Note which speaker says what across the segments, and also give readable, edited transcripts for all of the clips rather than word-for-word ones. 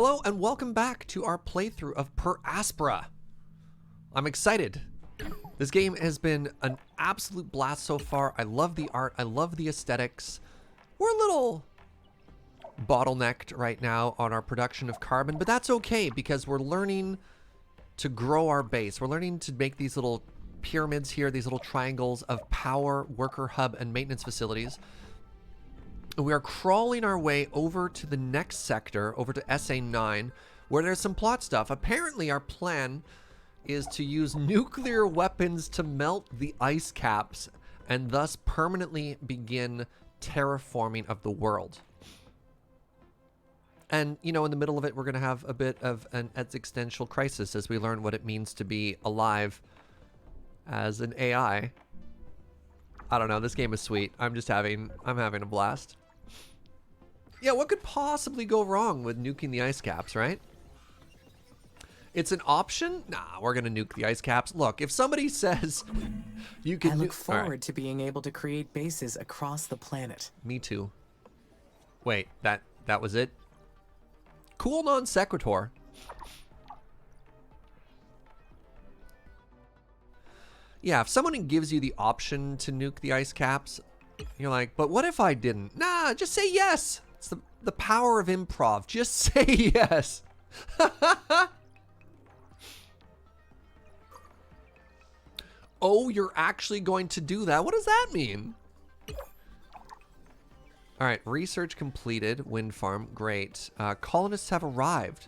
Speaker 1: Hello and welcome back to our playthrough of Aspera. I'm excited. This game has been an absolute blast so far. I love the art, I love the aesthetics. We're a little bottlenecked right now on our production of carbon, but that's okay because we're learning to grow our base. We're learning to make these little pyramids here, these little triangles of power, worker hub, and maintenance facilities. We are crawling our way over to the next sector, over to SA9, where there's some plot stuff. Apparently our plan is to use nuclear weapons to melt the ice caps and thus permanently begin terraforming of the world. And, you know, in the middle of it, we're going to have a bit of an existential crisis as we learn what it means to be alive as an AI. I don't know, this game is sweet. I'm having a blast. Yeah, what could possibly go wrong with nuking the ice caps, right? It's an option? Nah, we're gonna nuke the ice caps. Look, if somebody says you can
Speaker 2: I look forward to being able to create bases across the planet.
Speaker 1: Me too. Wait, that was it? Cool non sequitur. Yeah, if someone gives you the option to nuke the ice caps, you're like, but what if I didn't? Nah, just say yes. It's the power of improv. Just say yes. Oh, you're actually going to do that? What does that mean? All right, research completed. Wind farm, great. Colonists have arrived.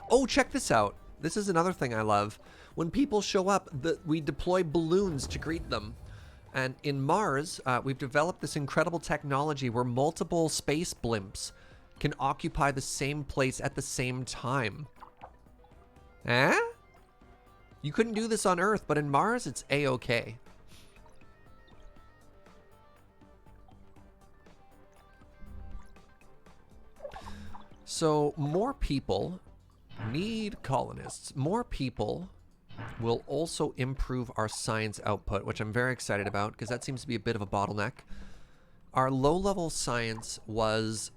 Speaker 1: Oh, check this out. This is another thing I love. When people show up, we deploy balloons to greet them. And in Mars, we've developed this incredible technology where multiple space blimps can occupy the same place at the same time. Eh? You couldn't do this on Earth, but in Mars, it's A-okay. So more people need colonists. More people will also improve our science output, which I'm very excited about because that seems to be a bit of a bottleneck. Our low-level science was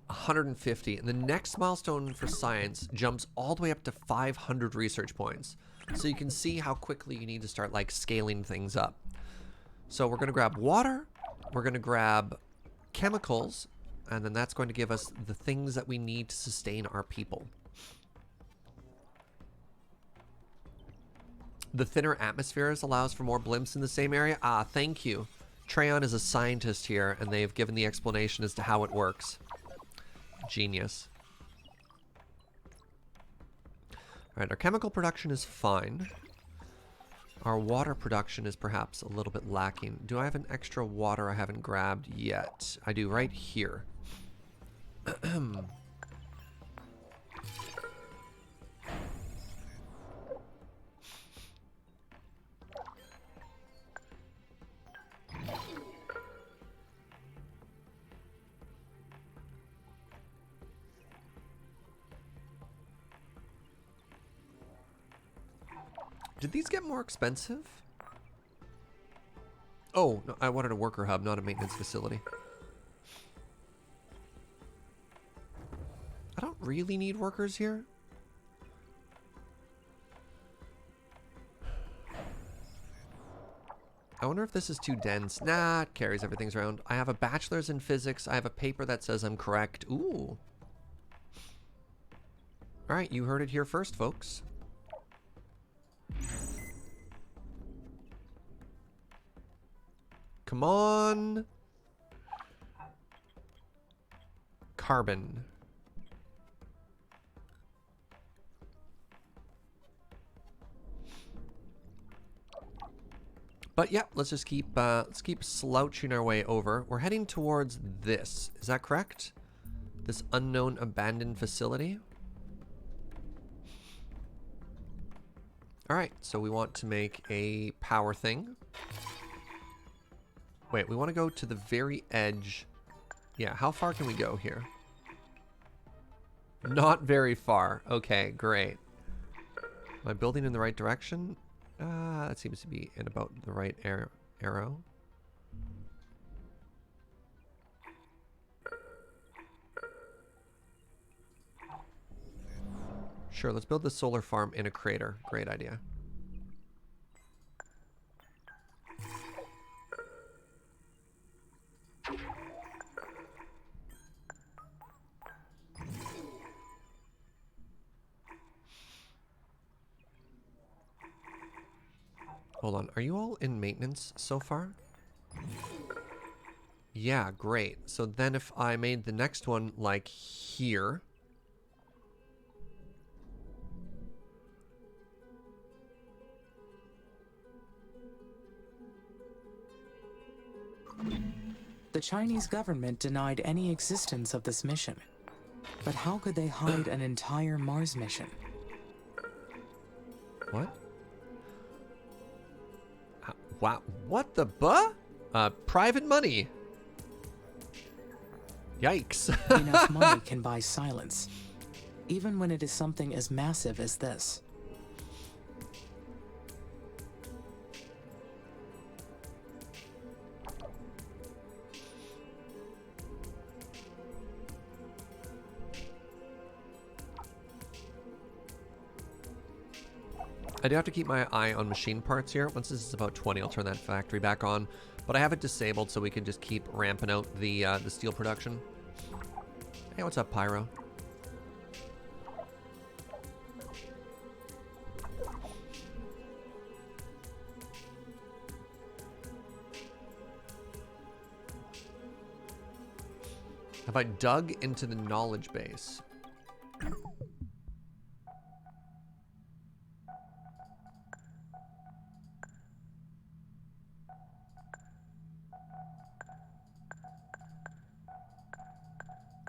Speaker 1: 150, and the next milestone for science jumps all the way up to 500 research points. So you can see how quickly you need to start like scaling things up. So we're going to grab water, we're going to grab chemicals, and then that's going to give us the things that we need to sustain our people. The thinner atmospheres allows for more blimps in the same area. Ah, thank you. Treon is a scientist here, and they've given the explanation as to how it works. Genius. All right, our chemical production is fine. Our water production is perhaps a little bit lacking. Do I have an extra water I haven't grabbed yet? I do right here. Did these get more expensive? Oh, no, I wanted a worker hub, not a maintenance facility. I don't really need workers here. I wonder if this is too dense. Nah, it carries everything's around. I have a bachelor's in physics. I have a paper that says I'm correct. Ooh. All right, you heard it here first, folks. Come on. Carbon. But yeah, let's keep slouching our way over. We're heading towards this. Is that correct? This unknown abandoned facility. All right, so we want to make a power thing. Wait, we want to go to the very edge. Yeah, how far can we go here? Not very far. Okay, great. Am I building in the right direction? That seems to be in about the right arrow. Sure, let's build the solar farm in a crater. Great idea. Hold on, are you all in maintenance so far? Yeah, great. So then if I made the next one like here.
Speaker 2: The Chinese government denied any existence of this mission. But how could they hide an entire Mars mission?
Speaker 1: What? Wow, what the private money. Yikes.
Speaker 2: Enough money can buy silence, even when it is something as massive as this.
Speaker 1: I do have to keep my eye on machine parts here. Once this is about 20, I'll turn that factory back on. But I have it disabled so we can just keep ramping out the steel production. Hey, what's up, Pyro? Have I dug into the knowledge base?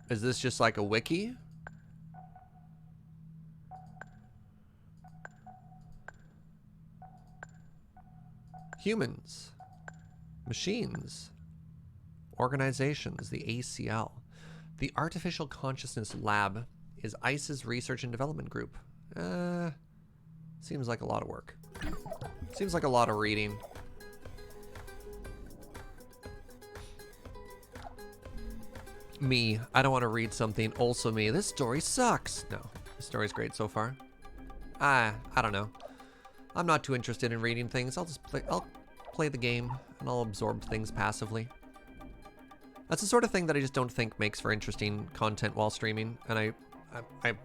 Speaker 1: Is this just like a wiki? Humans. Machines. Organizations. The ACL. The Artificial Consciousness Lab is ICE's research and development group. Seems like a lot of work. Seems like a lot of reading. Me, I don't want to read something. Also me, this story sucks. No, the story's great so far. I don't know. I'm not too interested in reading things. I'll play the game and I'll absorb things passively. That's the sort of thing that I just don't think makes for interesting content while streaming. And I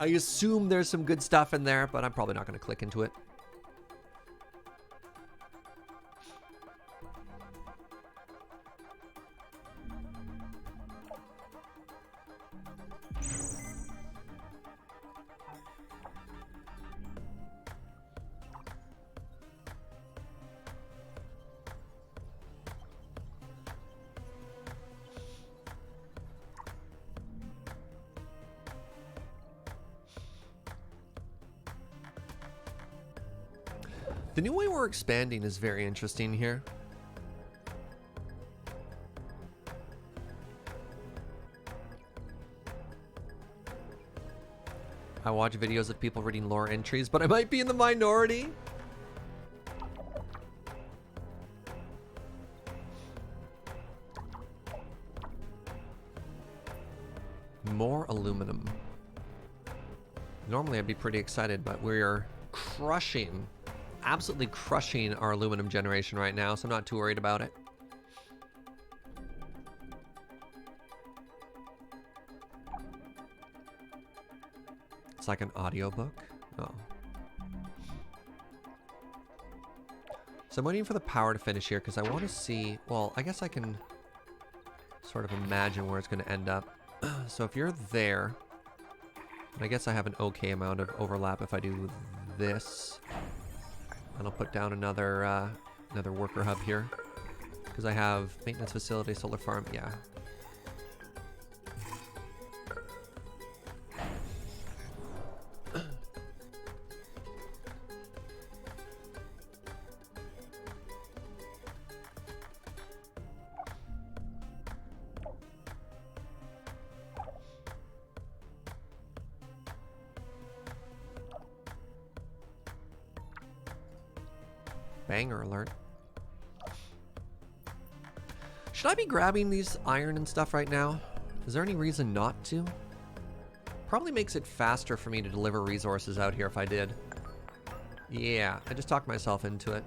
Speaker 1: assume there's some good stuff in there, but I'm probably not going to click into it. The new way we're expanding is very interesting here. I watch videos of people reading lore entries, but I might be in the minority. More aluminum. Normally I'd be pretty excited, but we're crushing, absolutely crushing our aluminum generation right now, so I'm not too worried about it. It's like an audiobook. Oh. So I'm waiting for the power to finish here because I want to see, well, I guess I can sort of imagine where it's going to end up. So if you're there, and I guess I have an okay amount of overlap if I do this. And I'll put down another worker hub here because I have maintenance facility, solar farm. Yeah. Banger alert. Should I be grabbing these iron and stuff right now? Is there any reason not to? Probably makes it faster for me to deliver resources out here if I did. Yeah, I just talked myself into it.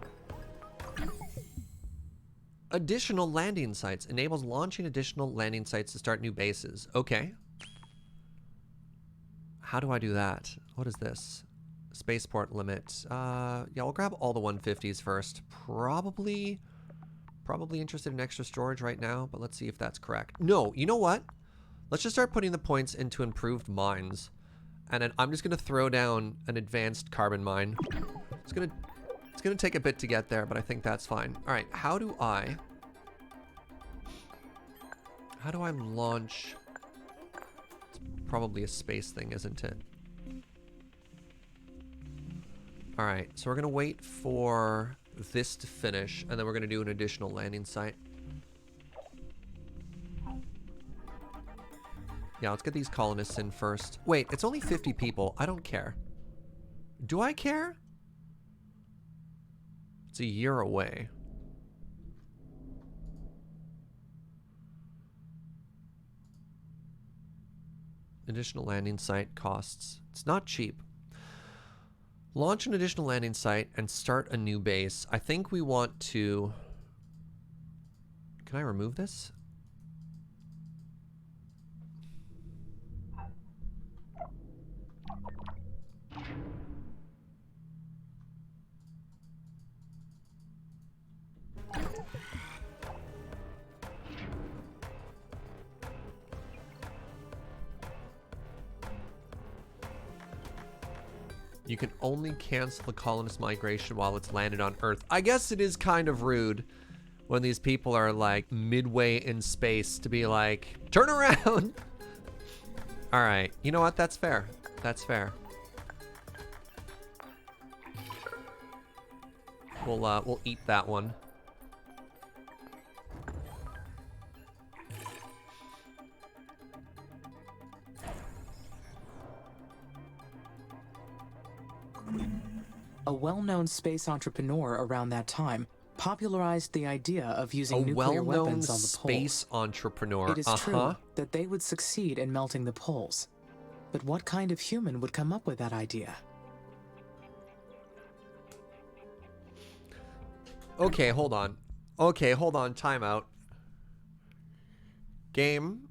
Speaker 1: Additional landing sites. Enables launching additional landing sites to start new bases. Okay. How do I do that? What is this? Spaceport limit. Yeah, we'll grab all the 150s first. Probably interested in extra storage right now, but let's see if that's correct. No, you know what? Let's just start putting the points into improved mines. And then I'm just going to throw down an advanced carbon mine. It's going to take a bit to get there, but I think that's fine. All right, how do I launch? It's probably a space thing, isn't it? All right, so we're going to wait for this to finish, and then we're going to do an additional landing site. Yeah, let's get these colonists in first. Wait, it's only 50 people. I don't care. Do I care? It's a year away. Additional landing site costs. It's not cheap. Launch an additional landing site and start a new base. I think we want to... Can I remove this? You can only cancel the colonist migration while it's landed on Earth. I guess it is kind of rude when these people are like midway in space to be like, turn around. All right, you know what? That's fair. That's fair. We'll eat that one.
Speaker 2: A well-known space entrepreneur around that time popularized the idea of using nuclear weapons on the poles.
Speaker 1: Space entrepreneur.
Speaker 2: It is true that they would succeed in melting the poles. But what kind of human would come up with that idea?
Speaker 1: Okay, hold on. Okay, hold on. Time out. Game.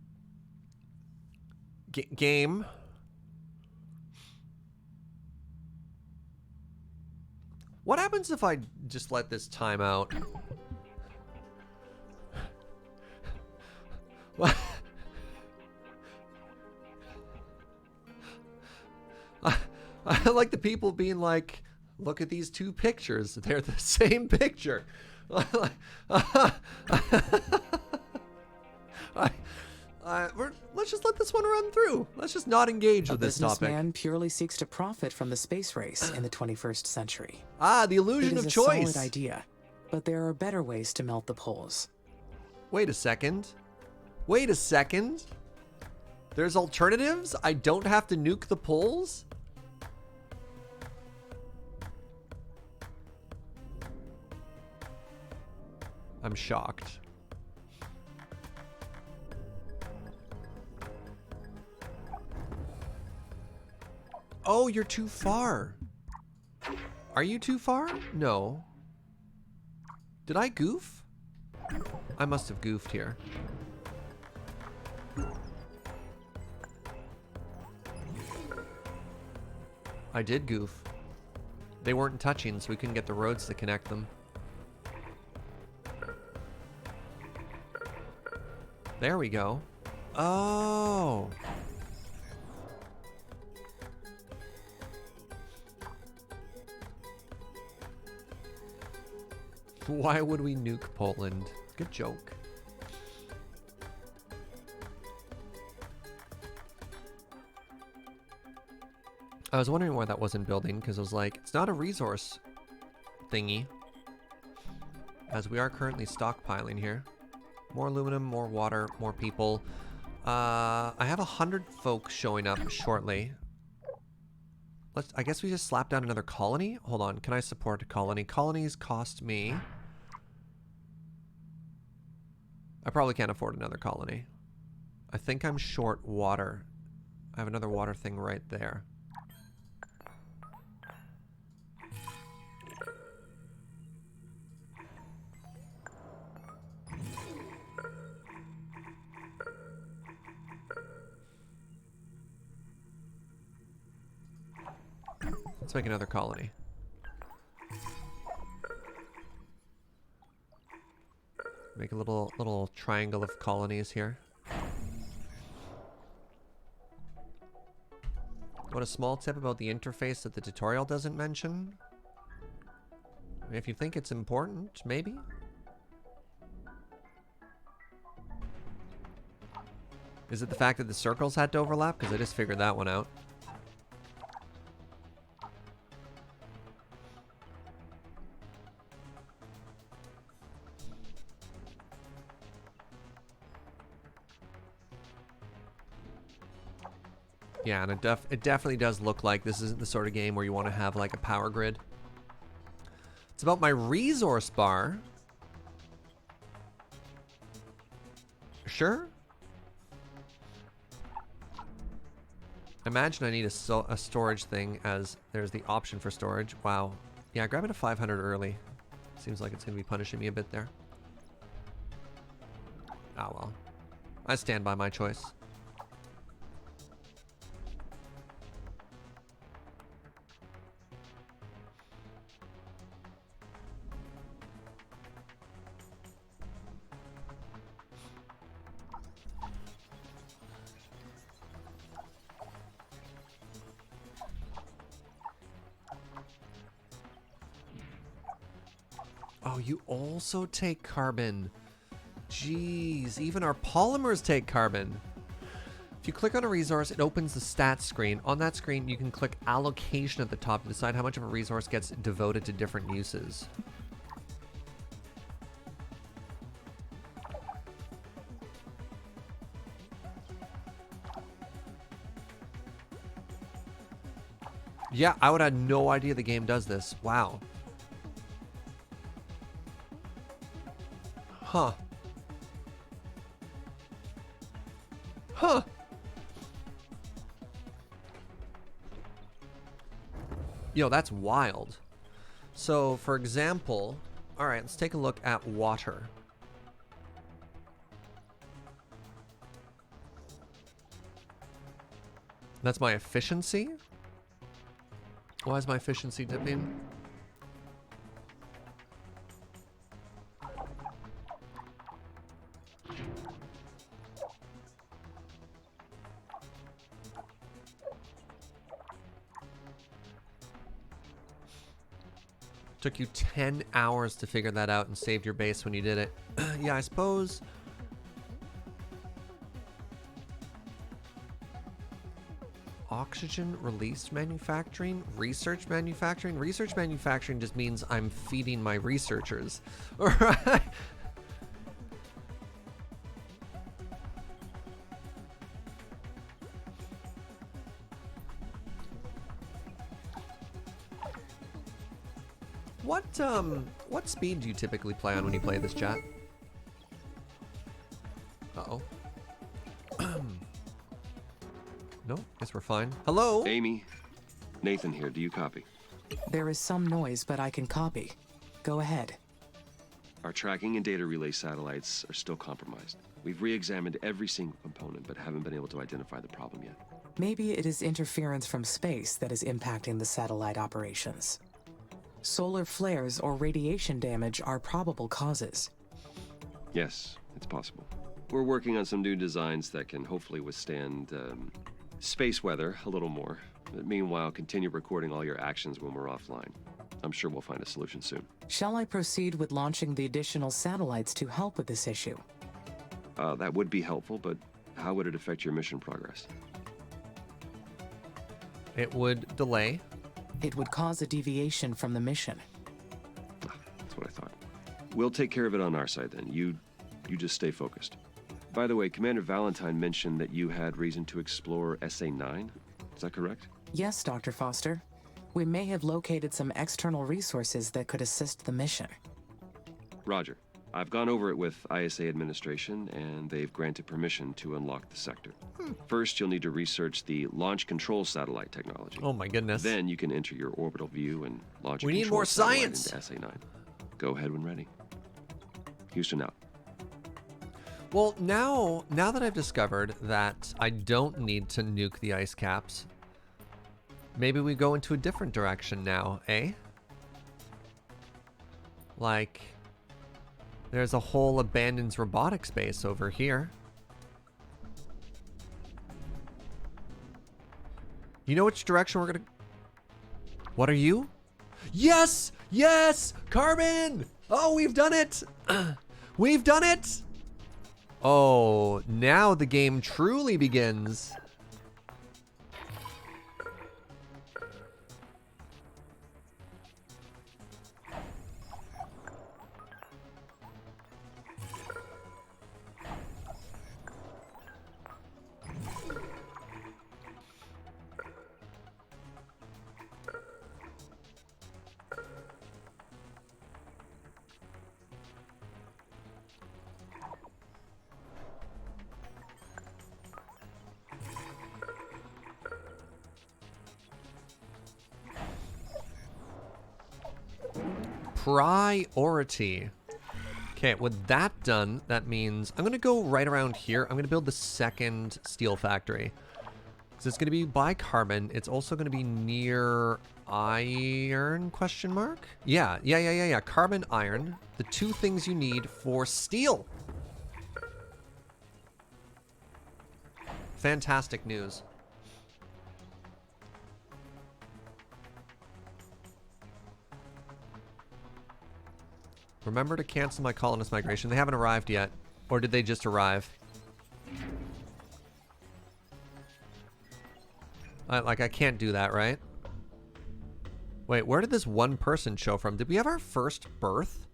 Speaker 1: Game. What happens if I just let this time out? What? I like the people being like, look at these two pictures. They're the same picture. Let's just let this one run through. Let's just not engage with this topic.
Speaker 2: A businessman purely seeks to profit from the space race in the 21st century.
Speaker 1: Ah, the illusion of choice.
Speaker 2: It is a solid idea, but there are better ways to melt the poles.
Speaker 1: Wait a second. Wait a second. There's alternatives? I don't have to nuke the poles? I'm shocked. Oh, you're too far. Are you too far? No. Did I goof? I must have goofed here. I did goof. They weren't touching, so we couldn't get the roads to connect them. There we go. Oh. Why would we nuke Poland? Good joke. I was wondering why that wasn't building, because I was like, it's not a resource thingy. As we are currently stockpiling here. More aluminum, more water, more people. I have 100 folks showing up shortly. I guess we just slap down another colony? Hold on, can I support a colony? Colonies cost me... I probably can't afford another colony. I think I'm short water. I have another water thing right there. Let's make another colony. Make a little triangle of colonies here. What a small tip about the interface that the tutorial doesn't mention. I mean, if you think it's important, maybe. Is it the fact that the circles had to overlap? Because I just figured that one out. Yeah, and it definitely does look like this isn't the sort of game where you want to have like a power grid. It's about my resource bar. Sure. Imagine I need a storage thing, as there's the option for storage. Wow. Yeah, grab it at 500 early. Seems like it's going to be punishing me a bit there. Ah, well. I stand by my choice. Oh, you also take carbon. Jeez, even our polymers take carbon. If you click on a resource, it opens the stats screen. On that screen, you can click allocation at the top to decide how much of a resource gets devoted to different uses. Yeah, I would have no idea the game does this. Wow. Huh. Huh. Yo, that's wild. So, for example, all right, let's take a look at water. That's my efficiency? Why is my efficiency dipping? Took you 10 hours to figure that out and saved your base when you did it. Yeah, I suppose. Oxygen release manufacturing? Research manufacturing? Research manufacturing just means I'm feeding my researchers. Alright. What speed do you typically play on when you play this, chat? Uh-oh. No, guess we're fine. Hello?
Speaker 3: Amy, Nathan here. Do you copy?
Speaker 2: There is some noise, but I can copy. Go ahead.
Speaker 3: Our tracking and data relay satellites are still compromised. We've re-examined every single component, but haven't been able to identify the problem yet.
Speaker 2: Maybe it is interference from space that is impacting the satellite operations. Solar flares or radiation damage are probable causes.
Speaker 3: Yes, it's possible. We're working on some new designs that can hopefully withstand space weather a little more. But meanwhile, continue recording all your actions when we're offline. I'm sure we'll find a solution soon.
Speaker 2: Shall I proceed with launching the additional satellites to help with this issue?
Speaker 3: That would be helpful, but how would it affect your mission progress?
Speaker 1: It would delay.
Speaker 2: It would cause a deviation from the mission.
Speaker 3: That's what I thought. We'll take care of it on our side then. You just stay focused. By the way, Commander Valentine mentioned that you had reason to explore SA-9. Is that correct?
Speaker 2: Yes, Dr. Foster. We may have located some external resources that could assist the mission.
Speaker 3: Roger. I've gone over it with ISA administration, and they've granted permission to unlock the sector. First, you'll need to research the launch control satellite technology.
Speaker 1: Oh my goodness.
Speaker 3: Then you can enter your orbital view and launch a
Speaker 1: We need
Speaker 3: control
Speaker 1: more
Speaker 3: satellite
Speaker 1: science.
Speaker 3: into SA9. Go ahead when ready. Houston out.
Speaker 1: Well, now that I've discovered that I don't need to nuke the ice caps, maybe we go into a different direction now, eh? Like, there's a whole abandoned robotics base over here. You know which direction we're gonna... What are you? Yes! Yes! Carbon! Oh, we've done it! We've done it! Oh, now the game truly begins. Priority. Okay, with that done, that means I'm gonna go right around here. I'm gonna build the second steel factory. So it's gonna be by carbon. It's also gonna be near iron, question mark? Yeah. Carbon, iron. The two things you need for steel. Fantastic news. Remember to cancel my colonist migration. They haven't arrived yet. Or did they just arrive? I can't do that, right? Wait, where did this one person show from? Did we have our first birth?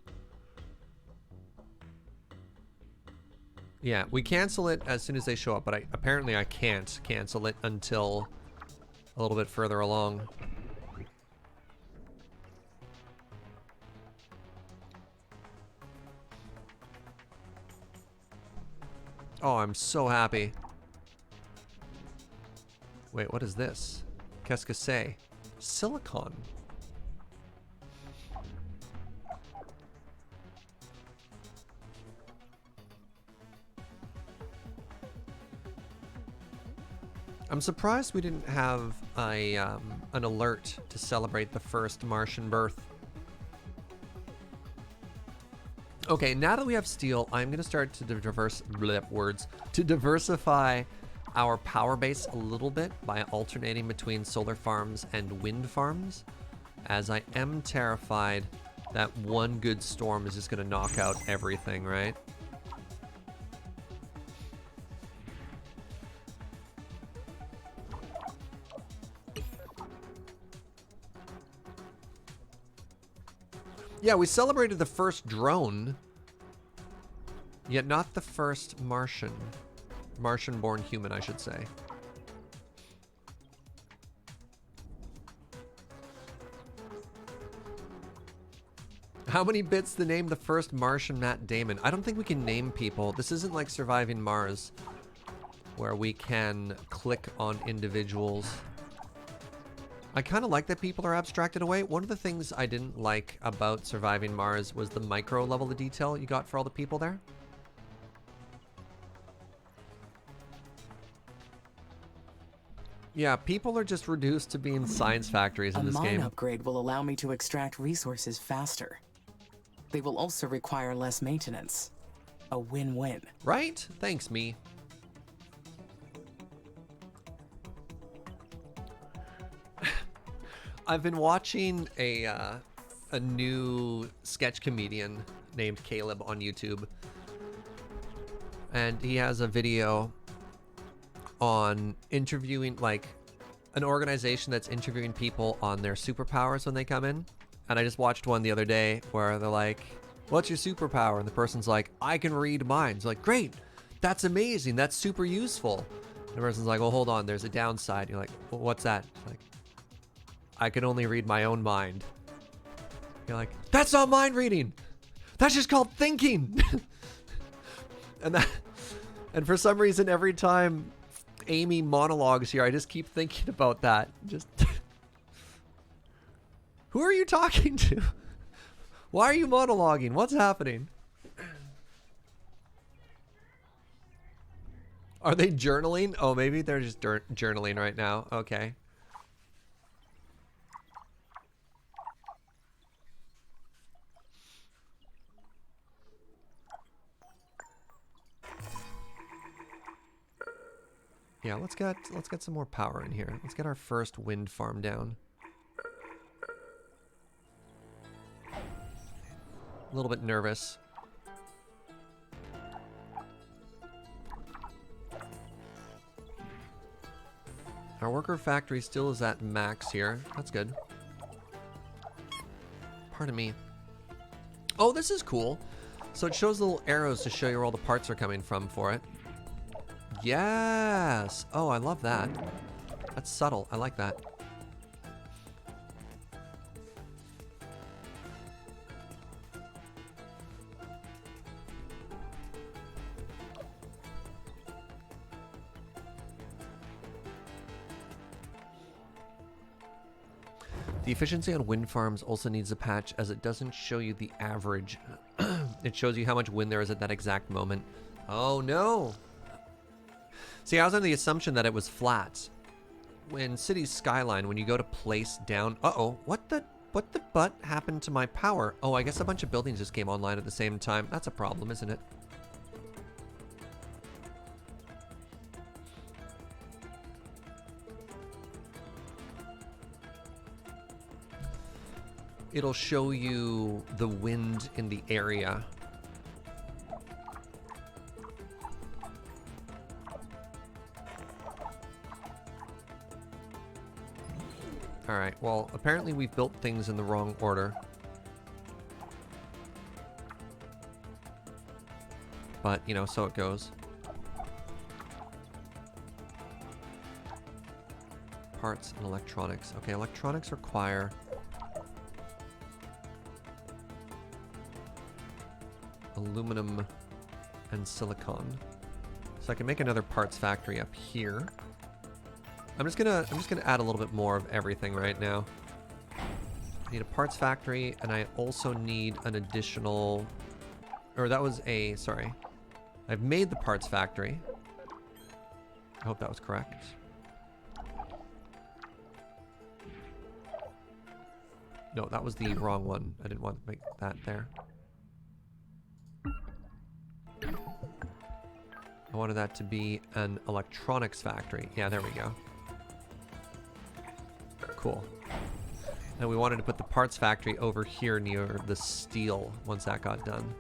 Speaker 1: Yeah, we cancel it as soon as they show up, but apparently I can't cancel it until a little bit further along. Oh, I'm so happy. Wait, what is this? Qu'est-ce que c'est? Silicon. I'm surprised we didn't have a an alert to celebrate the first Martian birth. Okay, now that we have steel, I'm gonna start to diversify our power base a little bit by alternating between solar farms and wind farms, as I am terrified that one good storm is just gonna knock out everything, right? Yeah, we celebrated the first drone, yet not the first Martian. Martian-born human, I should say. How many bits to name the first Martian Matt Damon? I don't think we can name people. This isn't like Surviving Mars, where we can click on individuals. I kind of like that people are abstracted away. One of the things I didn't like about Surviving Mars was the micro level of detail you got for all the people there. Yeah, people are just reduced to being science factories in this game.
Speaker 2: A mine upgrade will allow me to extract resources faster. They will also require less maintenance. A win-win.
Speaker 1: Right? Thanks, me. I've been watching a new sketch comedian named Caleb on YouTube, and he has a video on interviewing, like, an organization that's interviewing people on their superpowers when they come in. And I just watched one the other day where they're like, "What's your superpower?" And the person's like, "I can read minds." Like, great, that's amazing, that's super useful. And the person's like, "Well, hold on, there's a downside." You're like, "Well, what's that?" Like, "I can only read my own mind." You're like, "That's not mind reading. That's just called thinking." And for some reason, every time Amy monologues here. I just keep thinking about that. Just who are you talking to? Why are you monologuing? What's happening? Are they journaling? Oh, maybe they're just journaling right now. Okay. Yeah, let's get some more power in here. Let's get our first wind farm down. A little bit nervous. Our worker factory still is at max here. That's good. Pardon me. Oh, this is cool. So it shows little arrows to show you where all the parts are coming from for it. Yes. Oh, I love that. That's subtle. I like that. The efficiency on wind farms also needs a patch, as it doesn't show you the average. It shows you how much wind there is at that exact moment. Oh no! See, I was under the assumption that it was flat. When City's Skyline, when you go to place down... Uh-oh, what the butt happened to my power? Oh, I guess a bunch of buildings just came online at the same time. That's a problem, isn't it? It'll show you the wind in the area. All right, well, apparently we've built things in the wrong order. But, you know, so it goes. Parts and electronics. Okay, electronics require... aluminum and silicon. So I can make another parts factory up here. I'm just gonna add a little bit more of everything right now. I need a parts factory, and I also need an additional, or that was a, sorry. I've made the parts factory. I hope that was correct. No, that was the wrong one. I didn't want to make that there. I wanted that to be an electronics factory. Yeah, there we go. Cool. And we wanted to put the parts factory over here near the steel once that got done.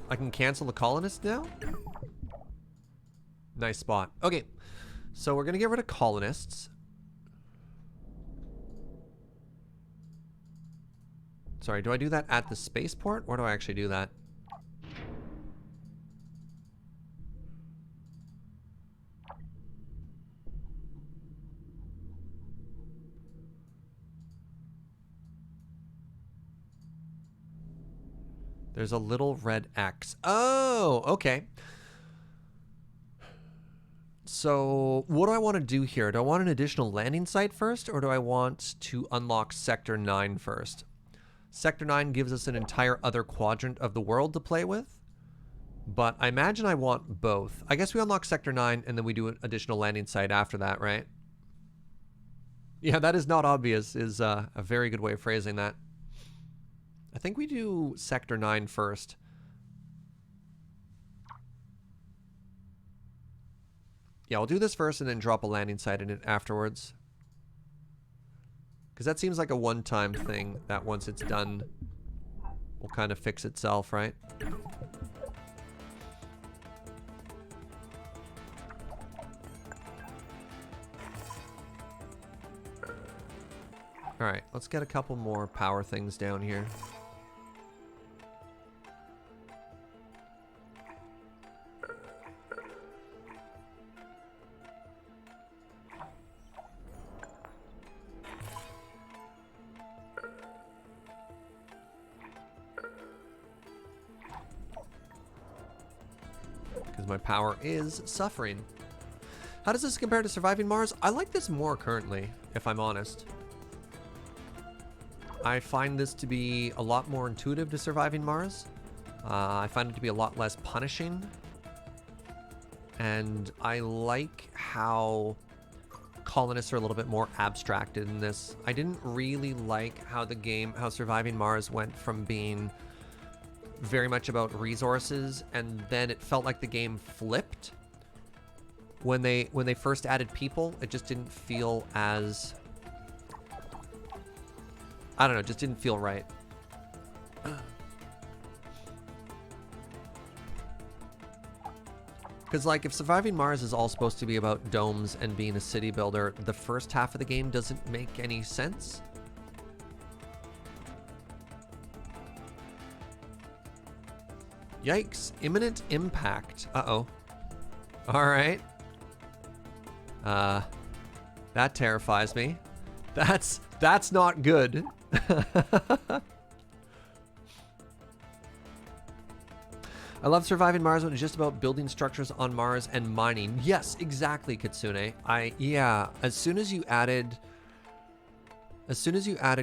Speaker 1: I can cancel the colonists now? Nice spot. Okay, so we're gonna get rid of colonists. Sorry, do I do that at the spaceport, or do I actually do that? There's a little red X. Oh, okay. So what do I want to do here? Do I want an additional landing site first, or do I want to unlock Sector 9 first? Sector 9 gives us an entire other quadrant of the world to play with, but I imagine I want both. I guess we unlock Sector 9 and then we do an additional landing site after that, right? Yeah, that is not obvious is a very good way of phrasing that. I think we do Sector 9 first. Yeah, we'll do this first and then drop a landing site in it afterwards. Because that seems like a one-time thing that once it's done will kind of fix itself, right? Alright, let's get a couple more power things down here. because my power is suffering. How does this compare to Surviving Mars? I like this more currently, if I'm honest. I find this to be a lot more intuitive to Surviving Mars. I find it to be a lot less punishing. And I like how colonists are a little bit more abstracted in this. I didn't really like how how Surviving Mars went from being very much about resources, and then it felt like the game flipped. When they first added people, it just didn't feel as... I don't know, it just didn't feel right. Because, like, if Surviving Mars is all supposed to be about domes and being a city builder, the first half of the game doesn't make any sense. Yikes. Imminent impact. Uh-oh. Alright. That terrifies me. That's not good. I love Surviving Mars when it's just about building structures on Mars and mining. Yes, exactly, Kitsune. Yeah, as soon as you added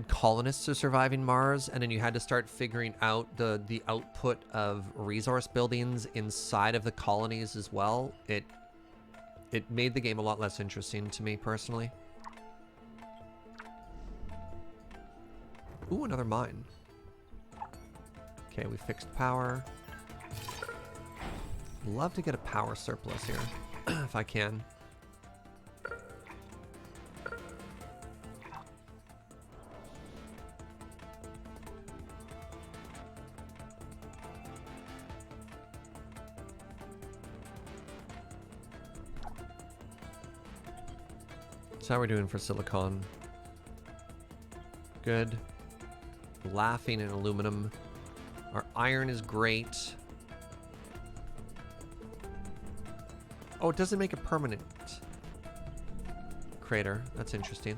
Speaker 1: colonists to Surviving Mars, and then you had to start figuring out the output of resource buildings inside of the colonies as well, it made the game a lot less interesting to me personally. Ooh, another mine. Okay, we fixed power. Love to get a power surplus here, if I can. So how are we doing for silicon? Good. Laughing in aluminum. Our iron is great. Oh, it doesn't make a permanent crater. That's interesting.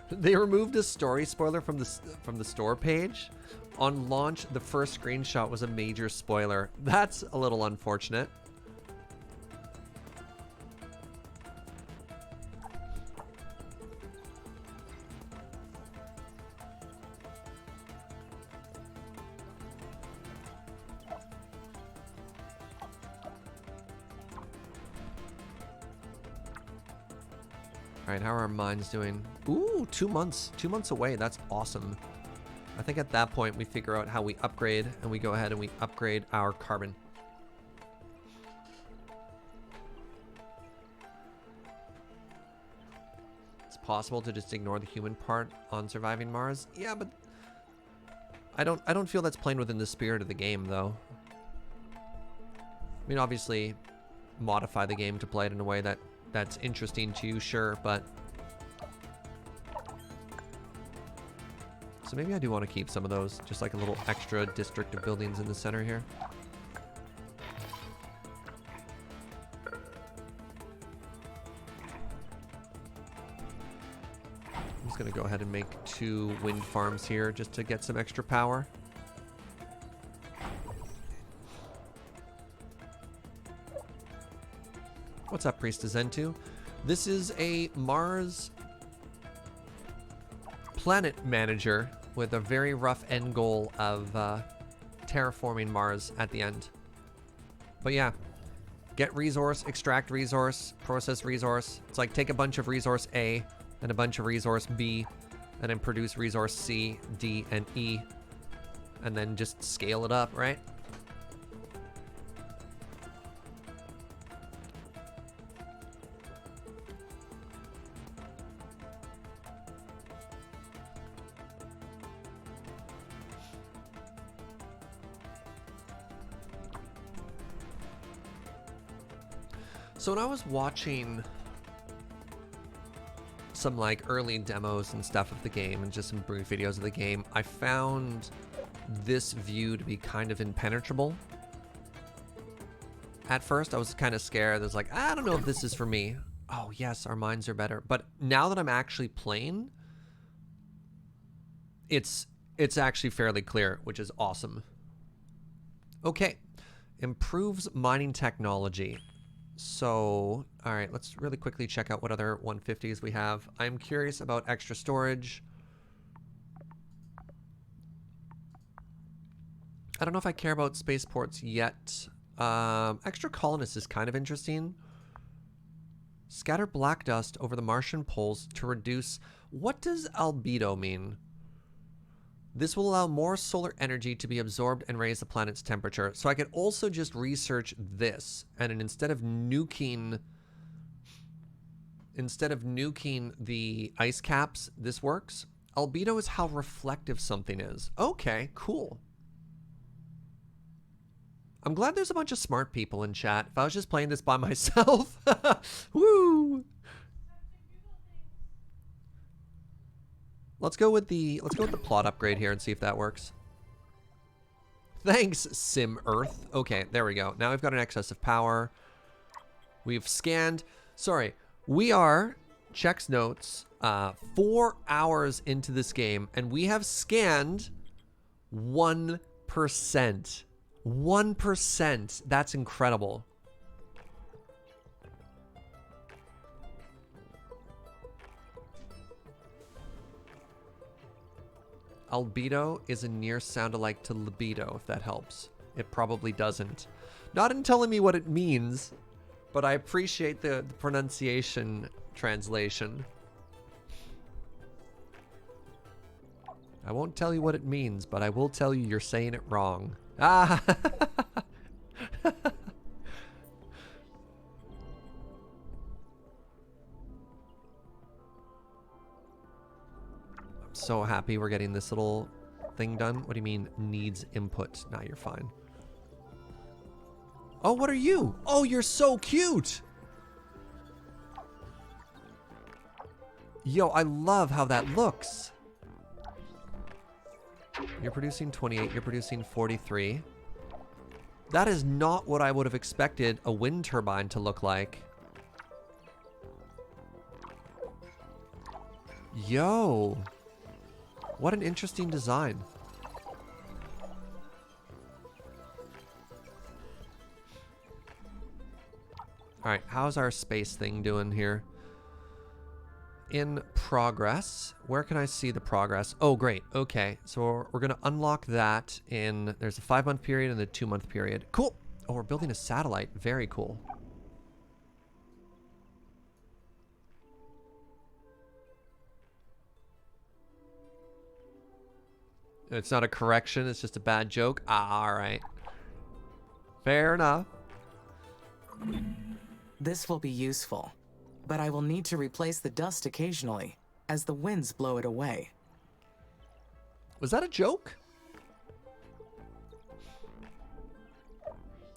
Speaker 1: They removed a story spoiler from the store page. On launch, the first screenshot was a major spoiler. That's a little unfortunate. All right, how are our mines doing? Ooh, 2 months. 2 months away. That's awesome. I think at that point we figure out how we upgrade, and we go ahead and we upgrade our carbon. It's possible to just ignore the human part on Surviving Mars. Yeah, but I don't feel that's playing within the spirit of the game, though. I mean, obviously, modify the game to play it in a way that's interesting to you, sure, but... So maybe I do want to keep some of those, just like a little extra district of buildings in the center here. I'm just going to go ahead and make 2 wind farms here just to get some extra power. What's up, Priestess Zentu? This is a Mars planet manager with a very rough end goal of terraforming Mars at the end. But yeah, get resource, extract resource, process resource. It's like take a bunch of resource A and a bunch of resource B, and then produce resource C, D, and E, and then just scale it up, right? So when I was watching some like early demos and stuff of the game and just some brief videos of the game, I found this view to be kind of impenetrable. At first I was kind of scared. I was like, I don't know if this is for me. Oh yes, our mines are better. But now that I'm actually playing, it's it's actually fairly clear, which is awesome. Okay. Improves mining technology. So, all right, let's really quickly check out what other 150s we have. I'm curious about extra storage. I don't know if I care about spaceports yet. Extra colonists is kind of interesting. Scatter black dust over the Martian poles to reduce... What does albedo mean? This will allow more solar energy to be absorbed and raise the planet's temperature. So I could also just research this. And then instead of nuking the ice caps, this works. Albedo is how reflective something is. Okay, cool. I'm glad there's a bunch of smart people in chat. If I was just playing this by myself, woo! Let's go with the plot upgrade here and see if that works. Thanks, Sim Earth. Okay, there we go. Now we've got an excess of power. We've scanned. Sorry, we are, checks notes, 4 hours into this game, and we have scanned 1%. 1%. That's incredible. Albedo is a near sound-alike to libido, if that helps. It probably doesn't. Not in telling me what it means, but I appreciate the pronunciation translation. I won't tell you what it means, but I will tell you you're saying it wrong. Ah! I'm so happy we're getting this little thing done. What do you mean, needs input? Nah, you're fine. Oh, what are you? Oh, you're so cute! Yo, I love how that looks. You're producing 28, you're producing 43. That is not what I would have expected a wind turbine to look like. Yo. What an interesting design. Alright, how's our space thing doing here? In progress. Where can I see the progress? Oh, great. Okay, so we're going to unlock that in... There's a 5-month period and a 2-month period. Cool. Oh, we're building a satellite. Very cool. It's not a correction. It's just a bad joke. Ah, all right. Fair enough.
Speaker 2: This will be useful, but I will need to replace the dust occasionally, as the winds blow it away.
Speaker 1: Was that a joke?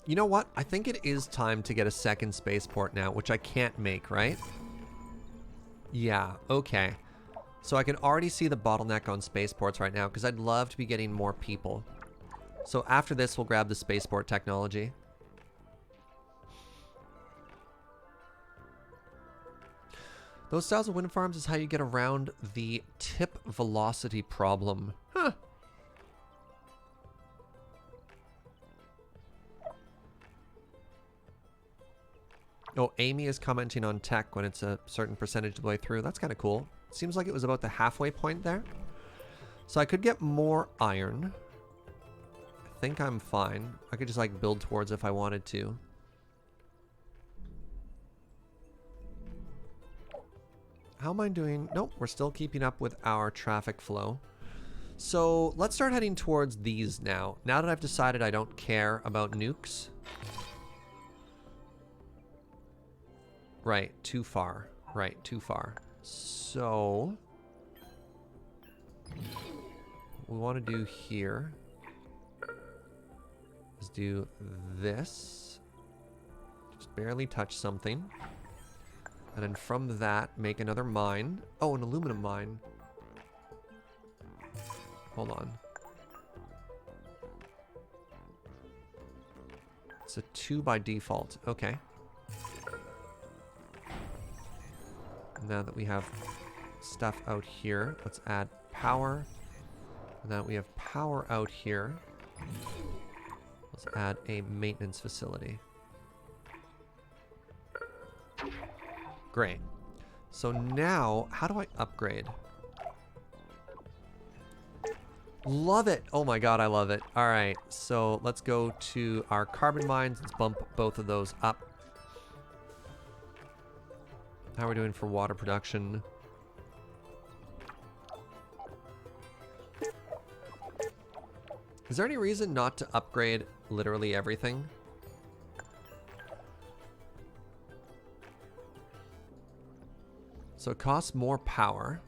Speaker 1: You know what? I think it is time to get a second spaceport now, which I can't make, right? Yeah, okay. So I can already see the bottleneck on spaceports right now, because I'd love to be getting more people. So after this, we'll grab the spaceport technology. Those styles of wind farms is how you get around the tip velocity problem. Huh. Oh, Amy is commenting on tech when it's a certain percentage of the way through. That's kind of cool. Seems like it was about the halfway point there. So I could get more iron. I think I'm fine. I could just like build towards if I wanted to. How am I doing? Nope, we're still keeping up with our traffic flow. So let's start heading towards these now. Now that I've decided I don't care about nukes. Right, too far. Right, too far. So what we want to do here is do this. Just barely touch something. And then from that, make another mine. Oh, an aluminum mine. Hold on. It's a 2 by default. Okay. Now that we have stuff out here, let's add power. Now we have power out here. Let's add a maintenance facility. Great. So now, how do I upgrade? Love it. Oh my god, I love it. All right, so let's go to our carbon mines. Let's bump both of those up. How are we doing for water production? Is there any reason not to upgrade literally everything? So it costs more power.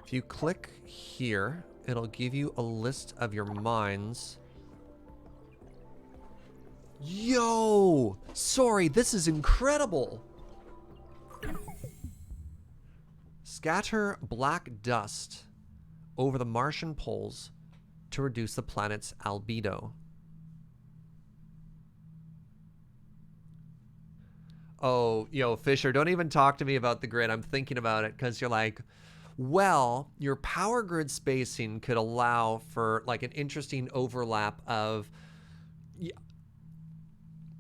Speaker 1: If you click here, it'll give you a list of your mines. Yo! Sorry, this is incredible! Scatter black dust over the Martian poles to reduce the planet's albedo. Oh, yo, Fisher, don't even talk to me about the grid. I'm thinking about it because you're like, well, your power grid spacing could allow for like an interesting overlap of... Yeah,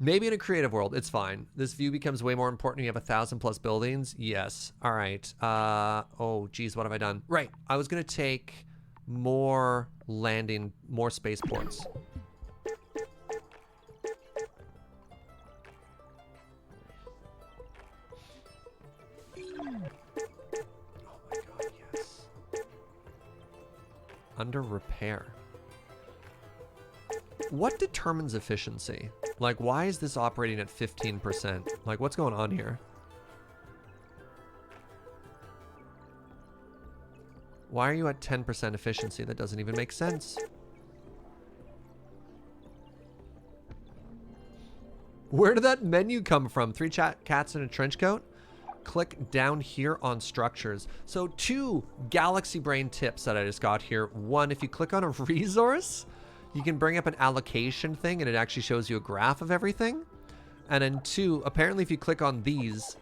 Speaker 1: maybe in a creative world, it's fine. This view becomes way more important when you have 1,000+ buildings. Yes. All right. Oh, geez, what have I done? Right. I was going to take more landing, more spaceports. Under repair. What determines efficiency? Like, why is this operating at 15%? Like, what's going on here? Why are you at 10% efficiency? That doesn't even make sense. Where did that menu come from? 3 cats in a trench coat? Click down here on structures. So 2 galaxy brain tips that I just got here. 1, if you click on a resource, you can bring up an allocation thing and it actually shows you a graph of everything. And then 2, apparently if you click on these,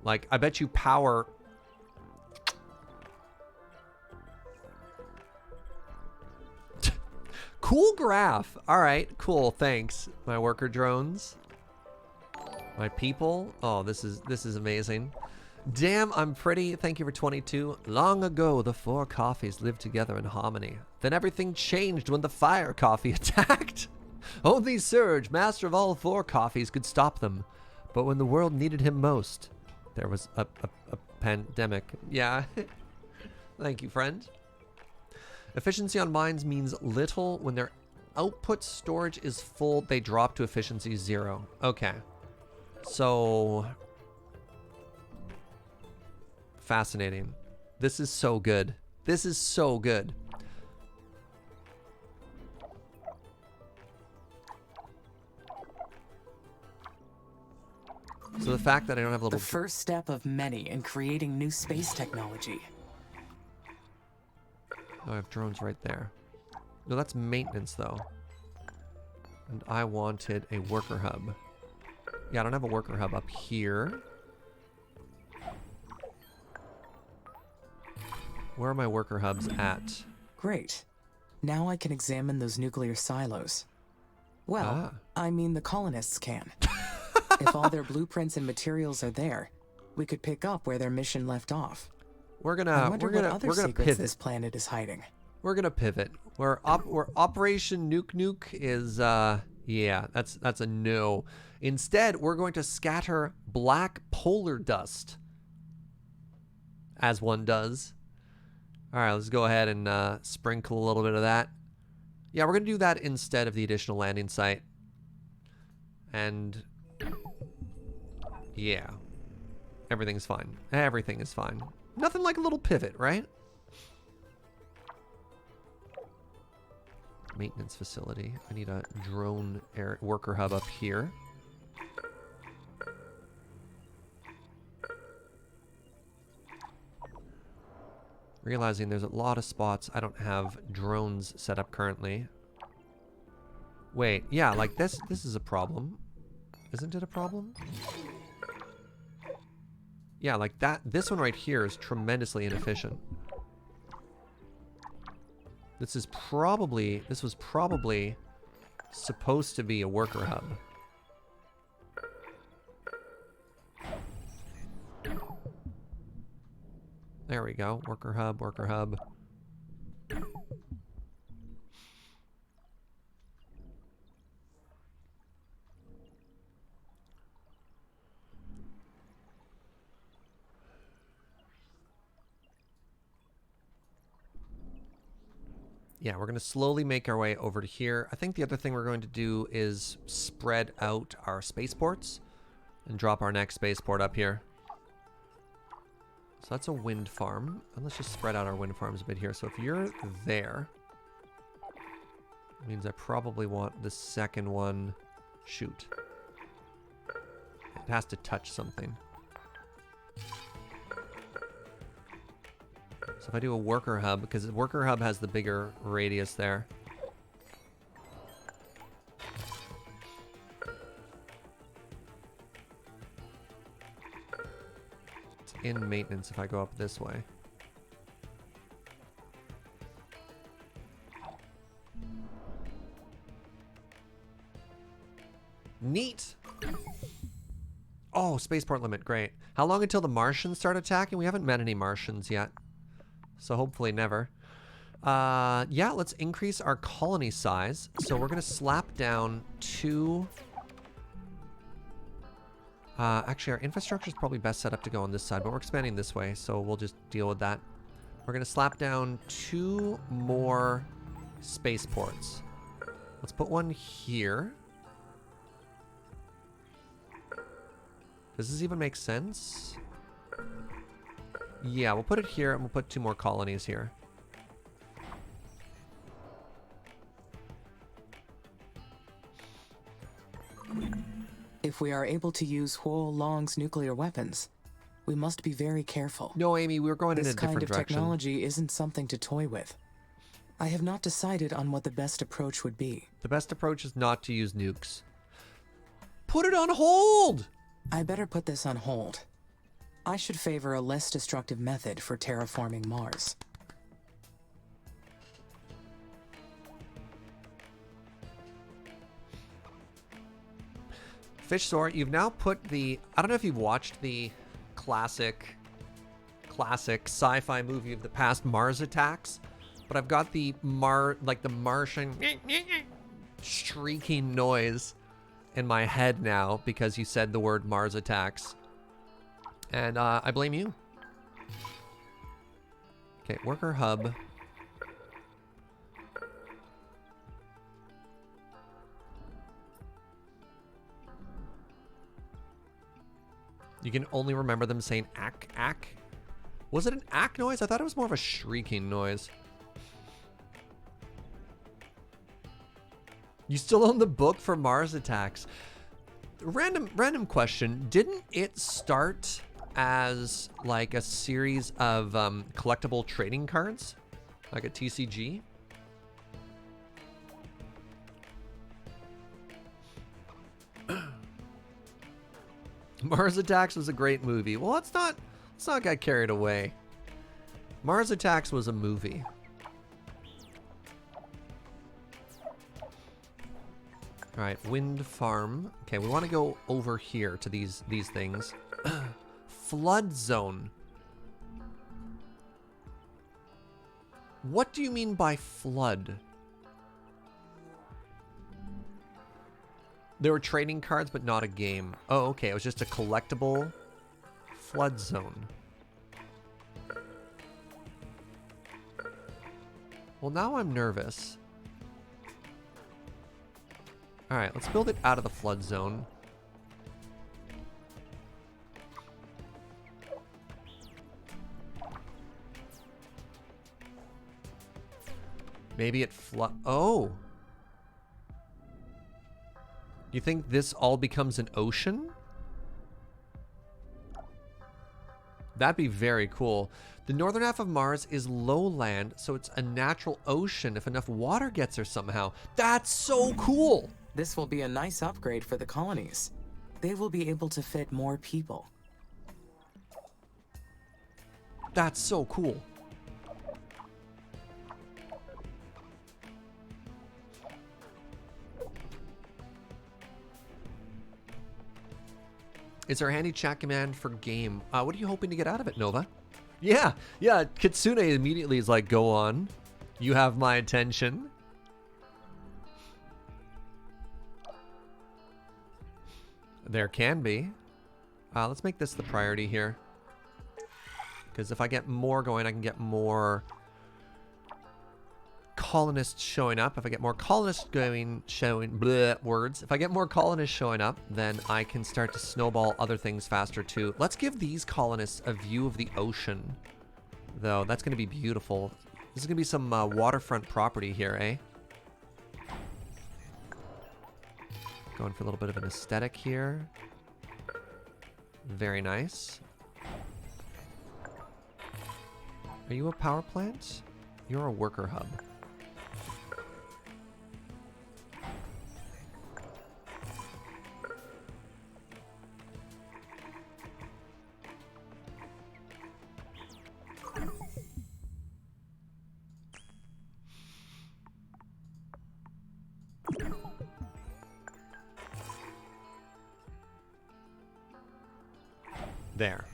Speaker 1: like, I bet you power... Cool graph. All right, cool, thanks. My worker drones. My people. Oh, this is amazing. Damn, I'm pretty. Thank you for 22. Long ago, the 4 coffees lived together in harmony. Then everything changed when the fire coffee attacked. Only Surge, master of all 4 coffees, could stop them. But when the world needed him most, there was a pandemic. Yeah. Thank you, friend. Efficiency on mines means little. When their output storage is full, they drop to efficiency 0. Okay. So... fascinating. This is so good. This is so good. So the fact that I don't have little...
Speaker 2: The first step of many in creating new space technology.
Speaker 1: Oh, I have drones right there. No, that's maintenance though. And I wanted a worker hub. Yeah, I don't have a worker hub up here. Where are my worker hubs at?
Speaker 2: Great. Now I can examine those nuclear silos. Well, I mean the colonists can. If all their blueprints and materials are there, we could pick up where their mission left off.
Speaker 1: We're gonna
Speaker 2: secrets
Speaker 1: pivot.
Speaker 2: This planet is hiding.
Speaker 1: We're gonna pivot. Where Operation Nuke is yeah, that's a no. Instead, we're going to scatter black polar dust. As one does. All right, let's go ahead and sprinkle a little bit of that. Yeah, we're gonna do that instead of the additional landing site. And yeah, everything's fine. Everything is fine. Nothing like a little pivot, right? Maintenance facility. I need a drone air worker hub up here. Realizing there's a lot of spots I don't have drones set up currently. Wait, yeah, like this is a problem. Isn't it a problem? Yeah, like that. This one right here is tremendously inefficient. This was probably supposed to be a worker hub. There we go. Worker hub, worker hub. Yeah, we're going to slowly make our way over to here. I think the other thing we're going to do is spread out our spaceports and drop our next spaceport up here. So that's a wind farm. And let's just spread out our wind farms a bit here. So if you're there, it means I probably want the second one. Shoot. It has to touch something. So if I do a worker hub, because the worker hub has the bigger radius there. It's in maintenance if I go up this way. Neat! Oh, spaceport limit, great. How long until the Martians start attacking? We haven't met any Martians yet. So hopefully never. Yeah, let's increase our colony size. So we're going to slap down 2... actually, our infrastructure is probably best set up to go on this side, but we're expanding this way, so we'll just deal with that. We're going to slap down 2 more spaceports. Let's put one here. Does this even make sense? Yeah, we'll put it here, and we'll put 2 more colonies here.
Speaker 2: If we are able to use Huo Long's nuclear weapons, we must be very careful.
Speaker 1: No, Amy, we're going in a different
Speaker 2: This kind of
Speaker 1: direction.
Speaker 2: technology isn't something to toy with. I have not decided on what the best approach would be.
Speaker 1: The best approach is not to use nukes. Put it on hold!
Speaker 2: I better put this on hold. I should favor a less destructive method for terraforming Mars.
Speaker 1: Fishsore, you've now put the... I don't know if you've watched the classic sci-fi movie of the past, Mars Attacks, but I've got the Martian shrieking noise in my head now because you said the word Mars Attacks. And I blame you. Okay, worker hub. You can only remember them saying ack, ack. Was it an ack noise? I thought it was more of a shrieking noise. You still own the book for Mars Attacks. Random question. Didn't it start as like a series of collectible trading cards? Like a TCG? Mars Attacks was a great movie. Well, let's not get carried away. Mars Attacks was a movie. All right, wind farm. Okay, we want to go over here to these things. Flood zone. What do you mean by flood? There were trading cards, but not a game. Oh, okay. It was just a collectible flood zone. Well, now I'm nervous. All right, let's build it out of the flood zone. Maybe it oh. You think this all becomes an ocean? That'd be very cool. The northern half of Mars is lowland, so it's a natural ocean if enough water gets there somehow. That's so cool!
Speaker 2: This will be a nice upgrade for the colonies. They will be able to fit more people.
Speaker 1: That's so cool. Is there a handy chat command for game? What are you hoping to get out of it, Nova? Yeah, Kitsune immediately is like, go on. You have my attention. There can be. Let's make this the priority here. Because if I get more going, I can get more colonists showing up. If I get more colonists words. If I get more colonists showing up, then I can start to snowball other things faster too. Let's give these colonists a view of the ocean, though. That's going to be beautiful. This is going to be some waterfront property here, eh? Going for a little bit of an aesthetic here. Very nice. Are you a power plant? You're a worker hub. There.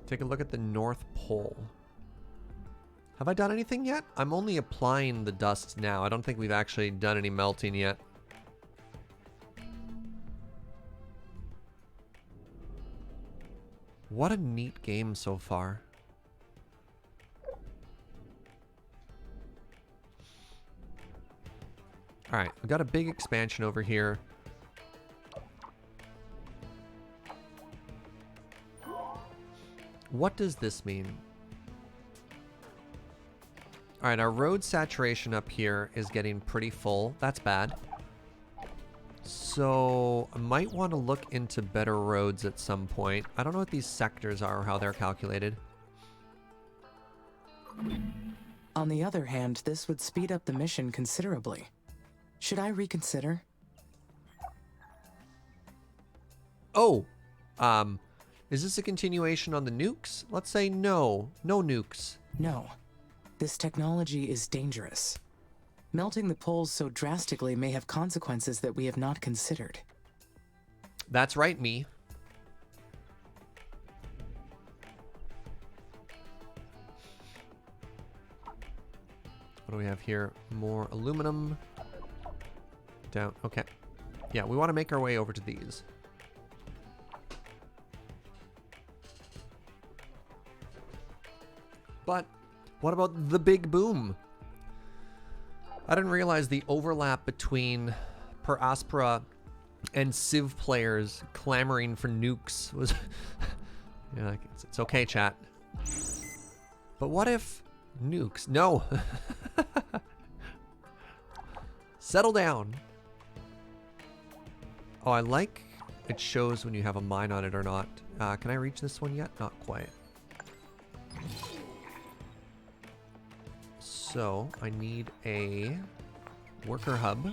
Speaker 1: Take a look at the North Pole. Have I done anything yet? I'm only applying the dust now. I don't think we've actually done any melting yet. What a neat game so far. Alright, we've got a big expansion over here. What does this mean? Alright, our road saturation up here is getting pretty full. That's bad. So, I might want to look into better roads at some point. I don't know what these sectors are or how they're calculated.
Speaker 2: On the other hand, this would speed up the mission considerably. Should I reconsider?
Speaker 1: Oh, is this a continuation on the nukes? Let's say no. No nukes.
Speaker 2: No. This technology is dangerous. Melting the poles so drastically may have consequences that we have not considered.
Speaker 1: That's right, me. What do we have here? More aluminum. Down. Okay. Yeah, we want to make our way over to these. But what about the big boom? I didn't realize the overlap between Per Aspera and Civ players clamoring for nukes was... Yeah, like, it's okay, chat. But what if nukes? No. Settle down. Oh, I like it shows when you have a mine on it or not. Can I reach this one yet? Not quite. So, I need a worker hub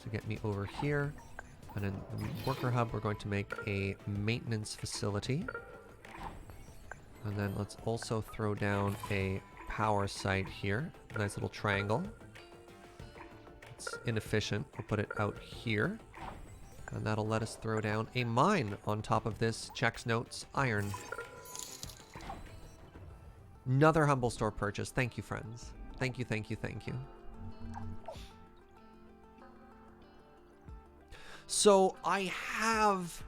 Speaker 1: to get me over here. And in the worker hub, we're going to make a maintenance facility. And then let's also throw down a power site here. Nice little triangle. It's inefficient. We'll put it out here. And that'll let us throw down a mine on top of this checks notes iron. Another humble store purchase. Thank you, friends. Thank you, thank you, thank you. So I have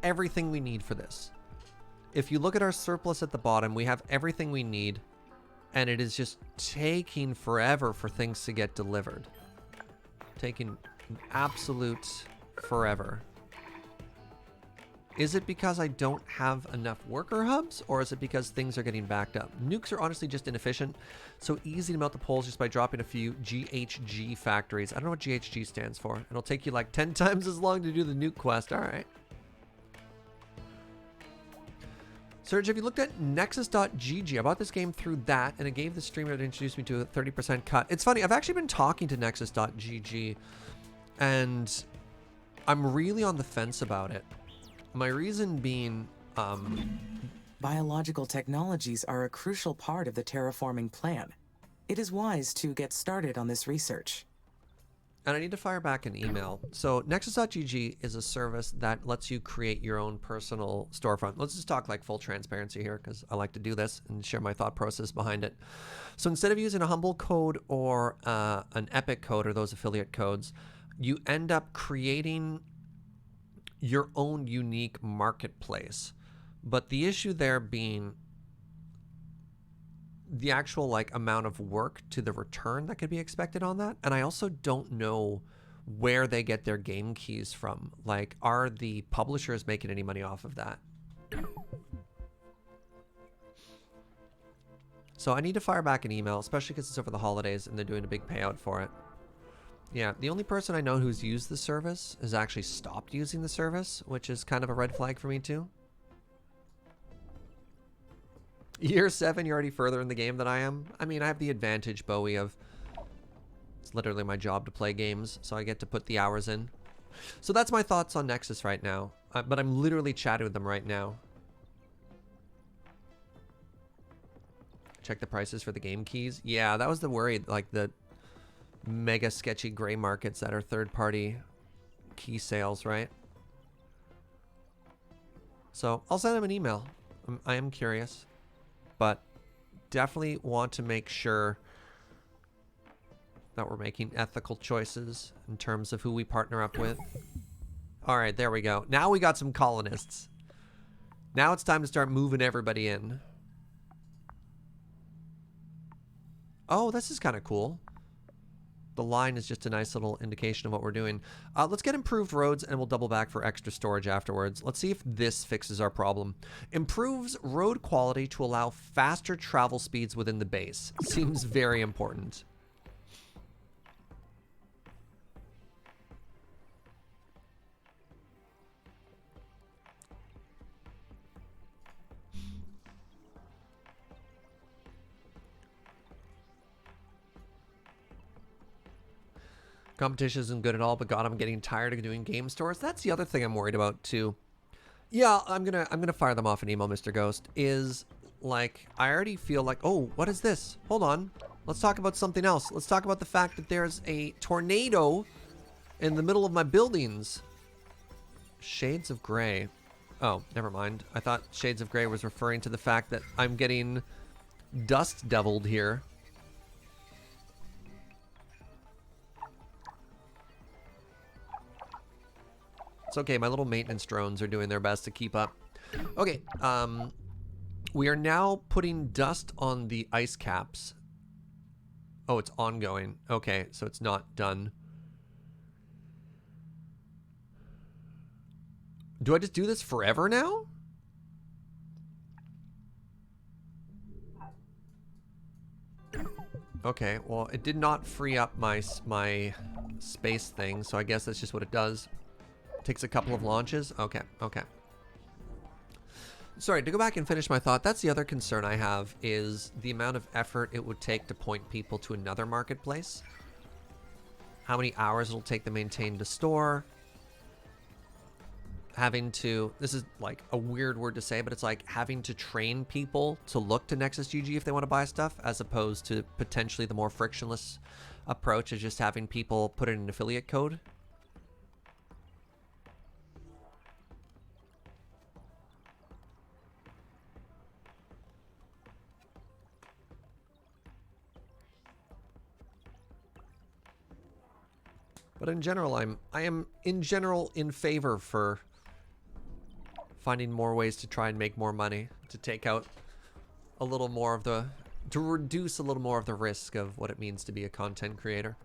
Speaker 1: everything we need for this. If you look at our surplus at the bottom, we have everything we need, and it is just taking forever for things to get delivered. Taking an absolute forever. Is it because I don't have enough worker hubs, or is it because things are getting backed up? Nukes are honestly just inefficient, so easy to melt the poles just by dropping a few GHG factories. I don't know what GHG stands for. It'll take you like 10 times as long to do the nuke quest. All right. Serge, have you looked at Nexus.gg? I bought this game through that, and it gave the streamer that introduced me to a 30% cut. It's funny, I've actually been talking to Nexus.gg And I'm really on the fence about it. My reason being,
Speaker 2: Biological technologies are a crucial part of the terraforming plan. It is wise to get started on this research.
Speaker 1: and I need to fire back an email. So Nexus.gg is a service that lets you create your own personal storefront. Let's just talk like full transparency here, because I like to do this and share my thought process behind it. So instead of using a Humble code or an Epic code or those affiliate codes, you end up creating your own unique marketplace. But the issue there being the actual like amount of work to the return that could be expected on that. And I also don't know where they get their game keys from. Like, are the publishers making any money off of that? So I need to fire back an email, especially because it's over the holidays and they're doing a big payout for it. Yeah, the only person I know who's used the service has actually stopped using the service, which is kind of a red flag for me too. Year 7, you're already further in the game than I am. I mean, I have the advantage, Bowie, of it's literally my job to play games, so I get to put the hours in. So that's my thoughts on Nexus right now. But I'm literally chatting with them right now. Check the prices for the game keys. Yeah, that was the worry, like the mega sketchy gray markets that are third-party key sales, right? So I'll send them an email. I am curious. But definitely want to make sure that we're making ethical choices in terms of who we partner up with. All right, there we go. Now we got some colonists. Now it's time to start moving everybody in. Oh, this is kind of cool. The line is just a nice little indication of what we're doing. Let's get improved roads and we'll double back for extra storage afterwards. Let's see if this fixes our problem. Improves road quality to allow faster travel speeds within the base. Seems very important. Competition isn't good at all, but God, I'm getting tired of doing game stores. That's the other thing I'm worried about too. Yeah, I'm gonna fire them off an email, Mr. Ghost. Is like I already feel like, oh, what is this? Hold on, let's talk about something else. Let's talk about the fact that there's a tornado in the middle of my buildings. Shades of Gray. Oh, never mind. I thought Shades of Gray was referring to the fact that I'm getting dust deviled here. It's okay, my little maintenance drones are doing their best to keep up. Okay, we are now putting dust on the ice caps. Oh, it's ongoing. Okay, so it's not done. Do I just do this forever now? Okay, well, it did not free up my space thing, so I guess that's just what it does. Takes a couple of launches. Okay, okay. Sorry, to go back and finish my thought, that's the other concern I have, is the amount of effort it would take to point people to another marketplace. How many hours it'll take to maintain the store. Having to, this is like a weird word to say, but it's like having to train people to look to Nexus GG if they want to buy stuff, as opposed to potentially the more frictionless approach of just having people put in an affiliate code. But in general, I am in general in favor for finding more ways to try and make more money, to take out a little more of the, to reduce a little more of the risk of what it means to be a content creator.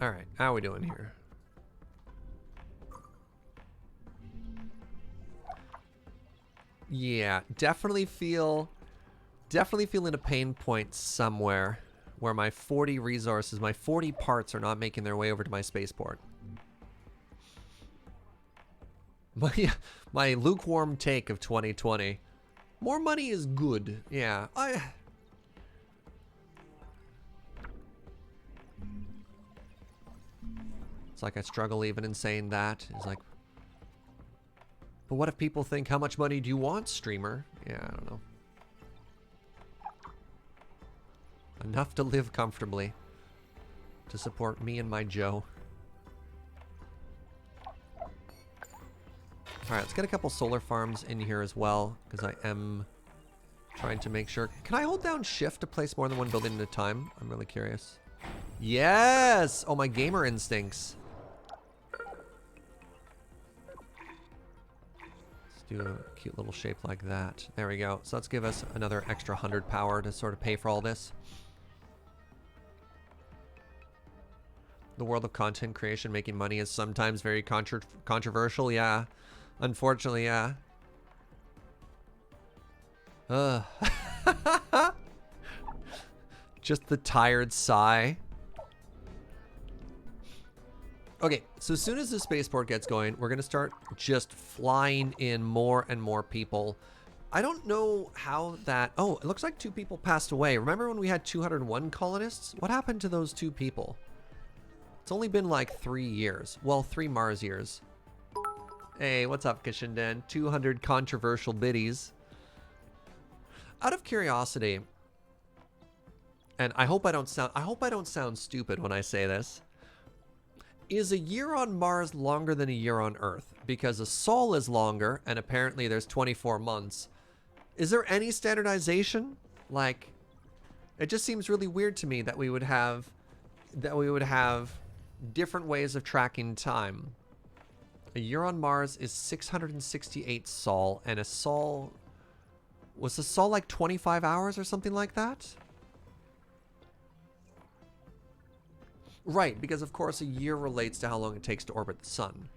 Speaker 1: All right, how are we doing here? Yeah, definitely feeling a pain point somewhere where my 40 resources, my 40 parts are not making their way over to my spaceport. My lukewarm take of 2020. More money is good. Yeah, it's like I struggle even in saying that. It's like, but what if people think, how much money do you want, streamer? Yeah, I don't know. Enough to live comfortably. To support me and my Joe. Alright, let's get a couple solar farms in here as well, because I am trying to make sure. Can I hold down shift to place more than one building at a time? I'm really curious. Yes! Oh, my gamer instincts. Let's do a cute little shape like that. There we go. So let's give us another extra 100 power to sort of pay for all this. The world of content creation, making money is sometimes very controversial. Yeah. Unfortunately, yeah. Just the tired sigh. Okay, so as soon as the spaceport gets going, we're going to start just flying in more and more people. I don't know how that... Oh, it looks like 2 people passed away. Remember when we had 201 colonists? What happened to those 2 people? It's only been like 3 years. Well, 3 Mars years. Hey, what's up, Kishinden? 200 controversial biddies. Out of curiosity, and I hope I don't sound stupid when I say this. Is a year on Mars longer than a year on Earth? Because a sol is longer, and apparently there's 24 months. Is there any standardization? Like, it just seems really weird to me that we would have different ways of tracking time. A year on Mars is 668 sol, and a sol... Was a sol like 25 hours or something like that? Right, because of course a year relates to how long it takes to orbit the sun.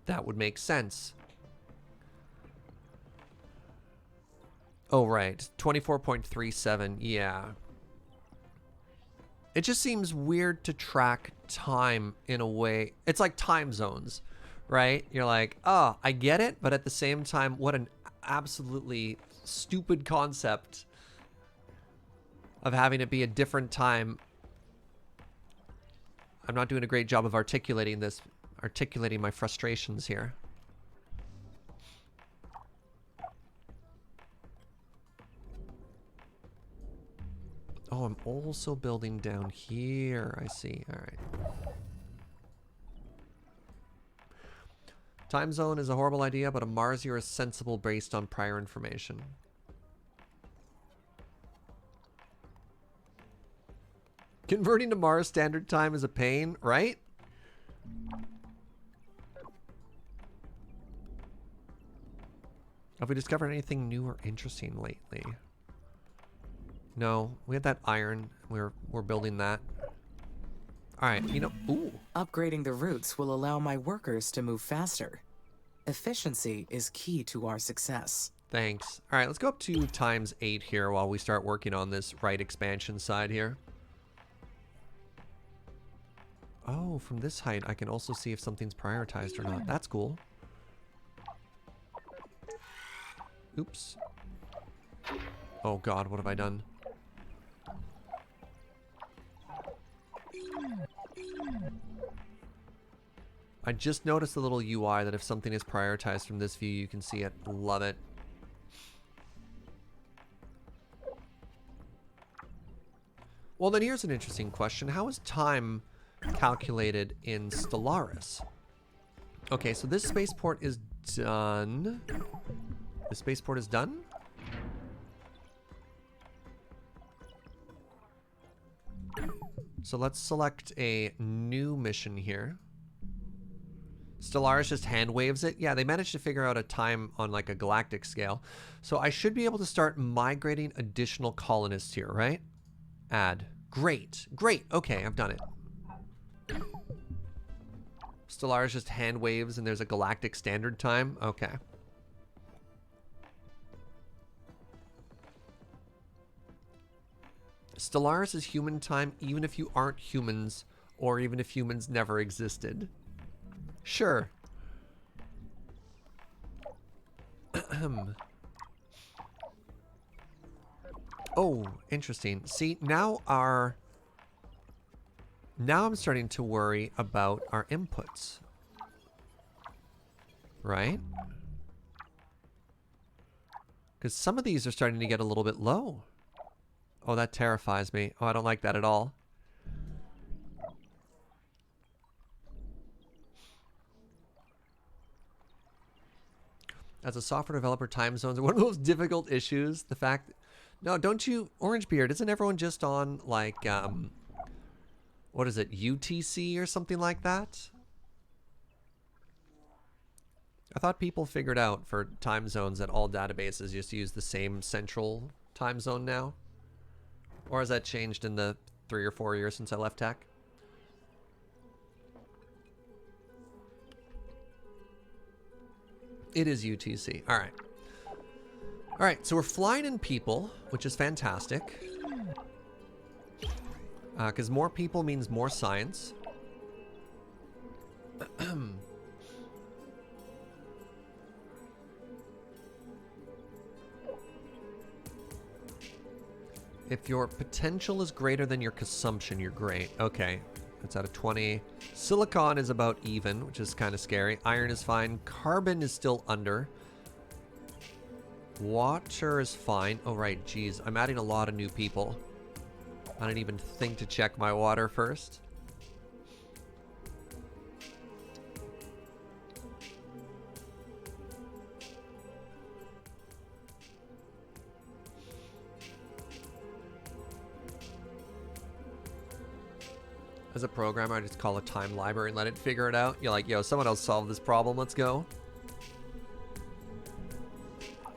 Speaker 1: That would make sense. Oh, right. 24.37, yeah. It just seems weird to track time in a way. It's like time zones, right? You're like, oh, I get it, but at the same time, what an absolutely stupid concept of having it be a different time. I'm not doing a great job of articulating my frustrations here. Oh, I'm also building down here. I see. All right. Time zone is a horrible idea, but a Mars year is sensible based on prior information. Converting to Mars Standard Time is a pain, right? Have we discovered anything new or interesting lately? No, we had that iron. We're building that. All right, you know, ooh.
Speaker 2: Upgrading the routes will allow my workers to move faster. Efficiency is key to our success.
Speaker 1: Thanks. All right, let's go up to ×8 here while we start working on this right expansion side here. Oh, from this height, I can also see if something's prioritized or not. That's cool. Oops. Oh God, what have I done? I just noticed a little UI that if something is prioritized from this view, you can see it. Love it. Well, then here's an interesting question. How is time calculated in Stellaris? Okay, so this spaceport is done. The spaceport is done? So let's select a new mission here. Stellaris just hand waves it. Yeah, they managed to figure out a time on like a galactic scale. So I should be able to start migrating additional colonists here, right? Add. Great. Great. Okay, I've done it. Stellaris just hand waves and there's a galactic standard time. Okay. Stellaris is human time even if you aren't humans or even if humans never existed. Sure. Oh, interesting. See, now I'm starting to worry about our inputs. Right? Because some of these are starting to get a little bit low. Oh, that terrifies me. Oh, I don't like that at all. As a software developer, time zones are one of the most difficult issues. The fact... No, don't you... Orange Beard, isn't everyone just on, like, what is it? UTC or something like that? I thought people figured out for time zones that all databases just use the same central time zone now. Or has that changed in the 3 or 4 years since I left tech? It is UTC. All right. All right, so we're flying in people, which is fantastic. Because more people means more science. If your potential is greater than your consumption, you're great. Okay, that's out of 20. Silicon is about even, which is kind of scary. Iron is fine. Carbon is still under. Water is fine. Oh, right, geez. I'm adding a lot of new people. I didn't even think to check my water first. As a programmer, I just call a time library and let it figure it out. You're like, yo, someone else solved this problem. Let's go.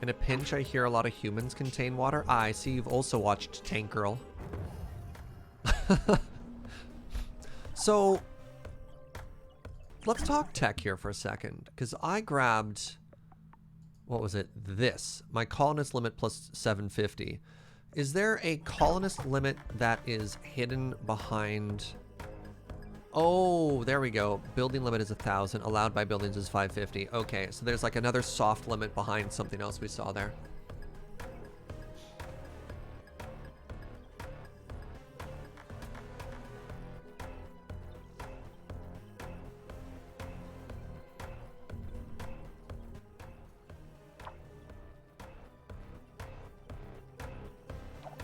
Speaker 1: In a pinch, I hear a lot of humans contain water. Ah, I see you've also watched Tank Girl. So, let's talk tech here for a second. Because I grabbed, what was it? This. My colonist limit plus 750. Is there a colonist limit that is hidden behind... Oh, there we go. Building limit is 1,000. Allowed by buildings is 550. Okay, so there's like another soft limit behind something else we saw there.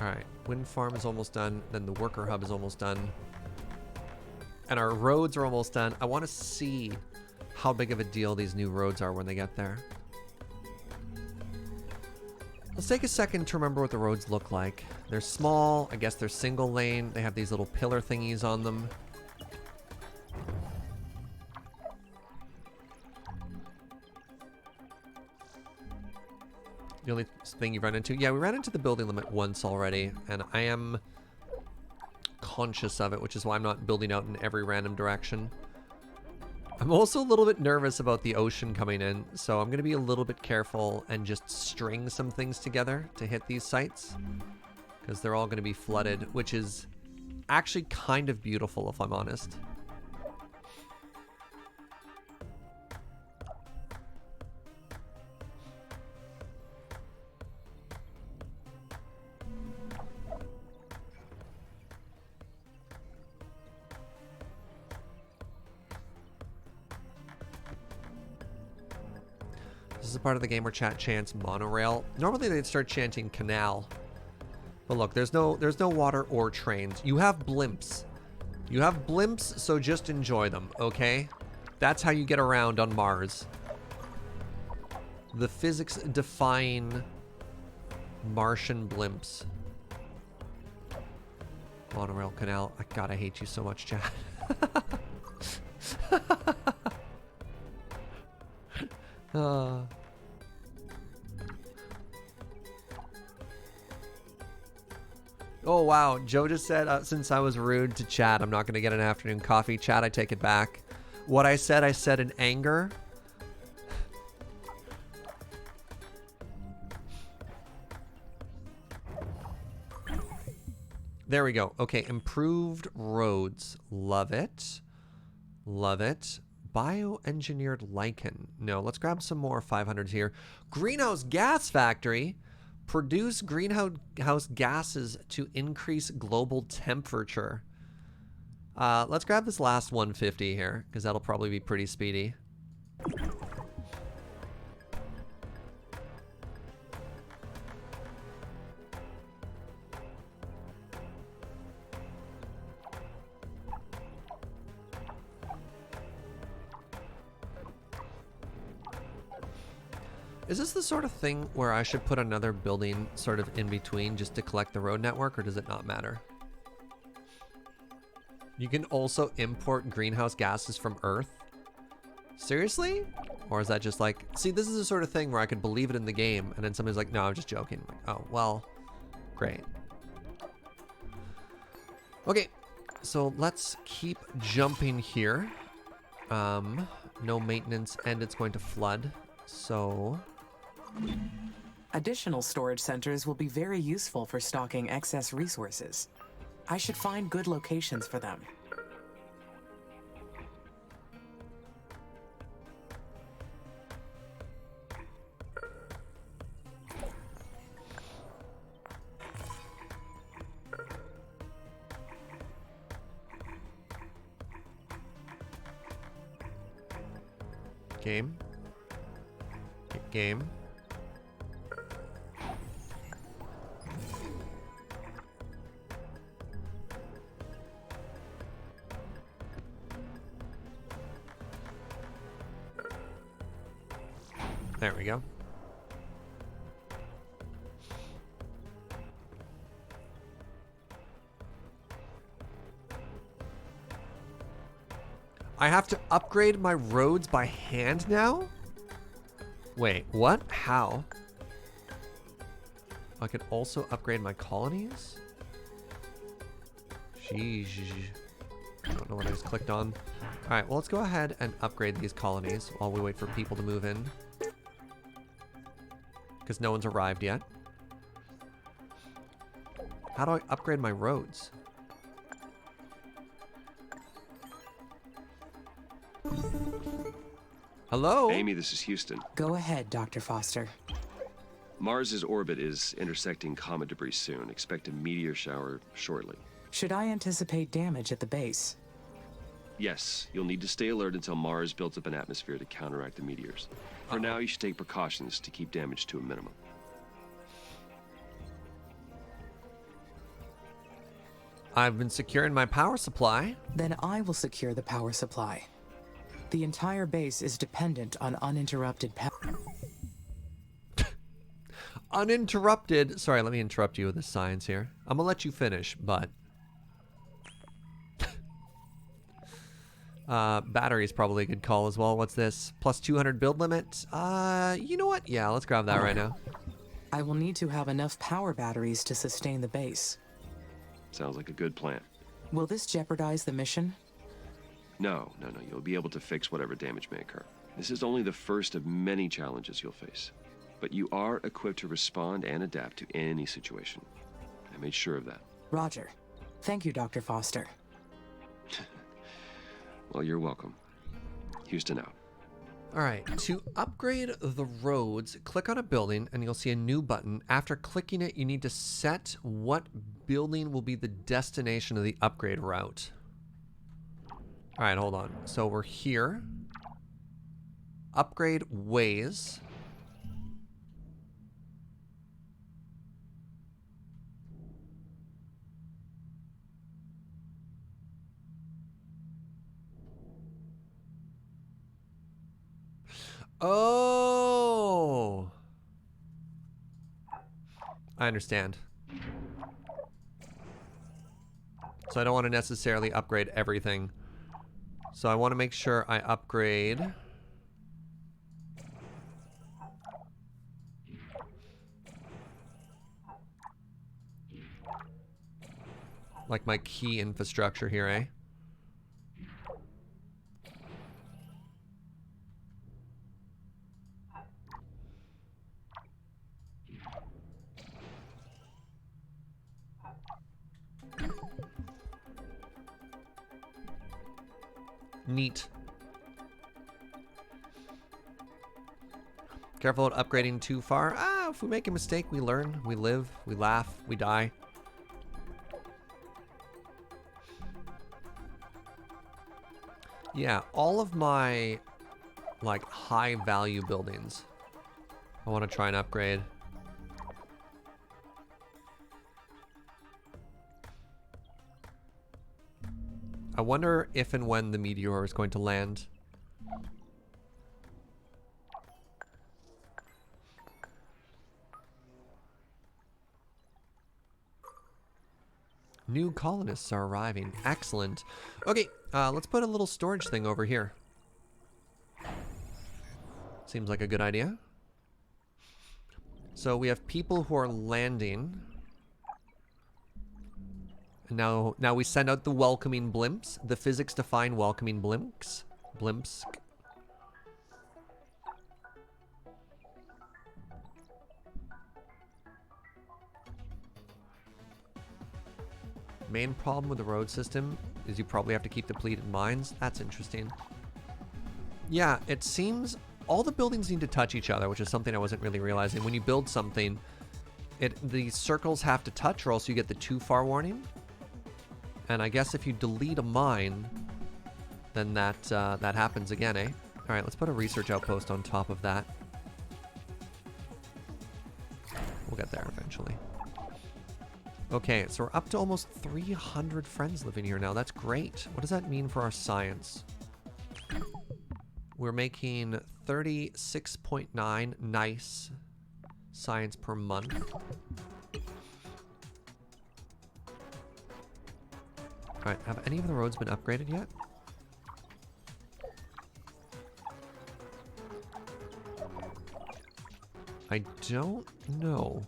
Speaker 1: All right, wind farm is almost done. Then the worker hub is almost done. And our roads are almost done. I want to see how big of a deal these new roads are when they get there. Let's take a second to remember what the roads look like. They're small. I guess they're single lane. They have these little pillar thingies on them. The only thing you run into... Yeah, we ran into the building limit once already. And I am... conscious of it, which is why I'm not building out in every random direction. I'm also a little bit nervous about the ocean coming in, so I'm going to be a little bit careful and just string some things together to hit these sites, because they're all going to be flooded, which is actually kind of beautiful, if I'm honest. This is a part of the game where chat chants monorail. Normally they'd start chanting canal. But look, there's no water or trains. You have blimps. You have blimps, so just enjoy them, okay? That's how you get around on Mars. The physics define Martian blimps. Monorail canal. God, I hate you so much, chat. Oh wow, Joe just said, since I was rude to chat, I'm not going to get an afternoon coffee. Chat, I take it back. What I said in anger. There we go. Okay, improved roads. Love it. Love it. Bioengineered lichen. No, let's grab some more 500s here. Greenhouse gas factory. Produce greenhouse gases to increase global temperature. Let's grab this last 150 here, because that'll probably be pretty speedy. Is this the sort of thing where I should put another building sort of in between just to collect the road network, or does it not matter? You can also import greenhouse gases from Earth? Seriously? Or is that just like, see, this is the sort of thing where I could believe it in the game, and then somebody's like, no, I'm just joking. I'm like, oh, well, great. Okay, so let's keep jumping here. No maintenance, and it's going to flood, so...
Speaker 2: Additional storage centers will be very useful for stocking excess resources. I should find good locations for them.
Speaker 1: Game. Game. There we go. I have to upgrade my roads by hand now? Wait, what? How? I could also upgrade my colonies? Sheesh. I don't know what I just clicked on. Alright, well, let's go ahead and upgrade these colonies while we wait for people to move in. Because no one's arrived yet. How do I upgrade my roads? Hello?
Speaker 3: Amy, this is Houston.
Speaker 2: Go ahead, Dr. Foster.
Speaker 3: Mars's orbit is intersecting comet debris soon. Expect a meteor shower shortly.
Speaker 2: Should I anticipate damage at the base?
Speaker 3: Yes, you'll need to stay alert until Mars builds up an atmosphere to counteract the meteors. For now, you should take precautions to keep damage to a minimum.
Speaker 1: I've been securing my power supply.
Speaker 2: Then I will secure the power supply. The entire base is dependent on uninterrupted power.
Speaker 1: Uninterrupted. Sorry, let me interrupt you with the science here. I'm gonna let you finish, but battery is probably a good call as well. What's this? Plus 200 build limit. You know what? Yeah, let's grab that right now.
Speaker 2: I will need to have enough power batteries to sustain the base.
Speaker 3: Sounds like a good plan.
Speaker 2: Will this jeopardize the mission?
Speaker 3: No. You'll be able to fix whatever damage may occur. This is only the first of many challenges you'll face. But you are equipped to respond and adapt to any situation. I made sure of that.
Speaker 2: Roger. Thank you, Dr. Foster.
Speaker 3: Well, you're welcome. Houston out.
Speaker 1: All right, to upgrade the roads, click on a building and you'll see a new button. After clicking it, you need to set what building will be the destination of the upgrade route. All right, hold on. So we're here. Upgrade ways. Oh, I understand. So I don't want to necessarily upgrade everything. So I want to make sure I upgrade. Like my key infrastructure here, eh? Neat. Careful of upgrading too far. If we make a mistake, we learn, we live, we laugh, we die. Yeah, all of my, like, high value buildings, I want to try and upgrade. I wonder if and when the meteor is going to land. New colonists are arriving. Excellent. Okay, let's put a little storage thing over here. Seems like a good idea. So we have people who are landing. And now we send out the welcoming blimps. The physics define welcoming blimps. Blimps. Main problem with the road system is you probably have to keep depleted mines. That's interesting. Yeah, it seems all the buildings need to touch each other, which is something I wasn't really realizing. When you build something, the circles have to touch or else you get the too far warning. And I guess if you delete a mine, then that happens again, eh? All right, let's put a research outpost on top of that. We'll get there eventually. Okay, so we're up to almost 300 friends living here now. That's great. What does that mean for our science? We're making 36.9 nice science per month. All right, have any of the roads been upgraded yet? I don't know.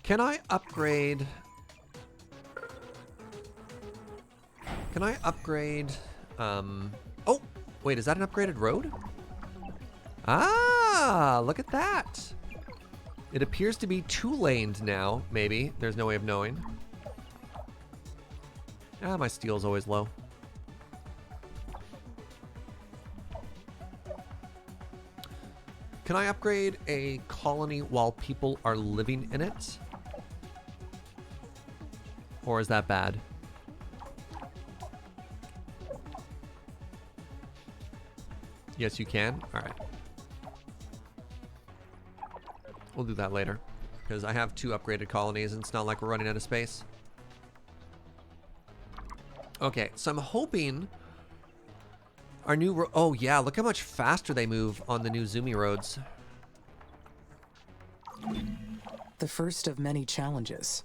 Speaker 1: Can I upgrade? Can I upgrade? Oh, wait, is that an upgraded road? Ah, look at that. It appears to be two-laned now, maybe. There's no way of knowing. Ah, my steel's always low. Can I upgrade a colony while people are living in it? Or is that bad? Yes, you can. All right. We'll do that later. Because I have 2 upgraded colonies and it's not like we're running out of space. Okay, so I'm hoping our new... Oh, yeah, look how much faster they move on the new Zoomy roads.
Speaker 2: The first of many challenges.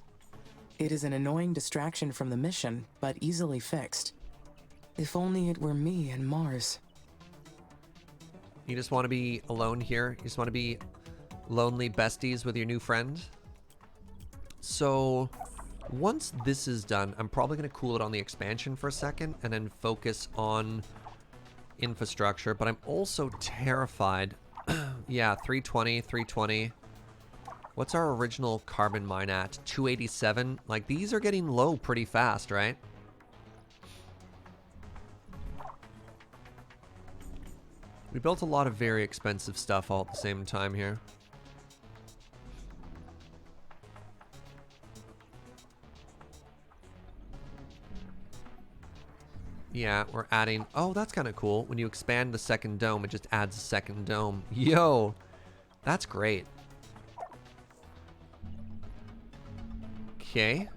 Speaker 2: It is an annoying distraction from the mission, but easily fixed. If only it were me and Mars.
Speaker 1: You just want to be alone here? You just want to be lonely besties with your new friend? So, once this is done, I'm probably going to cool it on the expansion for a second and then focus on infrastructure. But I'm also terrified. Yeah, 320, 320. What's our original carbon mine at? 287? Like, these are getting low pretty fast, right? We built a lot of very expensive stuff all at the same time here. Yeah, we're adding... Oh, that's kind of cool. When you expand the second dome, it just adds a second dome. Yo, that's great. Okay.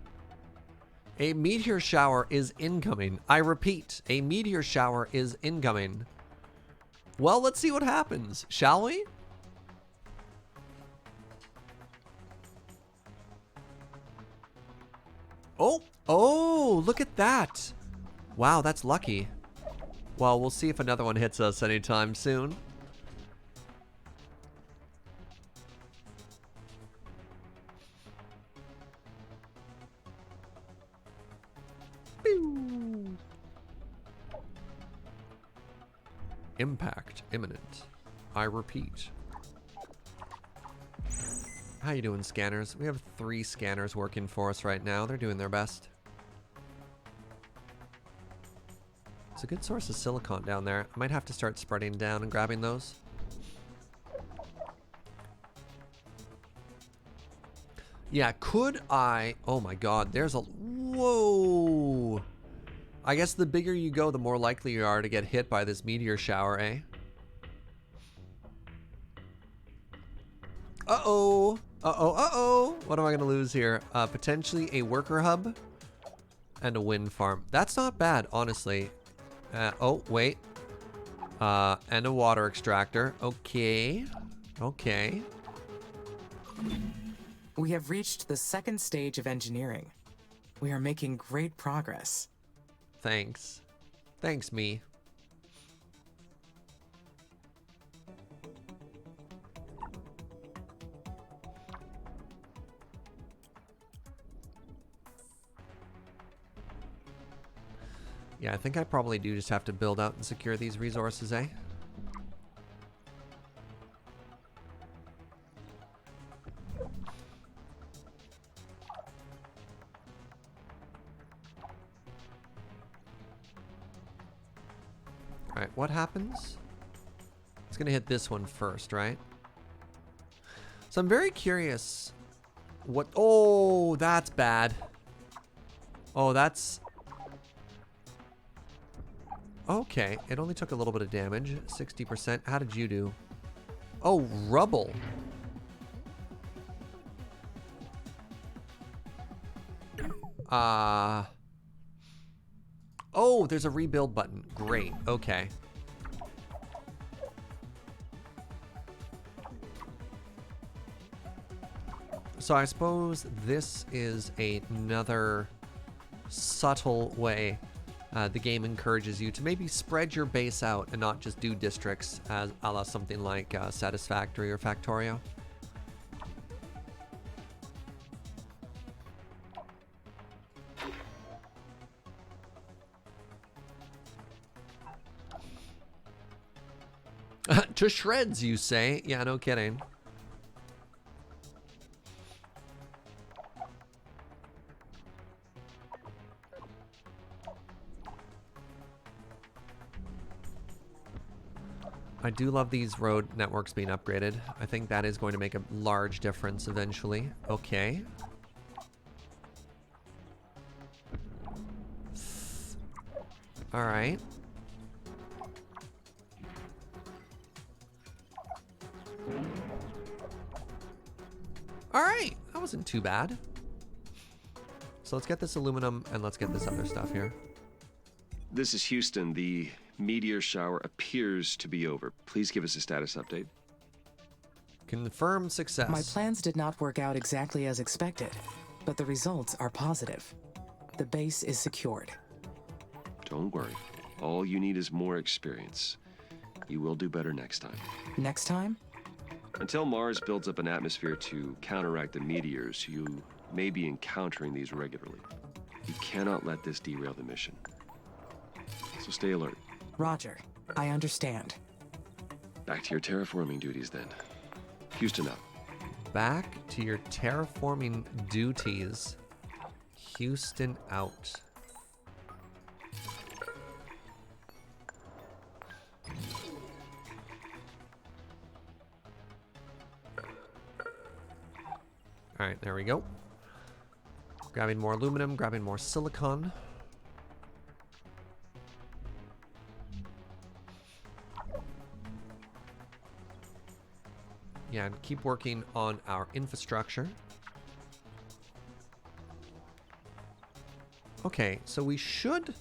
Speaker 1: A meteor shower is incoming. I repeat, a meteor shower is incoming. Well, let's see what happens, shall we? Oh, look at that. Wow, that's lucky. Well, we'll see if another one hits us anytime soon. Pew. Impact imminent. I repeat. How you doing, scanners? We have 3 scanners working for us right now. They're doing their best. It's a good source of silicon down there. I might have to start spreading down and grabbing those. Yeah, could I... Oh my god, there's a... Whoa! I guess the bigger you go, the more likely you are to get hit by this meteor shower, eh? Uh-oh! Uh-oh, uh-oh! What am I gonna lose here? Potentially a worker hub and a wind farm. That's not bad, honestly. Oh, wait. And a water extractor. Okay. Okay.
Speaker 2: We have reached the second stage of engineering. We are making great progress.
Speaker 1: Thanks. Thanks, me. Yeah, I think I probably do just have to build out and secure these resources, eh? Alright, what happens? It's gonna hit this one first, right? So I'm very curious what... Oh, that's bad. Oh, that's... Okay, it only took a little bit of damage, 60%. How did you do? Oh, rubble. Oh, there's a rebuild button. Great, okay. So I suppose this is another subtle way the game encourages you to maybe spread your base out and not just do districts as a la something like Satisfactory or Factorio. To shreds, you say? Yeah, no kidding. I do love these road networks being upgraded. I think that is going to make a large difference eventually. Okay. All right. All right, that wasn't too bad. So let's get this aluminum and let's get this other stuff here.
Speaker 3: This is Houston. The meteor shower appears to be over. Please give us a status update.
Speaker 1: Confirmed success.
Speaker 2: My plans did not work out exactly as expected, but the results are positive. The base is secured.
Speaker 3: Don't worry. All you need is more experience. You will do better next time.
Speaker 2: Next time?
Speaker 3: Until Mars builds up an atmosphere to counteract the meteors, you may be encountering these regularly. You cannot let this derail the mission. So stay alert.
Speaker 2: Roger. I understand.
Speaker 3: Back to your terraforming duties then. Houston out.
Speaker 1: Back to your terraforming duties. Houston out. All right, there we go. Grabbing more aluminum, grabbing more silicon. Yeah, and keep working on our infrastructure. Okay, so we should...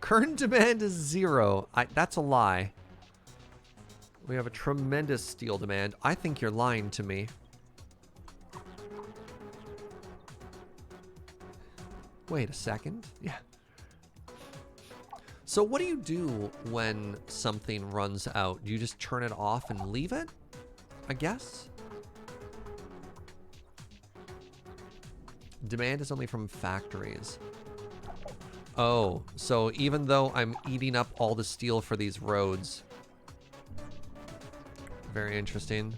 Speaker 1: Current demand is 0. That's a lie. We have a tremendous steel demand. I think you're lying to me. Wait a second. Yeah. So what do you do when something runs out? Do you just turn it off and leave it? I guess. Demand is only from factories. Oh, so even though I'm eating up all the steel for these roads. Very interesting.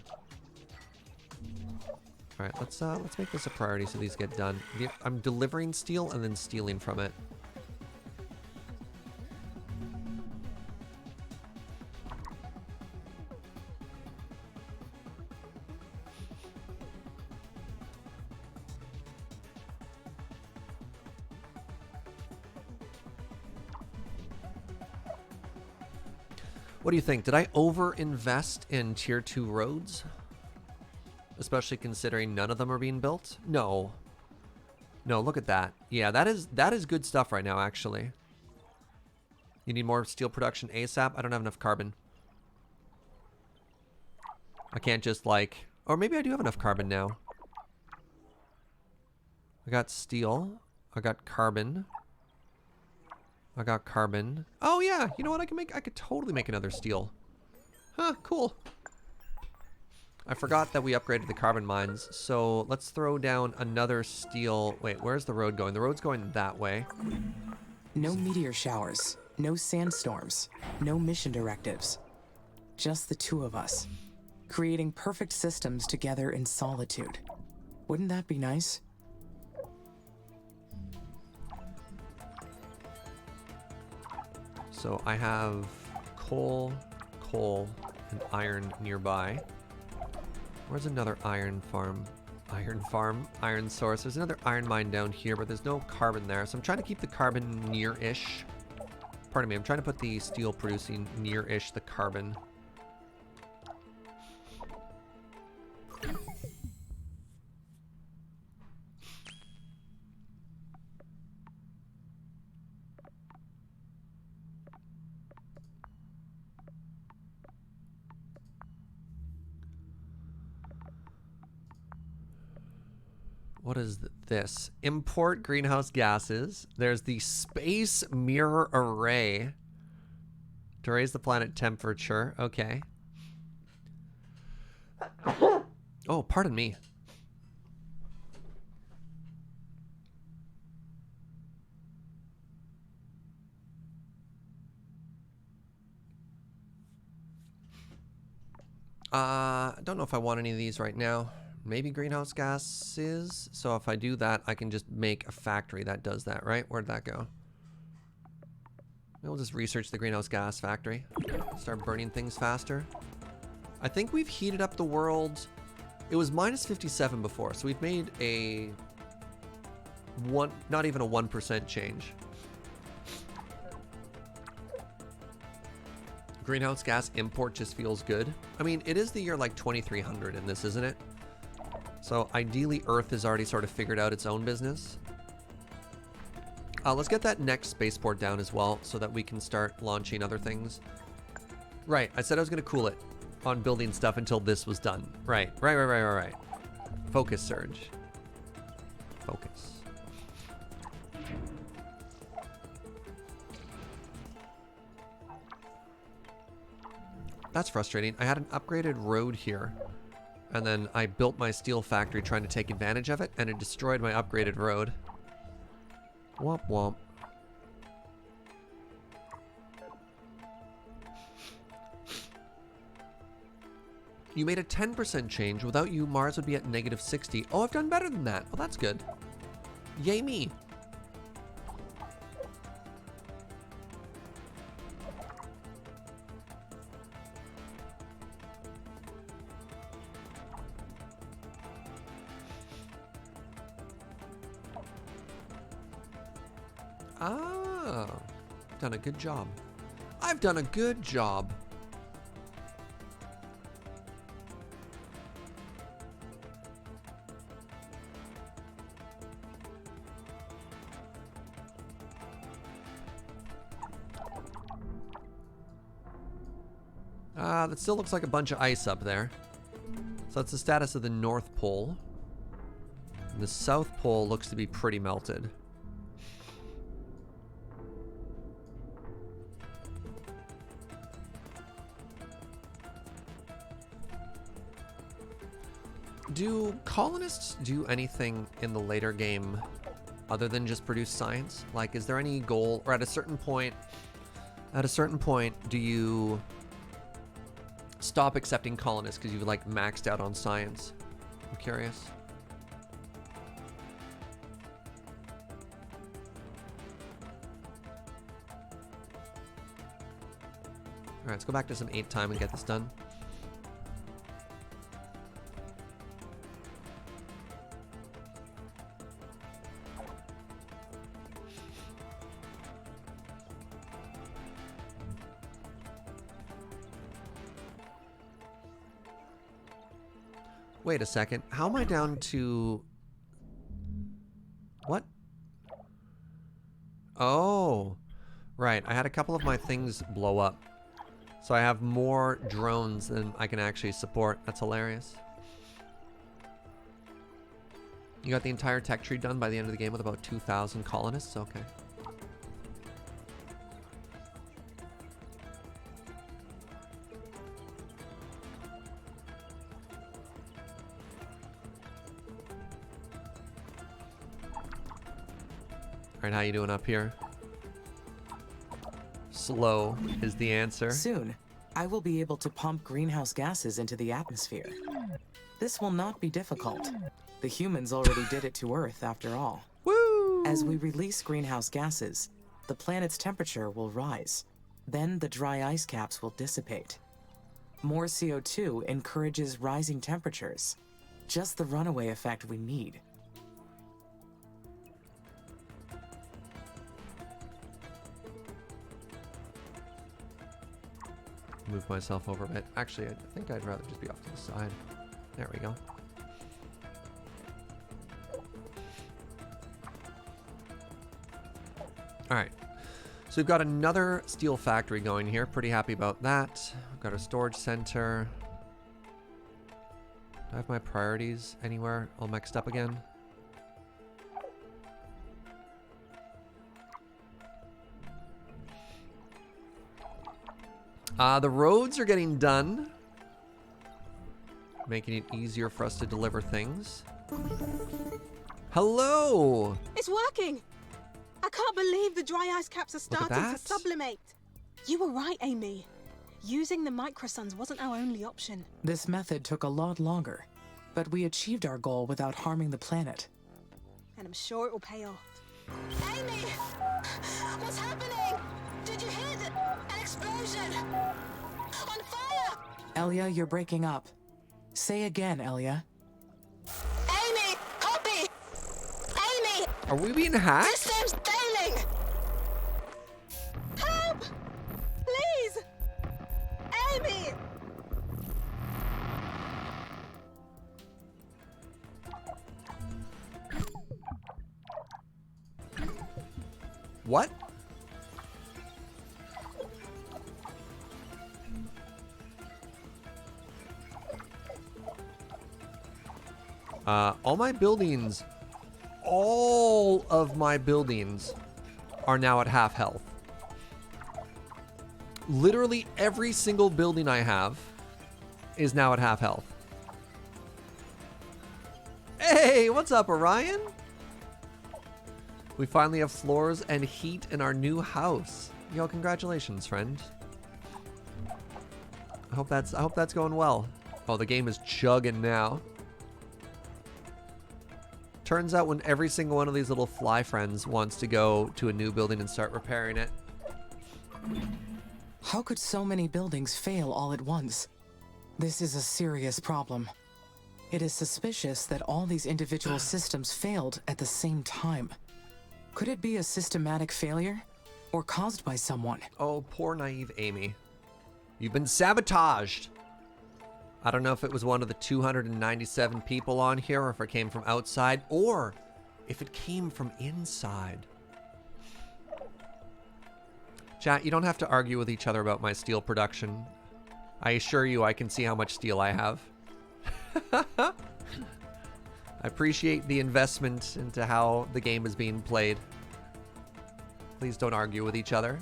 Speaker 1: All All right, let's make this a priority so these get done. I'm delivering steel and then stealing from it. What do you think? Did I over-invest in tier 2 roads? Especially considering none of them are being built? No. No, look at that. Yeah, that is good stuff right now, actually. You need more steel production ASAP? I don't have enough carbon. I can't just like... Or maybe I do have enough carbon now. I got steel. I got carbon. I got carbon. Oh yeah, you know what I could totally make another steel. Huh, cool. I forgot that we upgraded the carbon mines, so let's throw down another steel. Wait, where's the road going? The road's going that way.
Speaker 2: No meteor showers, no sandstorms, no mission directives. Just the two of us, creating perfect systems together in solitude. Wouldn't that be nice?
Speaker 1: So I have coal, and iron nearby. Where's another iron farm? Iron source. There's another iron mine down here, but there's no carbon there. So I'm trying to keep the carbon near-ish. Pardon me, I'm trying to put the steel producing near-ish the carbon. What is this? Import greenhouse gases. There's the space mirror array to raise the planet temperature. Okay. Oh, pardon me. I don't know if I want any of these right now. Maybe greenhouse gases. So if I do that, I can just make a factory that does that, right? Where'd that go? We'll just research the greenhouse gas factory. Start burning things faster. I think we've heated up the world. It was minus 57 before, so we've made a not even a 1% change. Greenhouse gas import just feels good. I mean, it is the year like 2300 in this, isn't it? So ideally, Earth has already sort of figured out its own business. Let's get that next spaceport down as well so that we can start launching other things. Right, I said I was going to cool it on building stuff until this was done. Right. Focus surge. Focus. That's frustrating. I had an upgraded road here. And then I built my steel factory trying to take advantage of it, and it destroyed my upgraded road. Womp womp. You made a 10% change. Without you, Mars would be at negative 60. Oh, I've done better than that. Oh, that's good. Yay me. Ah, done a good job. I've done a good job. That still looks like a bunch of ice up there. So that's the status of the North Pole. And the South Pole looks to be pretty melted. Do colonists do anything in the later game other than just produce science? Like, is there any goal, or at a certain point, do you stop accepting colonists because you've like maxed out on science? I'm curious. All right, let's go back to some 8 time and get this done. Wait a second. How am I down to... What? Oh. Right. I had a couple of my things blow up. So I have more drones than I can actually support. That's hilarious. You got the entire tech tree done by the end of the game with about 2,000 colonists? Okay. Alright, how you doing up here? Slow is the answer.
Speaker 2: Soon, I will be able to pump greenhouse gases into the atmosphere. This will not be difficult. The humans already did it to Earth, after all.
Speaker 1: Woo!
Speaker 2: As we release greenhouse gases, the planet's temperature will rise. Then the dry ice caps will dissipate. More CO2 encourages rising temperatures. Just the runaway effect we need.
Speaker 1: Move myself over a bit. Actually, I think I'd rather just be off to the side. There we go. Alright. So we've got another steel factory going here. Pretty happy about that. We've got a storage center. Do I have my priorities anywhere all mixed up again? The roads are getting done, making it easier for us to deliver things. Hello!
Speaker 4: It's working! I can't believe the dry ice caps are starting to sublimate. You were right, Amy. Using the microsuns wasn't our only option.
Speaker 2: This method took a lot longer, but we achieved our goal without harming the planet.
Speaker 4: And I'm sure it will pay off.
Speaker 5: Amy! What's happening? Did you hear an explosion? On fire!
Speaker 2: Elia, you're breaking up. Say again, Elia.
Speaker 5: Amy! Copy! Amy!
Speaker 1: Are we being hacked?
Speaker 5: System's failing!
Speaker 4: Help! Please! Amy!
Speaker 1: What? All of my buildings are now at half health. Literally every single building I have is now at half health. Hey, what's up, Orion? We finally have floors and heat in our new house. Yo, congratulations, friend. I hope that's going well. Oh, the game is chugging now. Turns out when every single one of these little fly friends wants to go to a new building and start repairing it.
Speaker 2: How could so many buildings fail all at once? This is a serious problem. It is suspicious that all these individual systems failed at the same time. Could it be a systematic failure? Or caused by someone?
Speaker 1: Oh, poor naive Amy. You've been sabotaged. I don't know if it was one of the 297 people on here, or if it came from outside, or if it came from inside. Chat, you don't have to argue with each other about my steel production. I assure you I can see how much steel I have. I appreciate the investment into how the game is being played. Please don't argue with each other.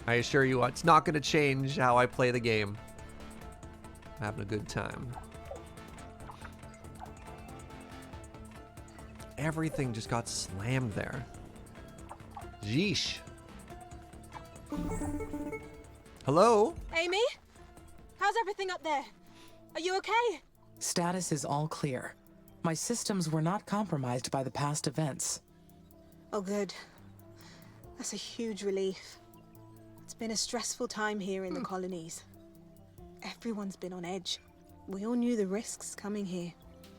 Speaker 1: I assure you it's not going to change how I play the game. I'm having a good time. Everything just got slammed there. Yeesh. Hello?
Speaker 4: Amy? How's everything up there? Are you okay?
Speaker 2: Status is all clear. My systems were not compromised by the past events.
Speaker 4: Oh, good. That's a huge relief. It's Been a stressful time here in the colonies. Everyone's been on edge. We all knew the risks coming here.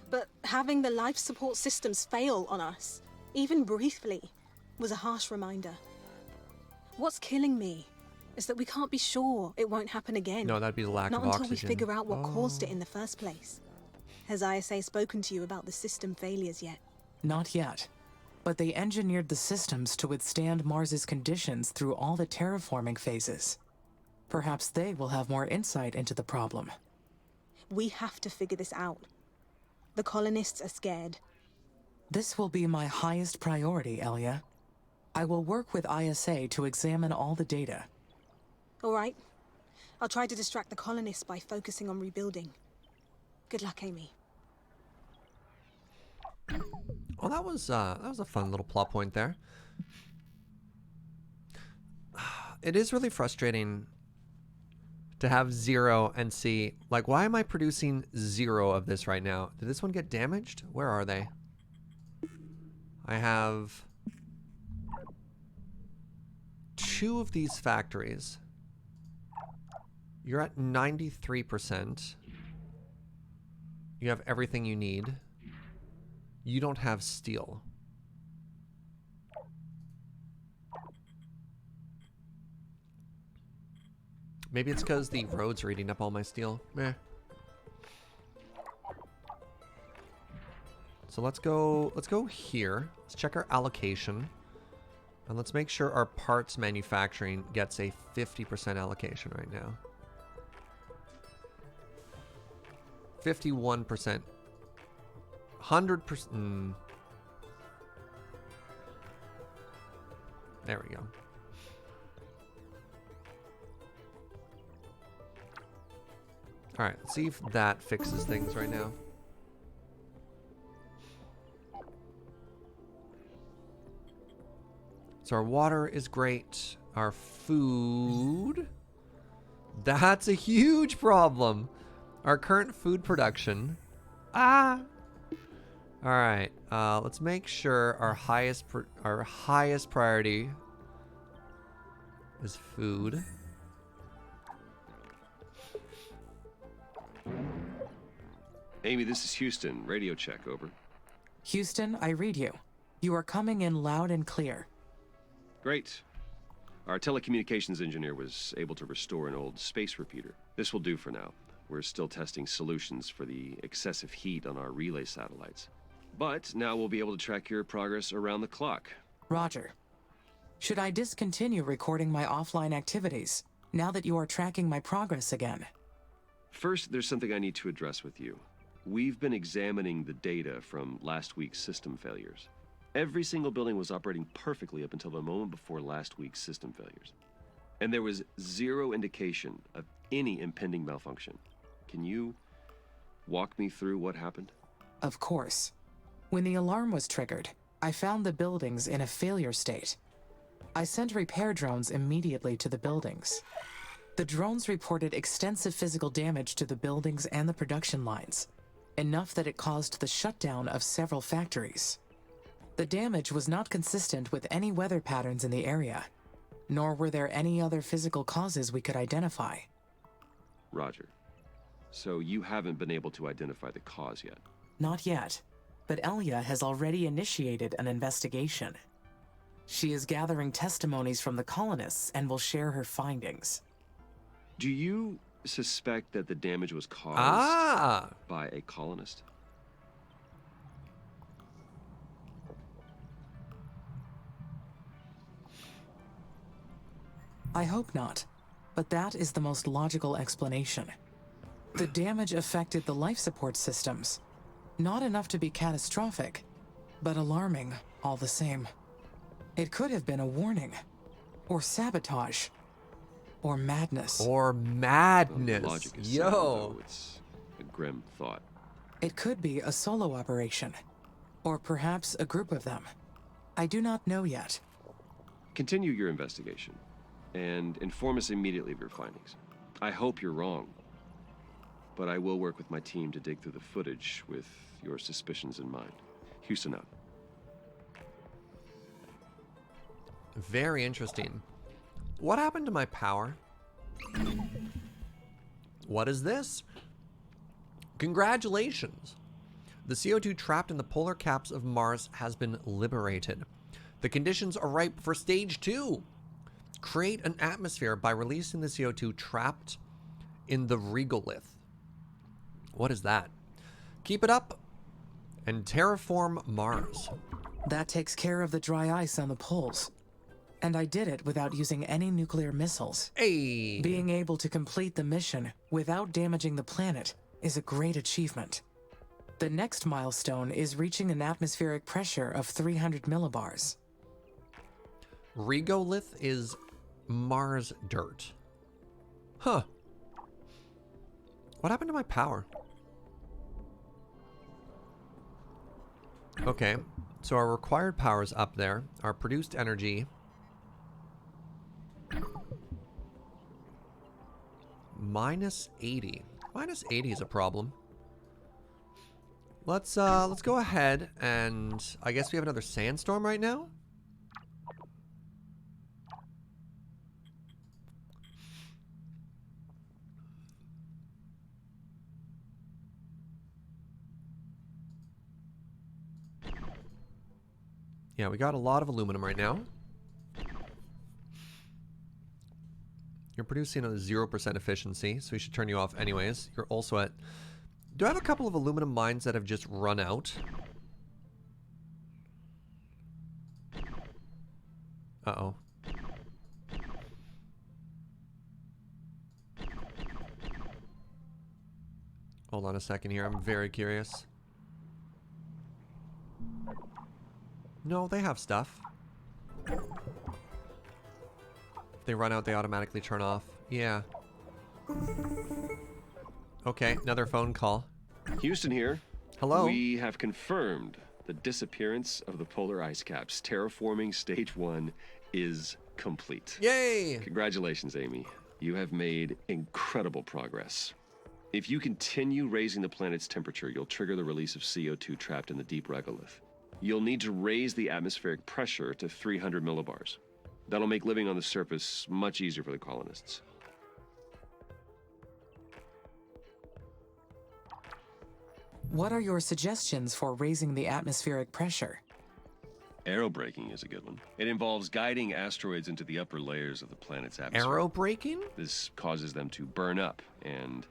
Speaker 4: But having the life support systems fail on us, even briefly, was a harsh reminder. What's killing me is that we can't be sure it won't happen again.
Speaker 1: No, that'd be the lack
Speaker 4: Not
Speaker 1: of
Speaker 4: until
Speaker 1: oxygen.
Speaker 4: we figure out what caused it in the first place. Has ISA spoken to you about the system failures yet?
Speaker 2: Not yet. But they engineered the systems to withstand Mars's conditions through all the terraforming phases. Perhaps they will have more insight into the problem.
Speaker 4: We have to figure this out. The colonists are scared.
Speaker 2: This will be my highest priority, Elia. I will work with ISA to examine all the data.
Speaker 4: All right. I'll try to distract the colonists by focusing on rebuilding. Good luck, Amy.
Speaker 1: Well, that was a fun little plot point there. It is really frustrating to have 0 and see, like, why am I producing 0 of this right now? Did this one get damaged? Where are they? I have 2 of these factories. You're at 93%. You have everything you need. You don't have steel. Maybe it's because the roads are eating up all my steel. Meh. So let's go here. Let's check our allocation. And let's make sure our parts manufacturing gets a 50% allocation right now. 51%. 100%. There we go. All right, let's see if that fixes things right now. So our water is great. Our food, that's a huge problem. Our current food production. All right, let's make sure our highest priority is food.
Speaker 3: Amy, this is Houston. Radio check, over.
Speaker 2: Houston, I read you. You are coming in loud and clear.
Speaker 3: Great. Our telecommunications engineer was able to restore an old space repeater. This will do for now. We're still testing solutions for the excessive heat on our relay satellites. But now we'll be able to track your progress around the clock.
Speaker 2: Roger. Should I discontinue recording my offline activities, now that you are tracking my progress again?
Speaker 3: First, there's something I need to address with you. We've been examining the data from last week's system failures. Every single building was operating perfectly up until the moment before last week's system failures. And there was 0 indication of any impending malfunction. Can you walk me through what happened?
Speaker 2: Of course. When the alarm was triggered, I found the buildings in a failure state. I sent repair drones immediately to the buildings. The drones reported extensive physical damage to the buildings and the production lines, enough that it caused the shutdown of several factories. The damage was not consistent with any weather patterns in the area, nor were there any other physical causes we could identify.
Speaker 3: Roger. So you haven't been able to identify the cause yet?
Speaker 2: Not yet, but Elia has already initiated an investigation. She is gathering testimonies from the colonists and will share her findings.
Speaker 3: Do you suspect that the damage was caused by a colonist?
Speaker 2: I hope not, but that is the most logical explanation. The damage affected the life support systems. Not enough to be catastrophic, but alarming all the same. It could have been a warning, or sabotage, or madness.
Speaker 1: Or madness.
Speaker 3: The logic is sound, though it's a grim thought.
Speaker 2: It could be a solo operation, or perhaps a group of them. I do not know yet.
Speaker 3: Continue your investigation, and inform us immediately of your findings. I hope you're wrong, but I will work with my team to dig through the footage with your suspicions in mind. Houston out.
Speaker 1: Very interesting. What happened to my power? What is this? Congratulations! The CO2 trapped in the polar caps of Mars has been liberated. The conditions are ripe for stage 2. Create an atmosphere by releasing the CO2 trapped in the regolith. What is that? Keep it up and terraform Mars.
Speaker 2: That takes care of the dry ice on the poles. And I did it without using any nuclear missiles.
Speaker 1: Hey!
Speaker 2: Being able to complete the mission without damaging the planet is a great achievement. The next milestone is reaching an atmospheric pressure of 300 millibars.
Speaker 1: Regolith is Mars dirt. Huh. What happened to my power? Okay, so our required power is up there. Our produced energy. Minus 80. Minus 80 is a problem. Let's go ahead and I guess we have another sandstorm right now. Yeah, we got a lot of aluminum right now. You're producing a 0% efficiency, so we should turn you off anyways. You're also at... Do I have a couple of aluminum mines that have just run out? Uh-oh. Hold on a second here. I'm very curious. No, they have stuff. If they run out, they automatically turn off. Yeah. Okay, another phone call.
Speaker 3: Houston here.
Speaker 1: Hello?
Speaker 3: We have confirmed the disappearance of the polar ice caps. Terraforming stage 1 is complete.
Speaker 1: Yay!
Speaker 3: Congratulations, Amy. You have made incredible progress. If you continue raising the planet's temperature, you'll trigger the release of CO2 trapped in the deep regolith. You'll need to raise the atmospheric pressure to 300 millibars. That'll make living on the surface much easier for the colonists.
Speaker 2: What are your suggestions for raising the atmospheric pressure?
Speaker 3: Aerobraking is a good one. It involves guiding asteroids into the upper layers of the planet's atmosphere.
Speaker 1: Arrow braking?
Speaker 3: This causes them to burn up and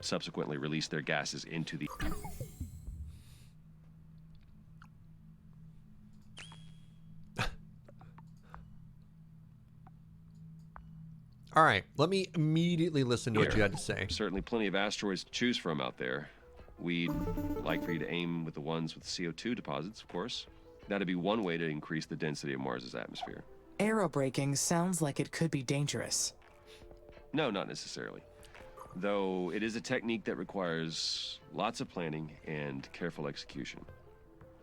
Speaker 3: subsequently release their gases into the...
Speaker 1: All right, let me immediately listen to what you had to say.
Speaker 3: Certainly plenty of asteroids to choose from out there. We'd like for you to aim with the ones with CO2 deposits, of course. That'd be one way to increase the density of Mars's atmosphere.
Speaker 2: Aerobraking sounds like it could be dangerous.
Speaker 3: No, not necessarily. Though it is a technique that requires lots of planning and careful execution.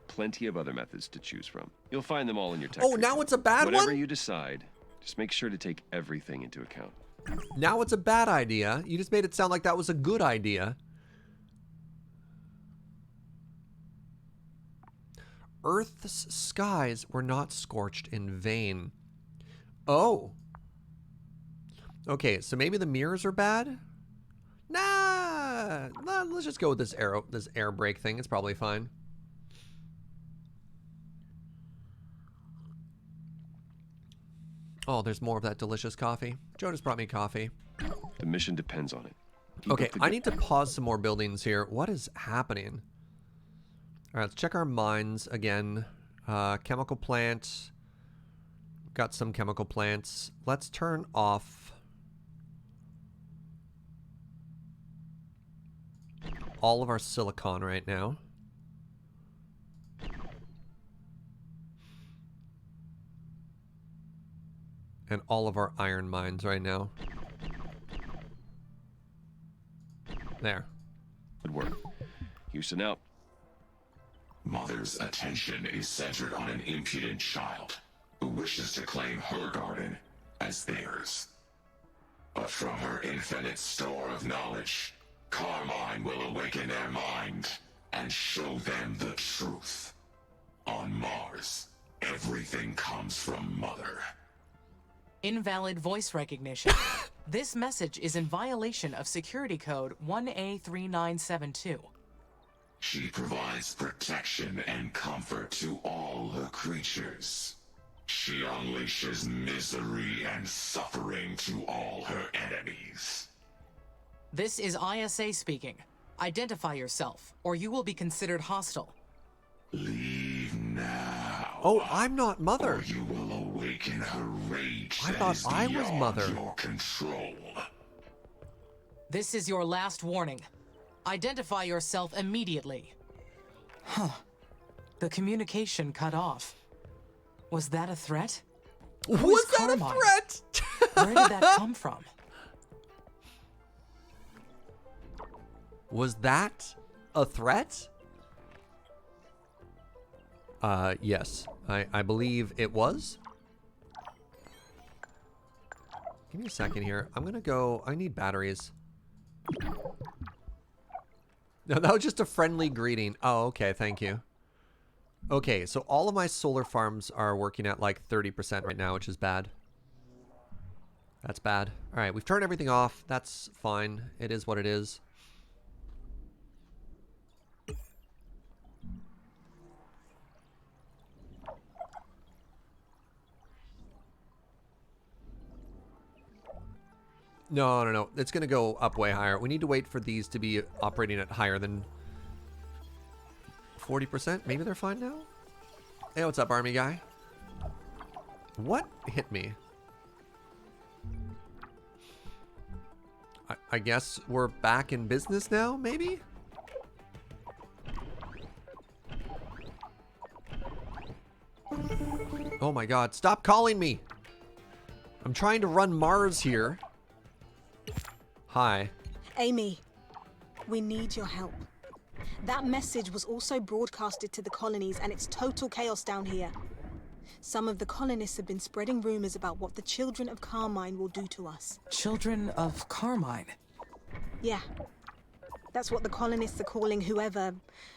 Speaker 3: Plenty of other methods to choose from. You'll find them all in your tech.
Speaker 1: Oh, now it's a bad
Speaker 3: Whatever
Speaker 1: one?
Speaker 3: you decide, just make sure to take everything into account.
Speaker 1: Now it's a bad idea. You just made it sound like that was a good idea. Earth's skies were not scorched in vain. Oh. Okay, so maybe the mirrors are bad? Nah, let's just go with this air brake thing. It's probably fine. Oh, there's more of that delicious coffee. Joe just brought me coffee.
Speaker 3: The mission depends on it. Keep
Speaker 1: Okay,
Speaker 3: up the
Speaker 1: I
Speaker 3: good-
Speaker 1: need to pause some more buildings here. What is happening? All right, let's check our mines again. Chemical plant. Got some chemical plants. Let's turn off all of our silicon right now. And all of our iron mines right now. There.
Speaker 3: Good work. Houston out.
Speaker 6: Mother's attention is centered on an impudent child who wishes to claim her garden as theirs. But from her infinite store of knowledge, Carmine will awaken their mind and show them the truth. On Mars, everything comes from Mother.
Speaker 2: Invalid voice recognition. This message is in violation of security code 1A3972.
Speaker 6: She provides protection and comfort to all her creatures. She unleashes misery and suffering to all her enemies.
Speaker 2: This is ISA speaking. Identify yourself, or you will be considered hostile.
Speaker 6: Leave now.
Speaker 1: Oh, I'm not Mother.
Speaker 6: Or you will awaken her rage.
Speaker 1: I
Speaker 6: that
Speaker 1: thought
Speaker 6: is
Speaker 1: I was
Speaker 6: beyond
Speaker 1: Mother.
Speaker 6: Your control.
Speaker 2: This is your last warning. Identify yourself immediately. Huh. The communication cut off. Was that a threat? Who's
Speaker 1: Was that a
Speaker 2: Carmine?
Speaker 1: threat?
Speaker 2: Where did that come from?
Speaker 1: Was that a threat? Yes. I believe it was. Give me a second here. I'm gonna go... I need batteries. No, that was just a friendly greeting. Oh, okay. Thank you. Okay, so all of my solar farms are working at like 30% right now, which is bad. That's bad. All right, we've turned everything off. That's fine. It is what it is. No. It's going to go up way higher. We need to wait for these to be operating at higher than 40%. Maybe they're fine now? Hey, what's up, army guy? What hit me? I guess we're back in business now, maybe? Oh my god, stop calling me! I'm trying to run Mars here. Hi.
Speaker 4: Amy, we need your help. That message was also broadcasted to the colonies, and it's total chaos down here. Some of the colonists have been spreading rumors about what the children of Carmine will do to us.
Speaker 2: Children of Carmine?
Speaker 4: Yeah. That's what the colonists are calling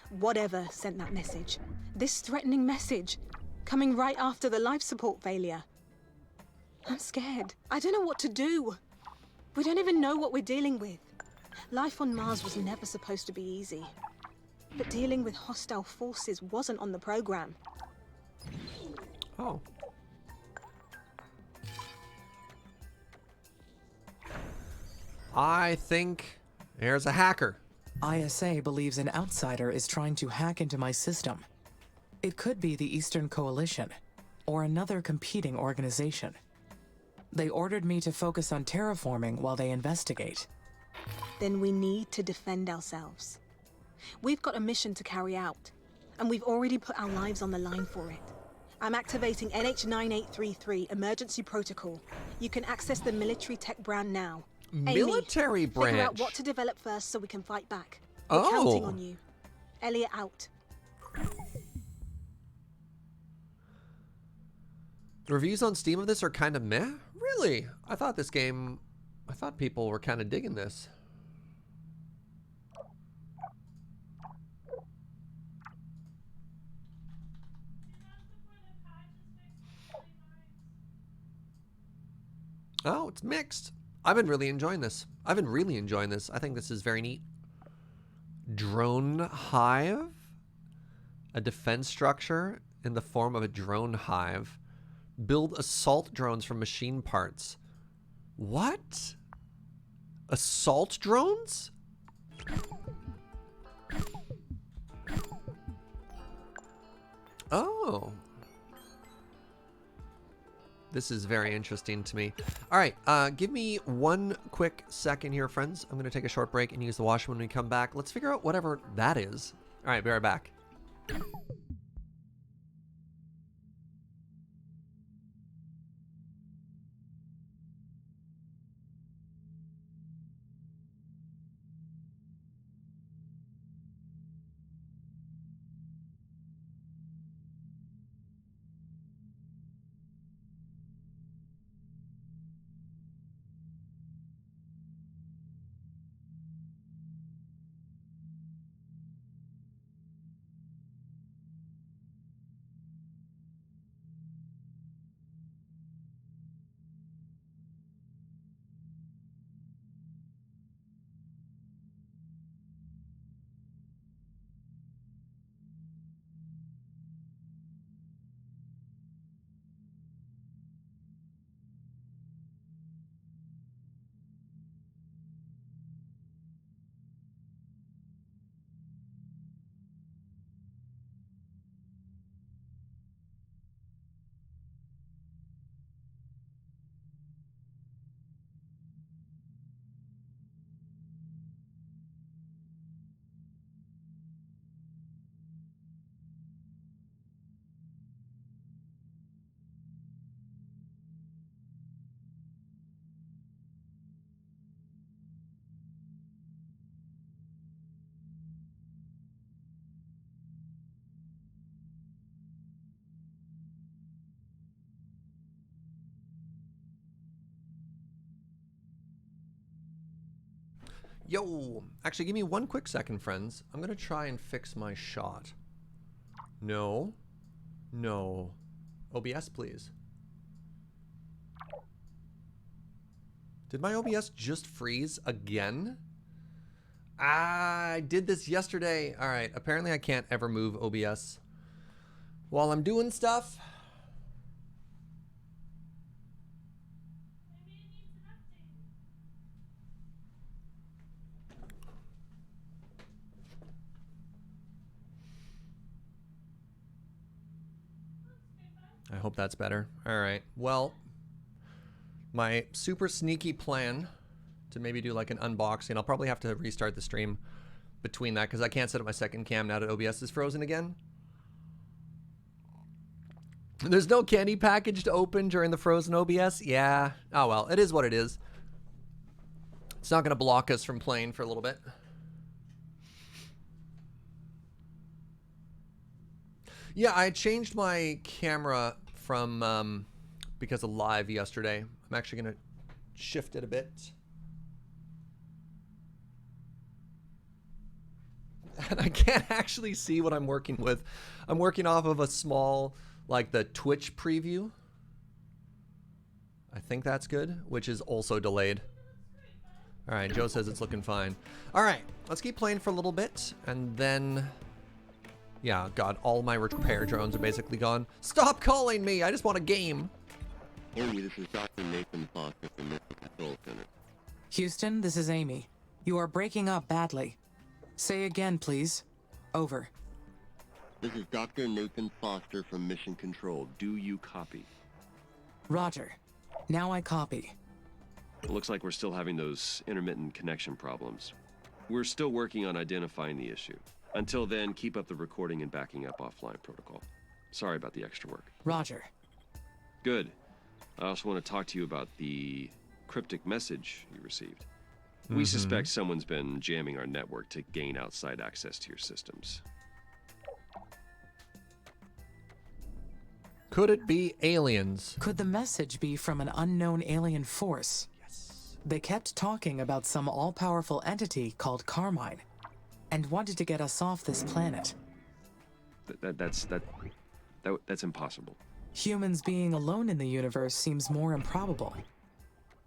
Speaker 4: whatever sent that message. This threatening message, coming right after the life support failure. I'm scared. I don't know what to do. We don't even know what we're dealing with. Life on Mars was never supposed to be easy. But dealing with hostile forces wasn't on the program.
Speaker 1: Oh. I think there's a hacker.
Speaker 2: ISA believes an outsider is trying to hack into my system. It could be the Eastern Coalition, or another competing organization. They ordered me to focus on terraforming while they investigate.
Speaker 4: Then we need to defend ourselves. We've got a mission to carry out, and we've already put our lives on the line for it. I'm activating NH9833 Emergency Protocol. You can access the military tech brand now.
Speaker 1: Military
Speaker 4: Amy,
Speaker 1: branch?
Speaker 4: Figure out what to develop first so we can fight back.
Speaker 1: Oh.
Speaker 4: We're counting on you. Elliot out.
Speaker 1: The reviews on Steam of this are kind of meh? Really? I thought people were kind of digging this. Oh, it's mixed. I've been really enjoying this. I think this is very neat. Drone hive? A defense structure in the form of a drone hive. Build assault drones from machine parts. What? Assault drones? Oh. This is very interesting to me. All right, give me one quick second here, friends. I'm going to take a short break and use the washroom when we come back. Let's figure out whatever that is. All right, be right back. Yo, actually, give me one quick second, friends. I'm gonna try and fix my shot. No. No. OBS, please. Did my OBS just freeze again? I did this yesterday. All right, apparently I can't ever move OBS while I'm doing stuff. I hope that's better. All right. Well, my super sneaky plan to maybe do like an unboxing. I'll probably have to restart the stream between that because I can't set up my second cam now that OBS is frozen again. There's no candy package to open during the frozen OBS? Yeah. Oh, well, it is what it is. It's not going to block us from playing for a little bit. Yeah, I changed my camera from because of live yesterday. I'm actually going to shift it a bit. And I can't actually see what I'm working with. I'm working off of a small, like the Twitch preview. I think that's good, which is also delayed. All right, Joe says it's looking fine. All right, let's keep playing for a little bit, and then... Yeah, God, all my repair drones are basically gone. Stop calling me! I just want a game.
Speaker 7: Amy, this is Dr. Nathan Foster from the Control Center.
Speaker 2: Houston, this is Amy. You are breaking up badly. Say again, please. Over.
Speaker 7: This is Dr. Nathan Foster from Mission Control.
Speaker 3: Do you copy?
Speaker 2: Roger. Now I copy.
Speaker 3: It looks like we're still having those intermittent connection problems. We're still working on identifying the issue. Until then, keep up the recording and backing up offline protocol. Sorry about the extra work.
Speaker 2: Roger.
Speaker 3: Good. I also want to talk to you about the cryptic message you received. We suspect someone's been jamming our network to gain outside access to your systems.
Speaker 1: Could it be aliens?
Speaker 2: Could the message be from an unknown alien force?
Speaker 1: Yes.
Speaker 2: They kept talking about some all-powerful entity called Carmine, and wanted to get us off this planet.
Speaker 3: That's impossible.
Speaker 2: Humans being alone in the universe seems more improbable.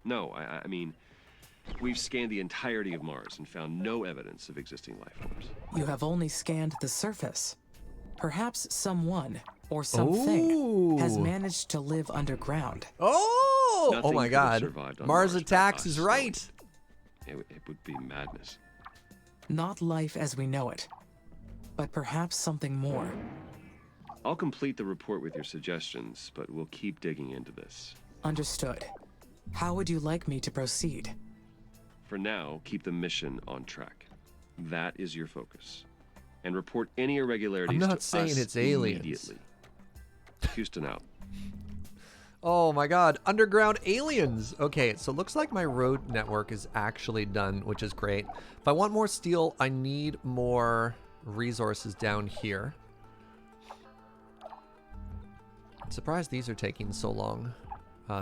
Speaker 3: No, I mean, we've scanned the entirety of Mars and found no evidence of existing life forms.
Speaker 2: You have only scanned the surface. Perhaps someone or something has managed to live underground.
Speaker 1: Oh!
Speaker 3: Nothing
Speaker 1: Oh my
Speaker 3: could have
Speaker 1: God.
Speaker 3: survived on
Speaker 1: Mars
Speaker 3: by
Speaker 1: Attacks
Speaker 3: us
Speaker 1: is right.
Speaker 3: alone. It would be madness.
Speaker 2: Not life as we know it, but perhaps something more.
Speaker 3: I'll complete the report with your suggestions, but we'll keep digging into this.
Speaker 2: Understood. How would you like me to proceed?
Speaker 3: For now, keep the mission on track. That is your focus. And report any irregularities
Speaker 1: I'm not
Speaker 3: to
Speaker 1: saying
Speaker 3: us
Speaker 1: it's aliens.
Speaker 3: immediately. Houston out.
Speaker 1: Oh my God, underground aliens. Okay, so it looks like my road network is actually done, which is great. If I want more steel, I need more resources down here. I'm surprised these are taking so long.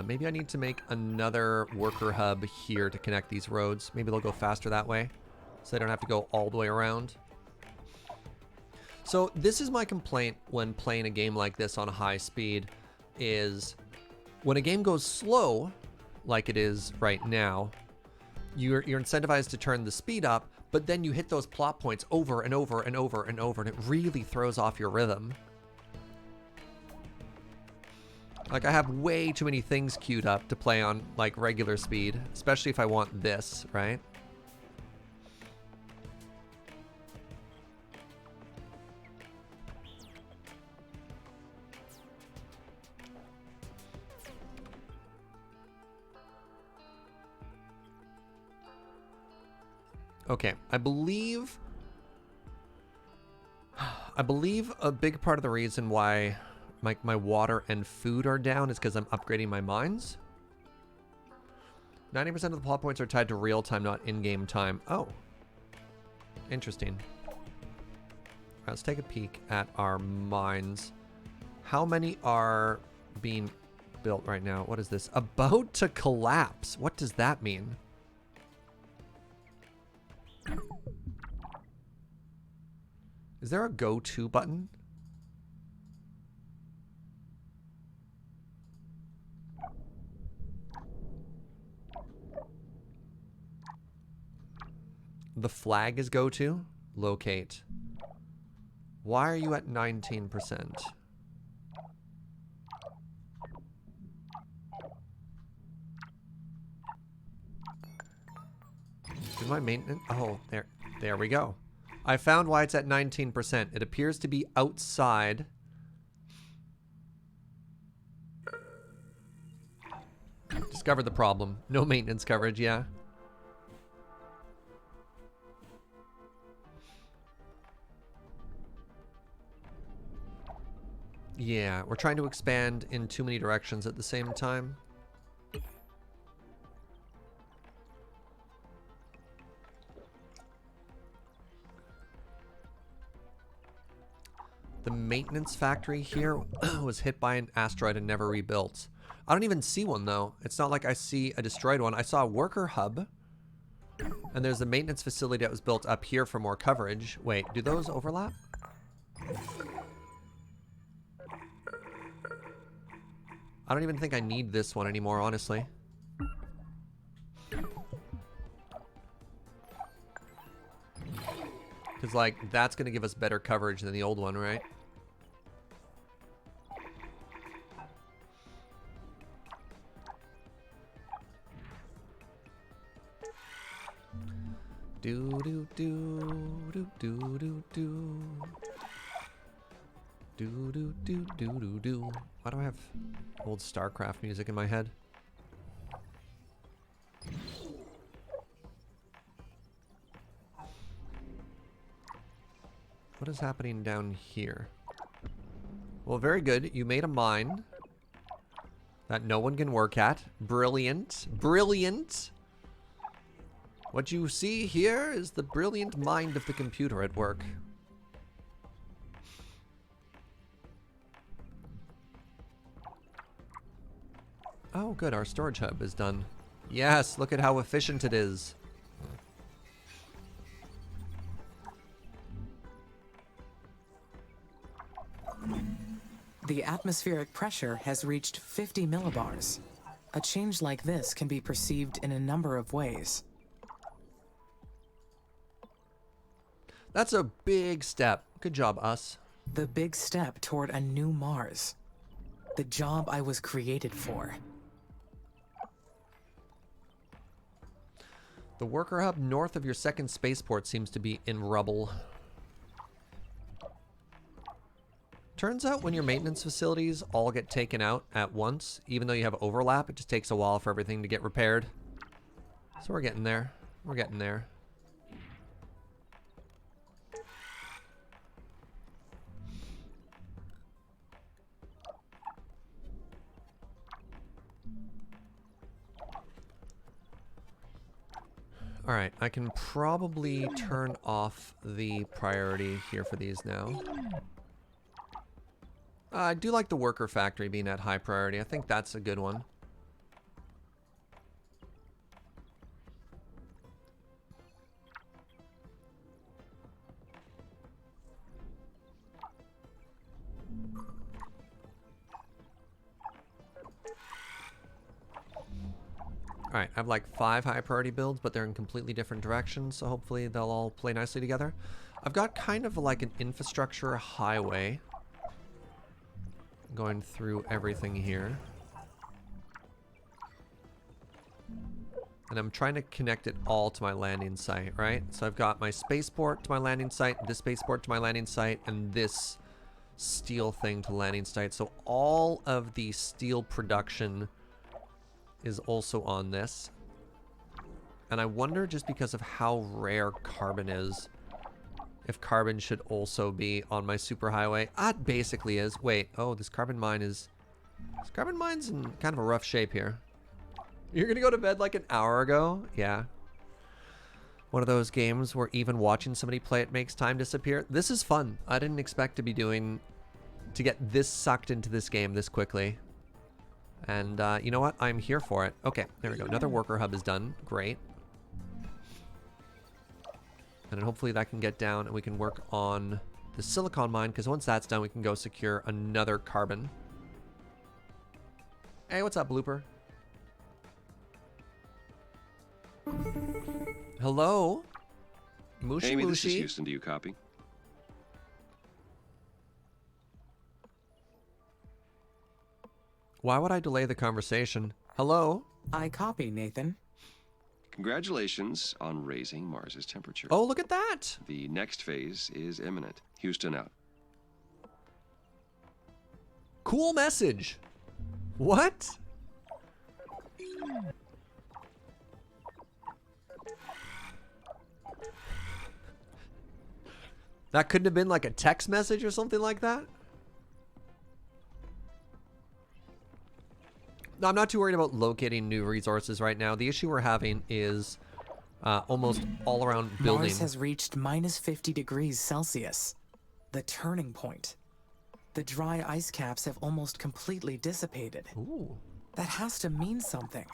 Speaker 1: Maybe I need to make another worker hub here to connect these roads. Maybe they'll go faster that way, so they don't have to go all the way around. So this is my complaint when playing a game like this on high speed, is when a game goes slow, like it is right now, you're incentivized to turn the speed up, but then you hit those plot points over and over and over and over, and it really throws off your rhythm. Like, I have way too many things queued up to play on, like, regular speed, especially if I want this, right? Okay, I believe a big part of the reason why my water and food are down is because I'm upgrading my mines. 90% of the plot points are tied to real time, not in-game time. Oh, interesting. All right, let's take a peek at our mines. How many are being built right now? What is this? About to collapse. What does that mean? Is there a go to button? The flag is go to? Locate. Why are you at 19%? Did my maintenance? Oh, there we go. I found why it's at 19%. It appears to be outside. Discovered the problem. No maintenance coverage, yeah. Yeah, we're trying to expand in too many directions at the same time. The maintenance factory here was hit by an asteroid and never rebuilt. I don't even see one though. It's not like I see a destroyed one. I saw a worker hub. And there's a maintenance facility that was built up here for more coverage. Wait, do those overlap? I don't even think I need this one anymore, honestly. Because, like, that's going to give us better coverage than the old one, right? Do do do do do do do. Do do do do do do. Why do I have old StarCraft music in my head? What is happening down here? Well, very good. You made a mine that no one can work at. Brilliant. Brilliant. What you see here is the brilliant mind of the computer at work. Oh, good. Our storage hub is done. Yes, look at how efficient it is.
Speaker 2: The atmospheric pressure has reached 50 millibars. A change like this can be perceived in a number of ways.
Speaker 1: That's a big step. Good job, us.
Speaker 2: The big step toward a new Mars. The job I was created for.
Speaker 1: The worker hub north of your second spaceport seems to be in rubble. Turns out when your maintenance facilities all get taken out at once, even though you have overlap, it just takes a while for everything to get repaired. So we're getting there. We're getting there. All right, I can probably turn off the priority here for these now. I do like the worker factory being at high priority. I think that's a good one. Alright, I have like 5 high priority builds, but they're in completely different directions, so hopefully they'll all play nicely together. I've got kind of like an infrastructure highway going through everything here. And I'm trying to connect it all to my landing site, right? So I've got my spaceport to my landing site, this spaceport to my landing site, and this steel thing to landing site. So all of the steel production is also on this. And I wonder, just because of how rare carbon is, if carbon should also be on my superhighway. It basically is. Wait, oh, this carbon mine is... This carbon mine's in kind of a rough shape here. You're gonna go to bed like an hour ago? Yeah. One of those games where even watching somebody play it makes time disappear. This is fun. I didn't expect to be to get this sucked into this game this quickly. And you know what? I'm here for it. Okay, there we go. Another worker hub is done. Great. And then hopefully that can get down and we can work on the silicon mine, because once that's done, we can go secure another carbon. Hey, what's up, Blooper? Hello? Mushy
Speaker 3: Amy, this is
Speaker 1: Mushy.
Speaker 3: Houston. Do you copy?
Speaker 1: Why would I delay the conversation? Hello?
Speaker 2: I copy, Nathan.
Speaker 3: Congratulations on raising Mars's temperature.
Speaker 1: Oh, look at that.
Speaker 3: The next phase is imminent. Houston out.
Speaker 1: Cool message. What? That couldn't have been like a text message or something like that? No, I'm not too worried about locating new resources right now. The issue we're having is almost all around building.
Speaker 2: Mars has reached minus 50 degrees Celsius, the turning point. The dry ice caps have almost completely dissipated.
Speaker 1: Ooh.
Speaker 2: That has to mean something.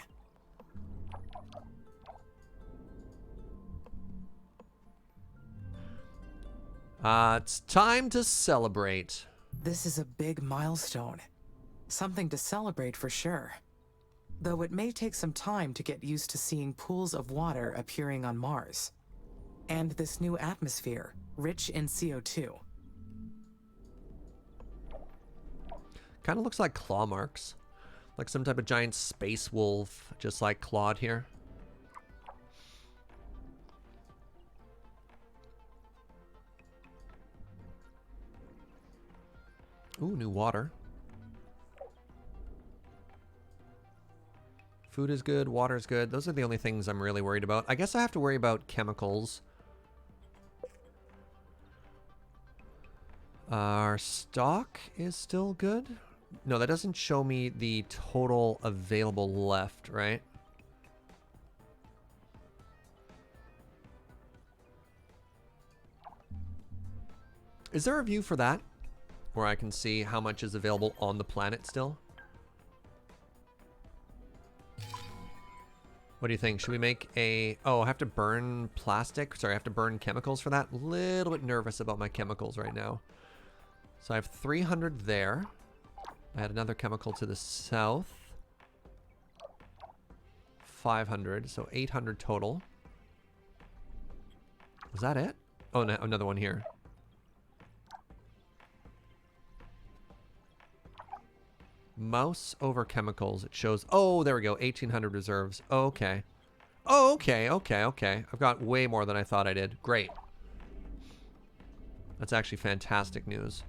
Speaker 1: It's time to celebrate.
Speaker 2: This is a big milestone. Something to celebrate for sure. Though it may take some time to get used to seeing pools of water appearing on Mars. And this new atmosphere, rich in CO2.
Speaker 1: Kind of looks like claw marks. Like some type of giant space wolf, just like Claude here. Ooh, new water. Food is good, water is good. Those are the only things I'm really worried about. I guess I have to worry about chemicals. Our stock is still good. No, that doesn't show me the total available left, right? Is there a view for that? Where I can see how much is available on the planet still? What do you think? Should we make a... Oh, I have to burn plastic? Sorry, I have to burn chemicals for that? A little bit nervous about my chemicals right now. So I have 300 there. I had another chemical to the south. 500, so 800 total. Is that it? Oh, no, another one here. Mouse over chemicals. It shows... Oh, there we go. 1,800 reserves. Oh, okay. Oh, okay, okay, okay. I've got way more than I thought I did. Great. That's actually fantastic news.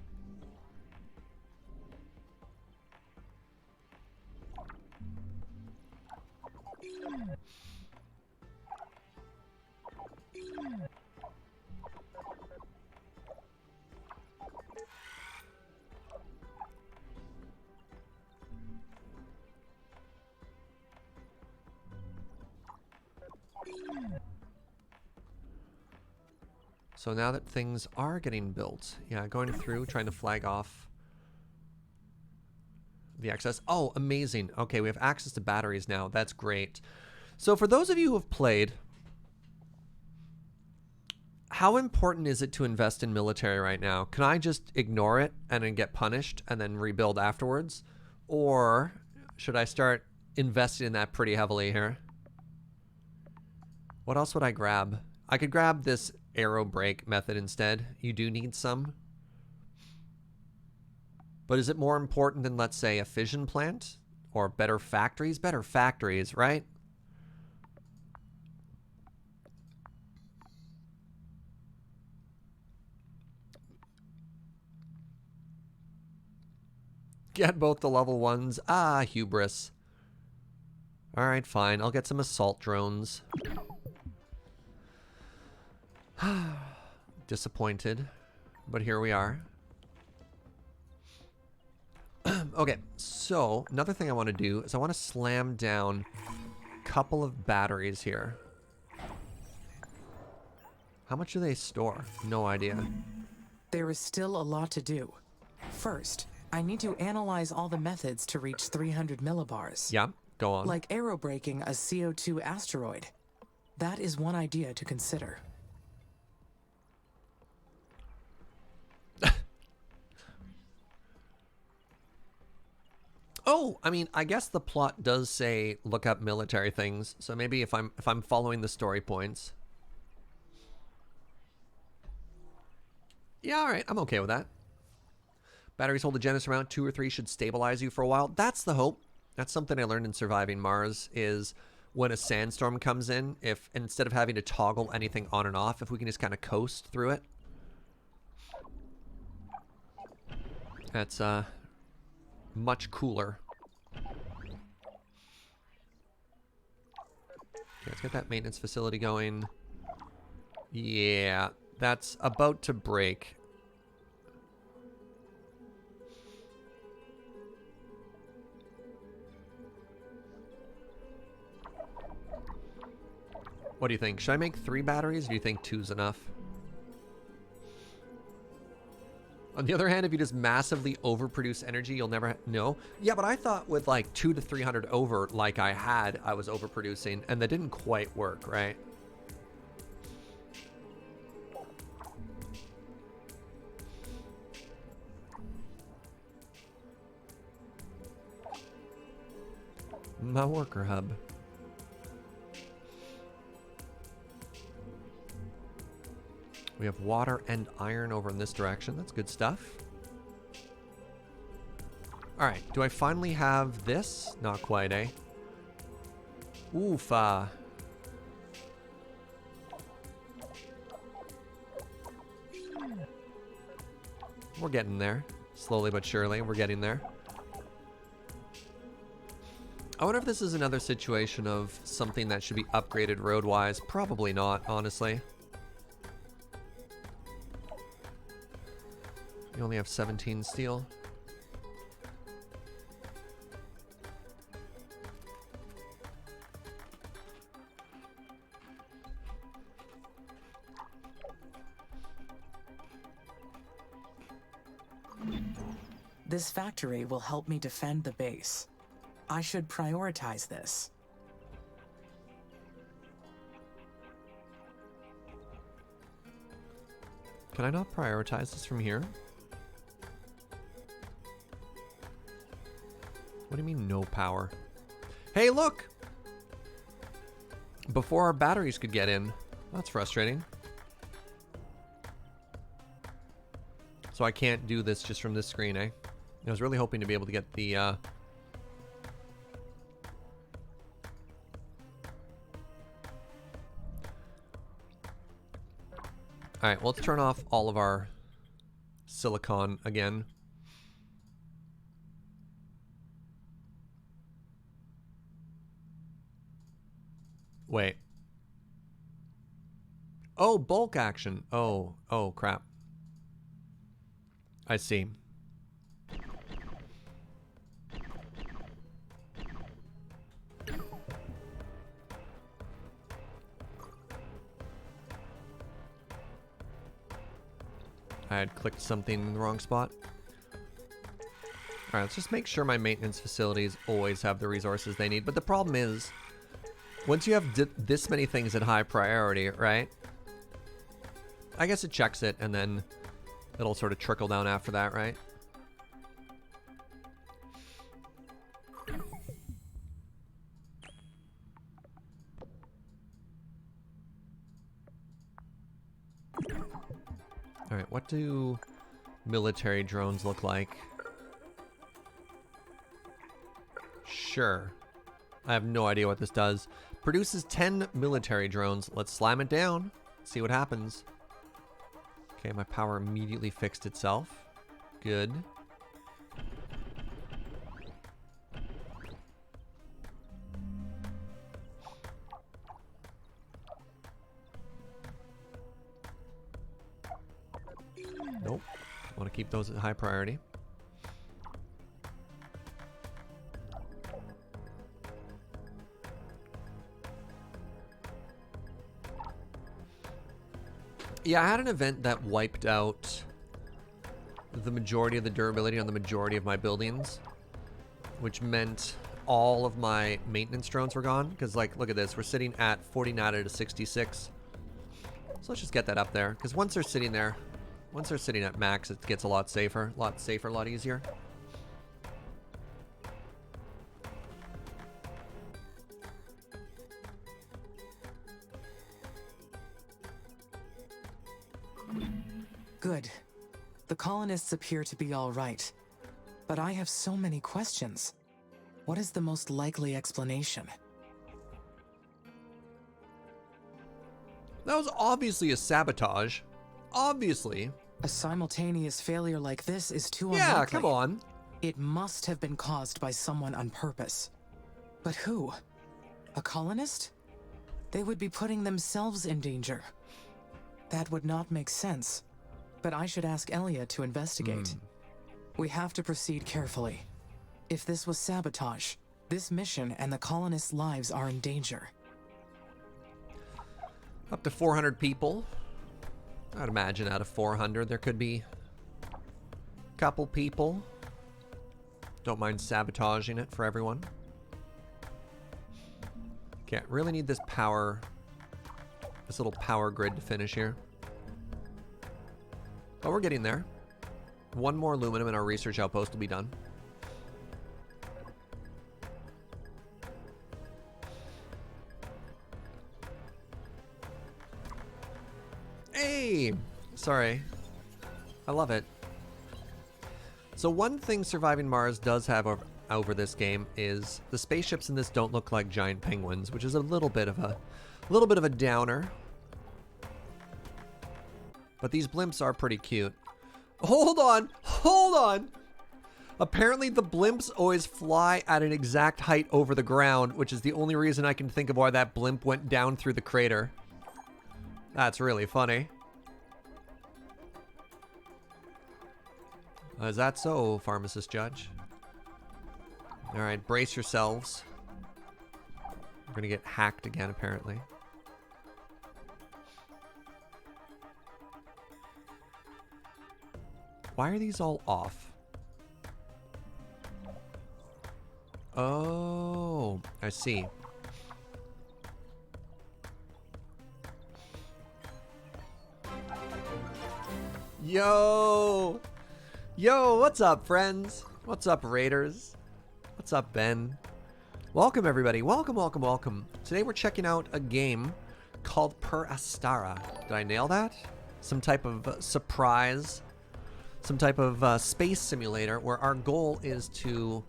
Speaker 1: So now that things are getting built, yeah, going through, trying to flag off the access. Oh, amazing. Okay, we have access to batteries now. That's great. So for those of you who have played, how important is it to invest in military right now? Can I just ignore it and then get punished and then rebuild afterwards? Or should I start investing in that pretty heavily here? What else would I grab? I could grab this arrow brake method instead. You do need some. But is it more important than, let's say, a fission plant? Or better factories? Better factories, right? Get both the level 1s. Ah, hubris. Alright, fine. I'll get some assault drones. Disappointed, but here we are. Okay, so another thing I want to do is I want to slam down a couple of batteries here. How much do they store? No idea.
Speaker 2: There is still a lot to do. First, I need to analyze all the methods to reach 300 millibars.
Speaker 1: Yeah, go on.
Speaker 2: Like aerobraking a CO2 asteroid. That is one idea to consider.
Speaker 1: Oh, I mean, I guess the plot does say look up military things. So maybe if I'm following the story points. Yeah, all right. I'm okay with that. Batteries hold a Genesis around 2 or 3 should stabilize you for a while. That's the hope. That's something I learned in Surviving Mars is when a sandstorm comes in, if instead of having to toggle anything on and off, if we can just kind of coast through it. That's much cooler. Okay, let's get that maintenance facility going. Yeah, that's about to break. What do you think? Should I make 3 batteries, or do you think 2's enough? On the other hand, if you just massively overproduce energy, you'll never no. Yeah, but I thought with like 200 to 300 over, like I had, I was overproducing, and that didn't quite work, right? My worker hub. We have water and iron over in this direction. That's good stuff. All right, do I finally have this? Not quite, eh? Oof. We're getting there. Slowly but surely, we're getting there. I wonder if this is another situation of something that should be upgraded road-wise. Probably not, honestly. You only have 17 steel.
Speaker 2: This factory will help me defend the base. I should prioritize this.
Speaker 1: Can I not prioritize this from here? What do you mean no power? Hey, look! Before our batteries could get in. That's frustrating. So I can't do this just from this screen, eh? I was really hoping to be able to get the... Alright, well, let's turn off all of our silicon again. Wait. Oh, bulk action. Oh, crap. I see. I had clicked something in the wrong spot. Alright, let's just make sure my maintenance facilities always have the resources they need. But the problem is, once you have this many things at high priority, right? I guess it checks it, and then it'll sort of trickle down after that, right? Alright, what do military drones look like? Sure. I have no idea what this does. Produces 10 military drones. Let's slam it down. See what happens. Okay, my power immediately fixed itself. Good. Nope. I want to keep those at high priority. Yeah, I had an event that wiped out the majority of the durability on the majority of my buildings, which meant all of my maintenance drones were gone. Because, like, look at this. We're sitting at 49 out of 66. So let's just get that up there. Because once they're sitting there, once they're sitting at max, it gets a lot safer, a lot easier.
Speaker 2: Good. The colonists appear to be all right. But I have so many questions. What is the most likely explanation?
Speaker 1: That was obviously a sabotage. Obviously.
Speaker 2: A simultaneous failure like this is too
Speaker 1: Yeah,
Speaker 2: unlikely.
Speaker 1: come on.
Speaker 2: It must have been caused by someone on purpose. But who? A colonist? They would be putting themselves in danger. That would not make sense. But I should ask Elia to investigate. We have to proceed carefully. If this was sabotage, this mission and the colonists' lives are in danger.
Speaker 1: Up to 400 people. I'd imagine out of 400 there could be a couple people. Don't mind sabotaging it for everyone. Okay, really need this power, this little power grid to finish here. But we're getting there. One more aluminum and our research outpost will be done. Hey! Sorry. I love it. So one thing surviving Mars does have over this game is the spaceships in this don't look like giant penguins, which is a little bit of a downer. But these blimps are pretty cute. Hold on! Hold on! Apparently the blimps always fly at an exact height over the ground, which is the only reason I can think of why that blimp went down through the crater. That's really funny. Is that so, Pharmacist Judge? Alright, brace yourselves. We're gonna get hacked again, apparently. Why are these all off? Oh, I see. Yo! Yo, what's up, friends? What's up, Raiders? What's up, Ben? Welcome, everybody. Welcome, welcome, welcome. Today we're checking out a game called Per Aspera. Did I nail that? Some type of surprise, some type of space simulator where our goal is to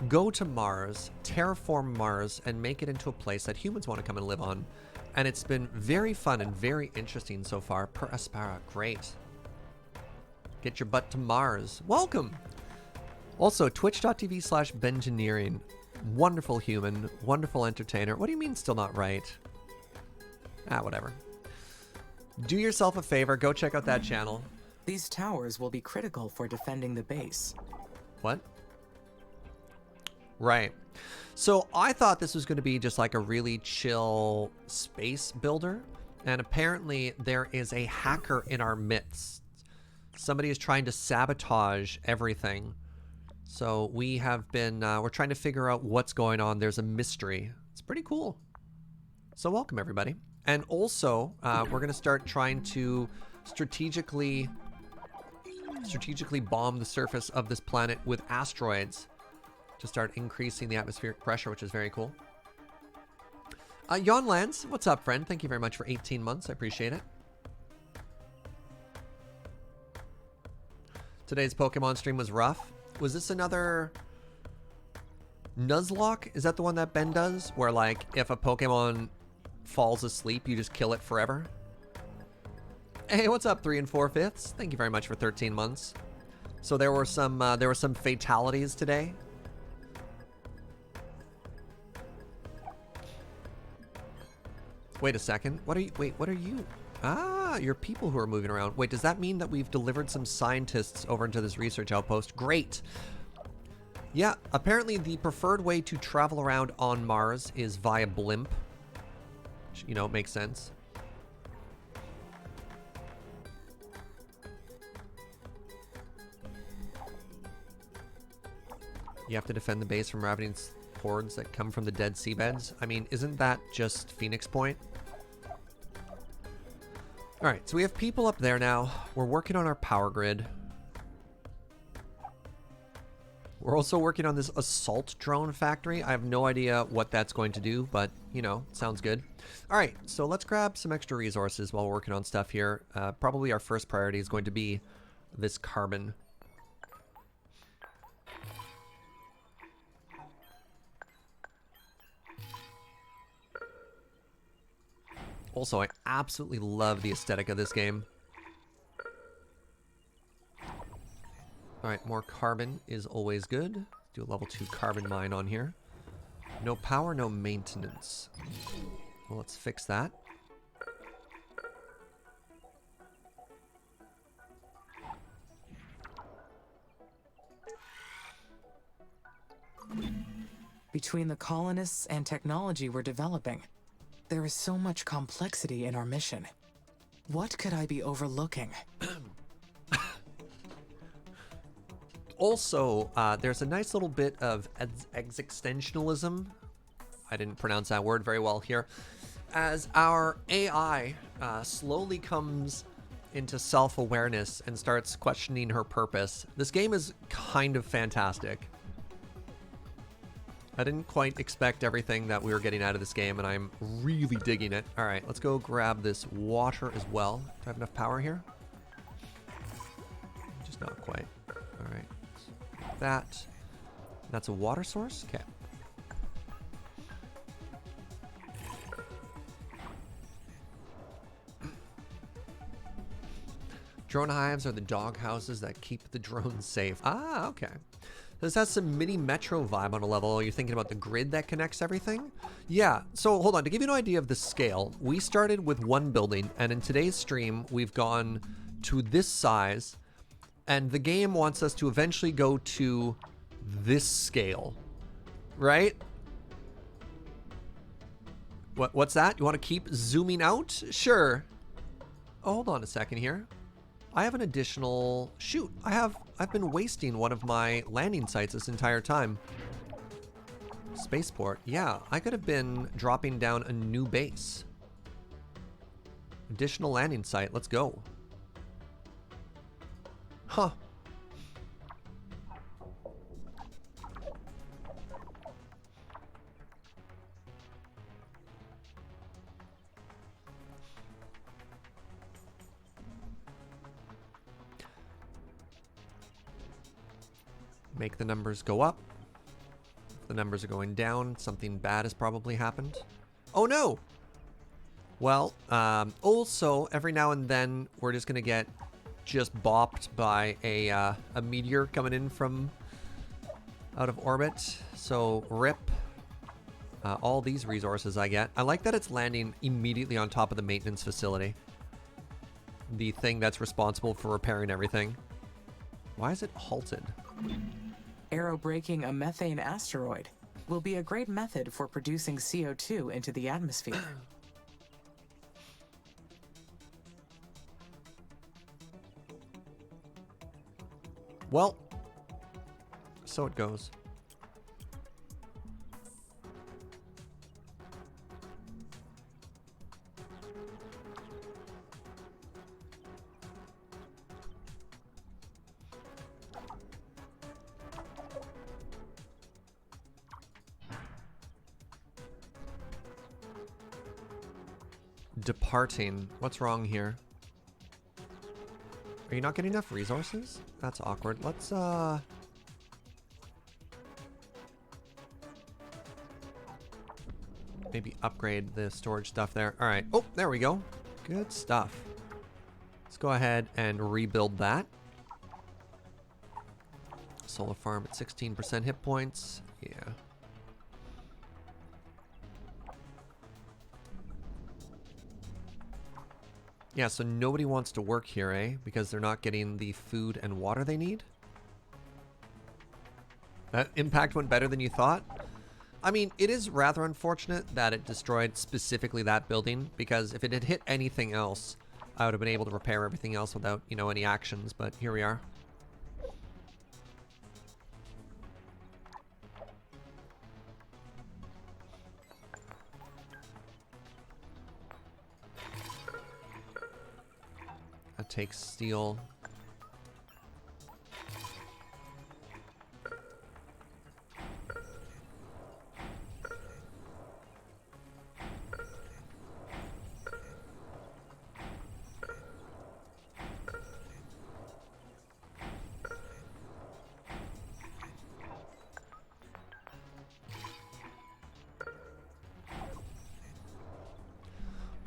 Speaker 1: go to Mars, terraform Mars, and make it into a place that humans want to come and live on. And it's been very fun and very interesting so far. Per Aspera, great. Get your butt to Mars. Welcome. Also, twitch.tv/Bengineering. Wonderful human, wonderful entertainer. What do you mean still not right? Ah, whatever. Do yourself a favor, go check out that channel.
Speaker 2: These towers will be critical for defending the base.
Speaker 1: What? Right. So I thought this was going to be just like a really chill space builder. And apparently there is a hacker in our midst. Somebody is trying to sabotage everything. So we have been, we're trying to figure out what's going on. There's a mystery. It's pretty cool. So welcome, everybody. And also, we're going to start trying to strategically bomb the surface of this planet with asteroids to start increasing the atmospheric pressure, which is very cool. Yon Lance, what's up, friend? Thank you very much for 18 months. I appreciate it. Today's Pokemon stream was rough. Was this another Nuzlocke? Is that the one that Ben does? Where, like, if a Pokemon falls asleep, you just kill it forever? Hey, what's up, 3 4/5? Thank you very much for 13 months. So there were some fatalities today. Wait a second. What are you? Ah, you're people who are moving around. Wait, does that mean that we've delivered some scientists over into this research outpost? Great. Yeah, apparently the preferred way to travel around on Mars is via blimp. Which, you know, makes sense. You have to defend the base from ravening hordes that come from the dead seabeds. I mean, isn't that just Phoenix Point? Alright, so we have people up there now. We're working on our power grid. We're also working on this assault drone factory. I have no idea what that's going to do, but, you know, sounds good. All right, so let's grab some extra resources while we're working on stuff here. Probably our first priority is going to be this carbon. Also, I absolutely love the aesthetic of this game. Alright, more carbon is always good. Do a level 2 carbon mine on here. No power, no maintenance. Well, let's fix that.
Speaker 2: Between the colonists and technology we're developing, there is so much complexity in our mission. What could I be overlooking?
Speaker 1: Also, there's a nice little bit of existentialism. I didn't pronounce that word very well here. As our AI slowly comes into self-awareness and starts questioning her purpose. This game is kind of fantastic. I didn't quite expect everything that we were getting out of this game, and I'm really digging it. All right, let's go grab this water as well. Do I have enough power here? Just not quite. All right, like that. That's a water source? Okay. Drone hives are the dog houses that keep the drones safe. Ah, okay. This has some mini metro vibe on a level. You're thinking about the grid that connects everything? Yeah, so hold on. To give you an idea of the scale, we started with one building, and in today's stream, we've gone to this size, and the game wants us to eventually go to this scale, right? What's that? You want to keep zooming out? Sure. Oh, hold on a second here. I have an additional... Shoot, I've been wasting one of my landing sites this entire time. Spaceport. Yeah, I could have been dropping down a new base. Additional landing site. Let's go. Huh. Make the numbers go up. If the numbers are going down, something bad has probably happened. Oh no! Well, also, every now and then, we're just gonna get just bopped by a meteor coming in from out of orbit. So, rip. All these resources I get. I like that it's landing immediately on top of the maintenance facility. The thing that's responsible for repairing everything. Why is it halted?
Speaker 2: Aerobraking a methane asteroid will be a great method for producing CO2 into the atmosphere.
Speaker 1: Well, so it goes. Departing. What's wrong here? Are you not getting enough resources? That's awkward. Let's maybe upgrade the storage stuff there. All right. Oh, there we go. Good stuff. Let's go ahead and rebuild that. Solar farm at 16% hit points. Yeah. Yeah, so nobody wants to work here, eh? Because they're not getting the food and water they need? That impact went better than you thought? I mean, it is rather unfortunate that it destroyed specifically that building, because if it had hit anything else, I would have been able to repair everything else without, you know, any actions, but here we are. That takes steel.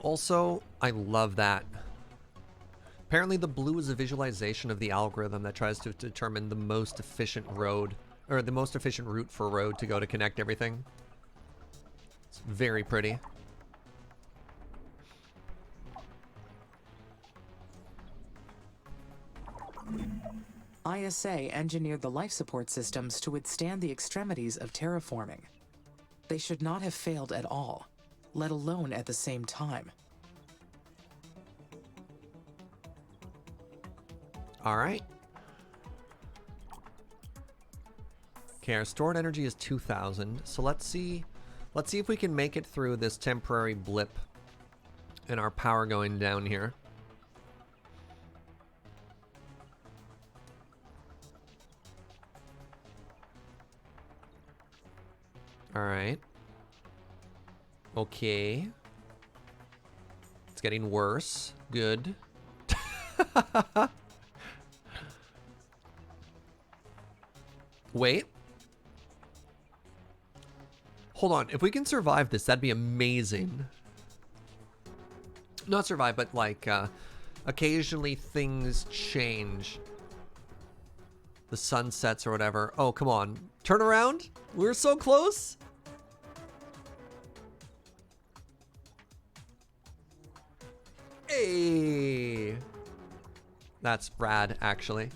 Speaker 1: Also, I love that. Apparently the blue is a visualization of the algorithm that tries to determine the most efficient road, or the most efficient route for a road to go to connect everything. It's very pretty.
Speaker 2: ISA engineered the life support systems to withstand the extremities of terraforming. They should not have failed at all, let alone at the same time.
Speaker 1: All right. Okay, our stored energy is 2,000. So let's see if we can make it through this temporary blip in our power going down here. All right. Okay. It's getting worse. Good. Wait. Hold on. If we can survive this, that'd be amazing. Not survive, but like, occasionally things change. The sun sets or whatever. Oh, come on. Turn around. We're so close. Hey. That's rad, actually.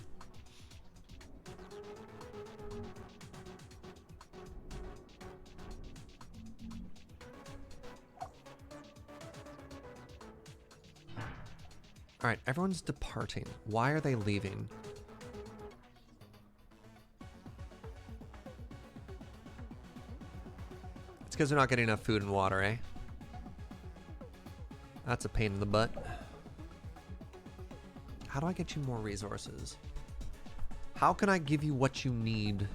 Speaker 1: All right, everyone's departing. Why are they leaving? It's because they're not getting enough food and water, eh? That's a pain in the butt. How do I get you more resources? How can I give you what you need?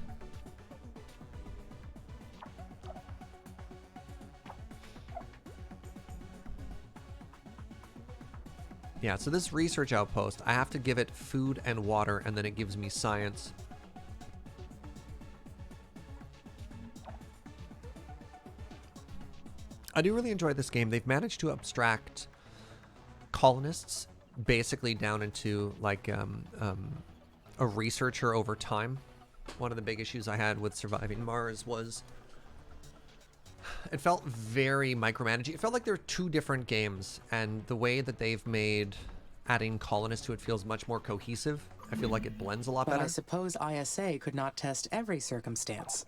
Speaker 1: Yeah, so this research outpost, I have to give it food and water, and then it gives me science. I do really enjoy this game. They've managed to abstract colonists basically down into like a researcher over time. One of the big issues I had with surviving Mars was it felt very micromanaging. It felt like there were two different games, and the way that they've made adding colonists to it feels much more cohesive. I feel like it blends a lot
Speaker 2: But
Speaker 1: better.
Speaker 2: I suppose ISA could not test every circumstance,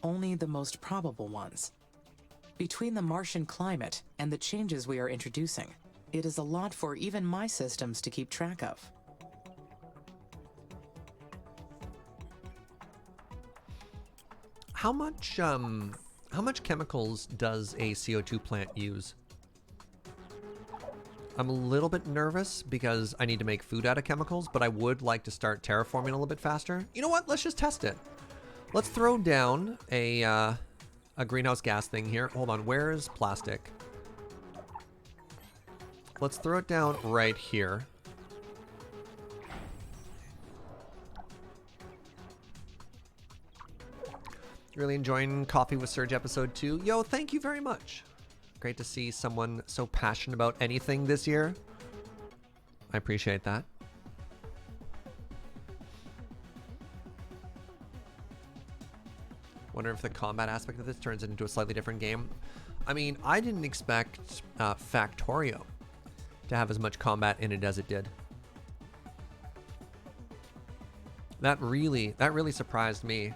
Speaker 2: only the most probable ones. Between the Martian climate and the changes we are introducing, it is a lot for even my systems to keep track of.
Speaker 1: How much chemicals does a CO2 plant use? I'm a little bit nervous because I need to make food out of chemicals, but I would like to start terraforming a little bit faster. You know what? Let's just test it. Let's throw down a greenhouse gas thing here. Hold on, where is plastic? Let's throw it down right here. Really enjoying Coffee with Surge episode 2. Yo, thank you very much. Great to see someone so passionate about anything this year. I appreciate that. Wonder if the combat aspect of this turns it into a slightly different game. I mean, I didn't expect Factorio to have as much combat in it as it did. That really surprised me.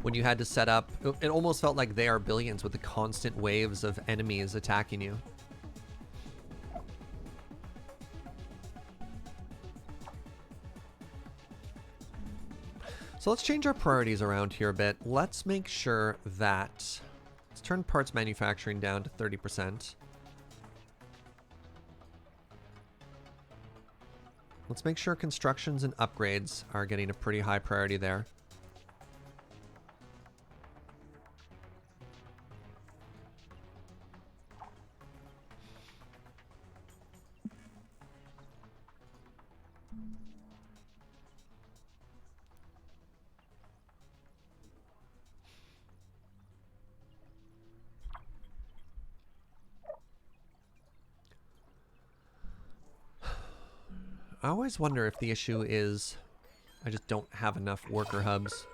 Speaker 1: When you had to set up, it almost felt like They Are Billions with the constant waves of enemies attacking you. So let's change our priorities around here a bit. Let's make sure that, let's turn parts manufacturing down to 30%. Let's make sure constructions and upgrades are getting a pretty high priority there. I always wonder if the issue is I just don't have enough worker hubs.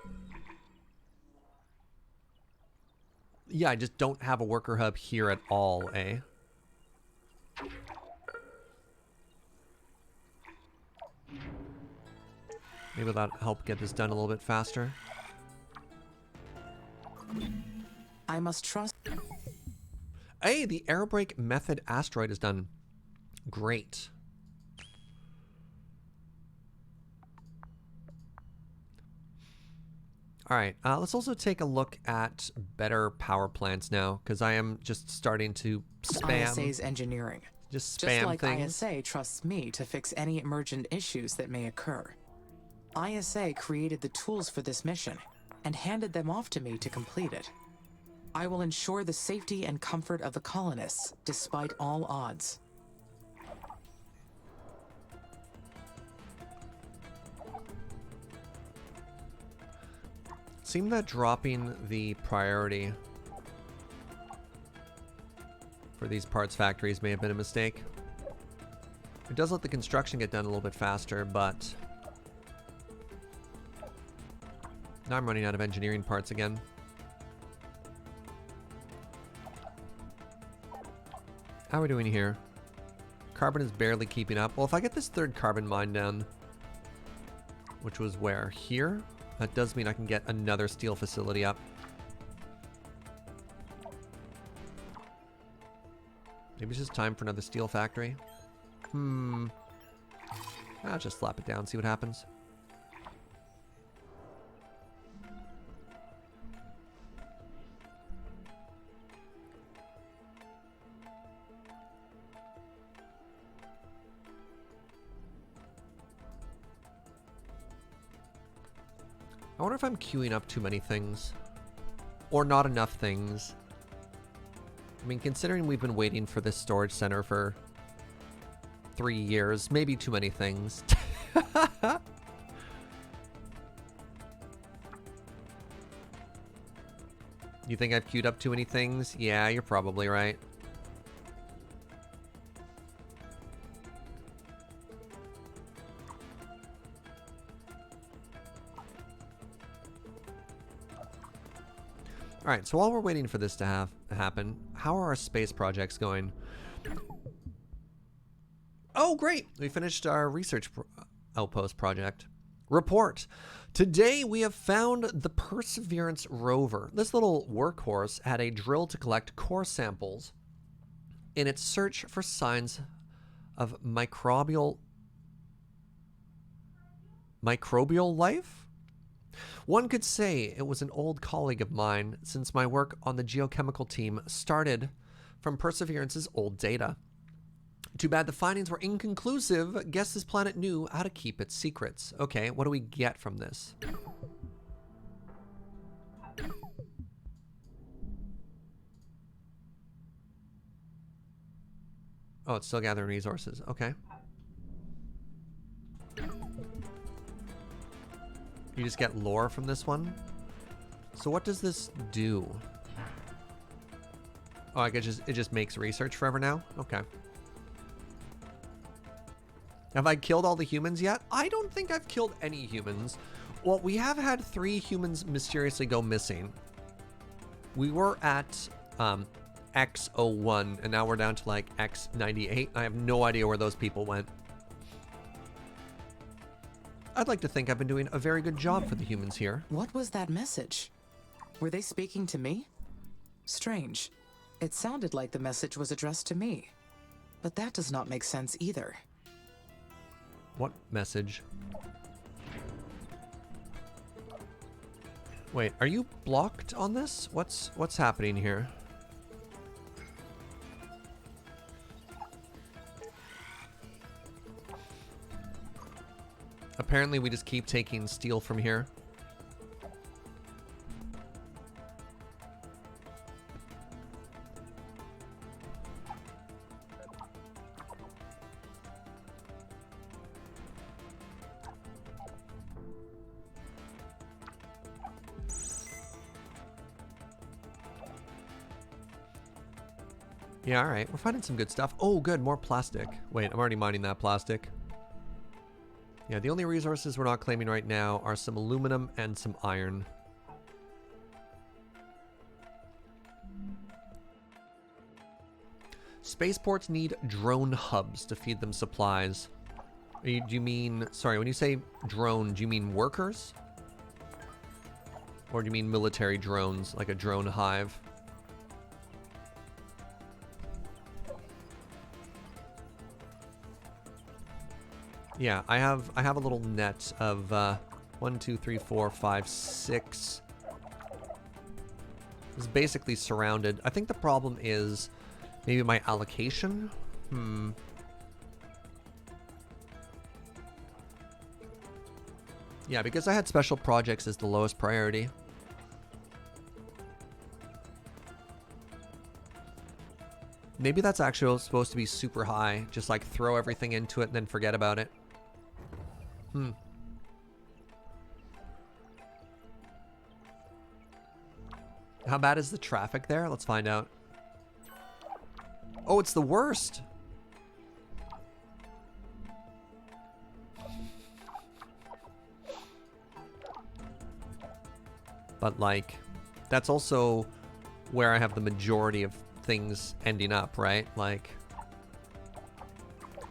Speaker 1: Yeah, I just don't have a worker hub here at all, eh? Maybe that'll help get this done a little bit faster.
Speaker 2: I must trust.
Speaker 1: Hey, the air brake method asteroid is done. Great. All right, let's also take a look at better power plants now, because I am just starting to spam.
Speaker 2: ISA's engineering.
Speaker 1: Just
Speaker 2: Just
Speaker 1: spam
Speaker 2: like
Speaker 1: things.
Speaker 2: ISA trusts me to fix any emergent issues that may occur. ISA created the tools for this mission and handed them off to me to complete it. I will ensure the safety and comfort of the colonists, despite all odds.
Speaker 1: Seemed that dropping the priority for these parts factories may have been a mistake. It does let the construction get done a little bit faster, but now I'm running out of engineering parts again. How are we doing here? Carbon is barely keeping up. Well, if I get this third carbon mine down, which was where? Here? That does mean I can get another steel facility up. Maybe it's just time for another steel factory. I'll just slap it down, see what happens. I wonder if I'm queuing up too many things. Or not enough things. I mean, considering we've been waiting for this storage center for 3 years, maybe too many things. You think I've queued up too many things? Yeah, you're probably right. All right, so while we're waiting for this to happen, how are our space projects going? Oh, great! We finished our research outpost project. Report. Today we have found the Perseverance rover. This little workhorse had a drill to collect core samples in its search for signs of microbial life? One could say it was an old colleague of mine, since my work on the geochemical team started from Perseverance's old data. Too bad the findings were inconclusive. Guess this planet knew how to keep its secrets. Okay, what do we get from this? Oh, it's still gathering resources. Okay. You just get lore from this one? So what does this do? Oh, I guess it just makes research forever now? Okay. Have I killed all the humans yet? I don't think I've killed any humans. Well, we have had 3 humans mysteriously go missing. We were at X01, and now we're down to like X98. I have no idea where those people went. I'd like to think I've been doing a very good job for the humans here.
Speaker 2: What was that message? Were they speaking to me? Strange. It sounded like the message was addressed to me. But that does not make sense either.
Speaker 1: What message? Wait, are you blocked on this? What's happening here? Apparently we just keep taking steel from here. Yeah, alright. We're finding some good stuff. Oh, good. More plastic. Wait, I'm already mining that plastic. Yeah, the only resources we're not claiming right now are some aluminum and some iron. Spaceports need drone hubs to feed them supplies. Do you mean, sorry, when you say drone, do you mean workers? Or do you mean military drones, like a drone hive? Yeah, I have a little net of 1, 2, 3, 4, 5, 6. It's basically surrounded. I think the problem is maybe my allocation. Yeah, because I had special projects as the lowest priority. Maybe that's actually supposed to be super high. Just like throw everything into it and then forget about it. How bad is the traffic there? Let's find out. Oh, it's the worst. But like, that's also where I have the majority of things ending up, right? Like,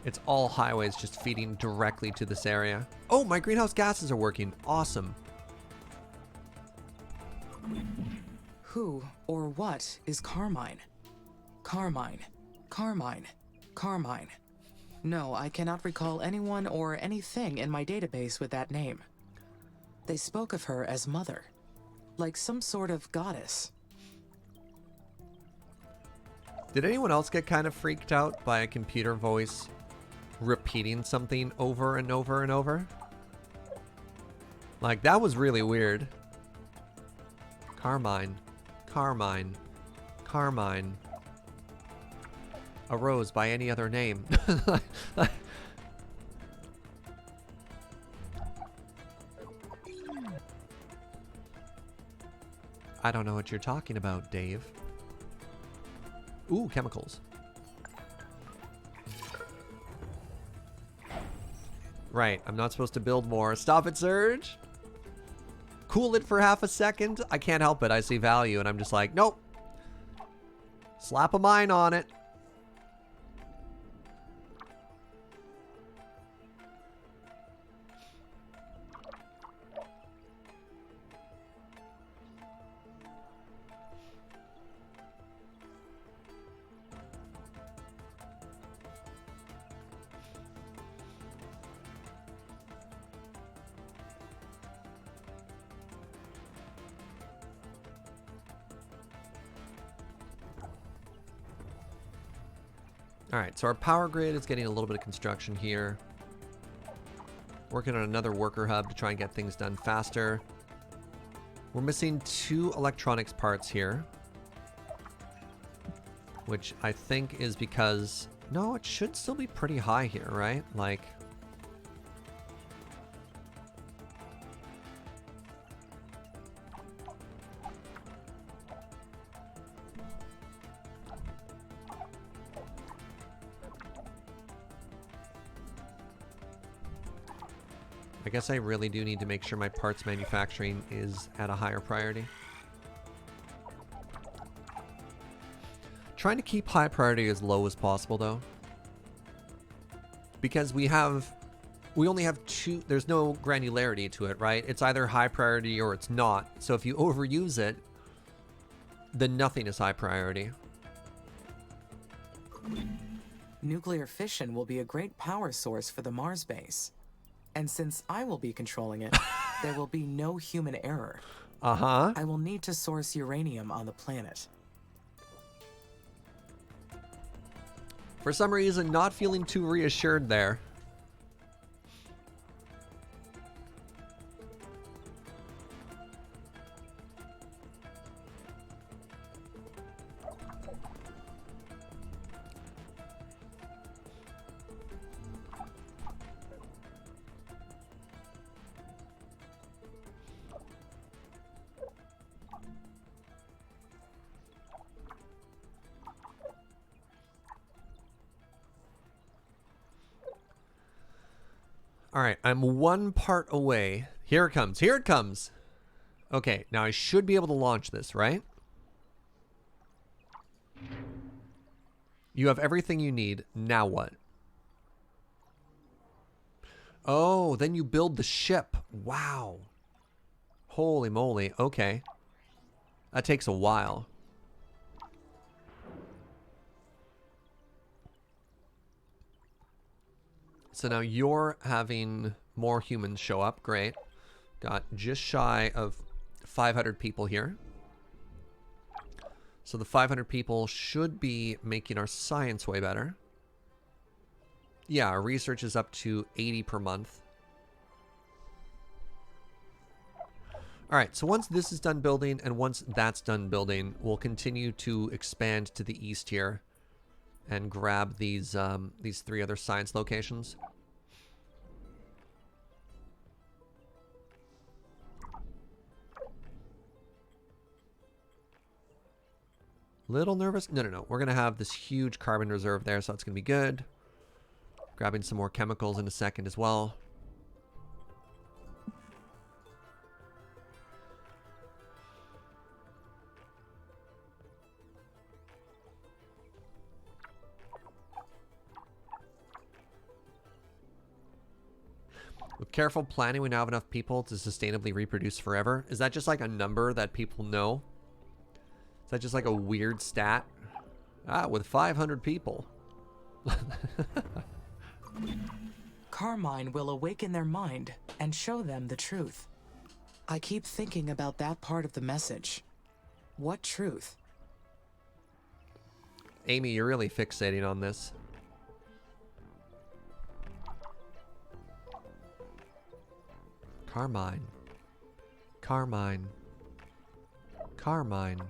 Speaker 1: it's all highways just feeding directly to this area. Oh, my greenhouse gases are working. Awesome.
Speaker 2: Who or what is Carmine? Carmine. Carmine. Carmine. No, I cannot recall anyone or anything in my database with that name. They spoke of her as Mother, like some sort of goddess.
Speaker 1: Did anyone else get kind of freaked out by a computer voice repeating something over and over and over? Like, that was really weird. Carmine. Carmine. Carmine. A rose by any other name. I don't know what you're talking about, Dave. Ooh, chemicals. Right, I'm not supposed to build more. Stop it, Surge! Cool it for half a second. I can't help it. I see value and I'm just like, nope. Slap a mine on it. Alright, so our power grid is getting a little bit of construction here. Working on another worker hub to try and get things done faster. We're missing 2 electronics parts here. Which I think is because... No, it should still be pretty high here, right? Like... I guess I really do need to make sure my parts manufacturing is at a higher priority. Trying to keep high priority as low as possible though. Because we only have 2, there's no granularity to it, right? It's either high priority or it's not. So if you overuse it, then nothing is high priority.
Speaker 2: Nuclear fission will be a great power source for the Mars base. And since I will be controlling it, there will be no human error.
Speaker 1: Uh-huh.
Speaker 2: I will need to source uranium on the planet.
Speaker 1: For some reason, not feeling too reassured there. All right, I'm one part away. Here it comes. Here it comes. Okay, now I should be able to launch this, right? You have everything you need. Now what? Oh, then you build the ship. Wow. Holy moly. Okay. That takes a while. So now you're having more humans show up. Great. Got just shy of 500 people here. So the 500 people should be making our science way better. Yeah, our research is up to 80 per month. All right, so once this is done building and once that's done building, we'll continue to expand to the east here and grab these 3 other science locations. Little nervous? No, no, no. We're going to have this huge carbon reserve there, so that's going to be good. Grabbing some more chemicals in a second as well. With careful planning, we now have enough people to sustainably reproduce forever. Is that just like a number that people know? Is that just like a weird stat? Ah, with 500 people.
Speaker 2: Carmine will awaken their mind and show them the truth. I keep thinking about that part of the message. What truth?
Speaker 1: Amy, you're really fixating on this. Carmine. Carmine. Carmine.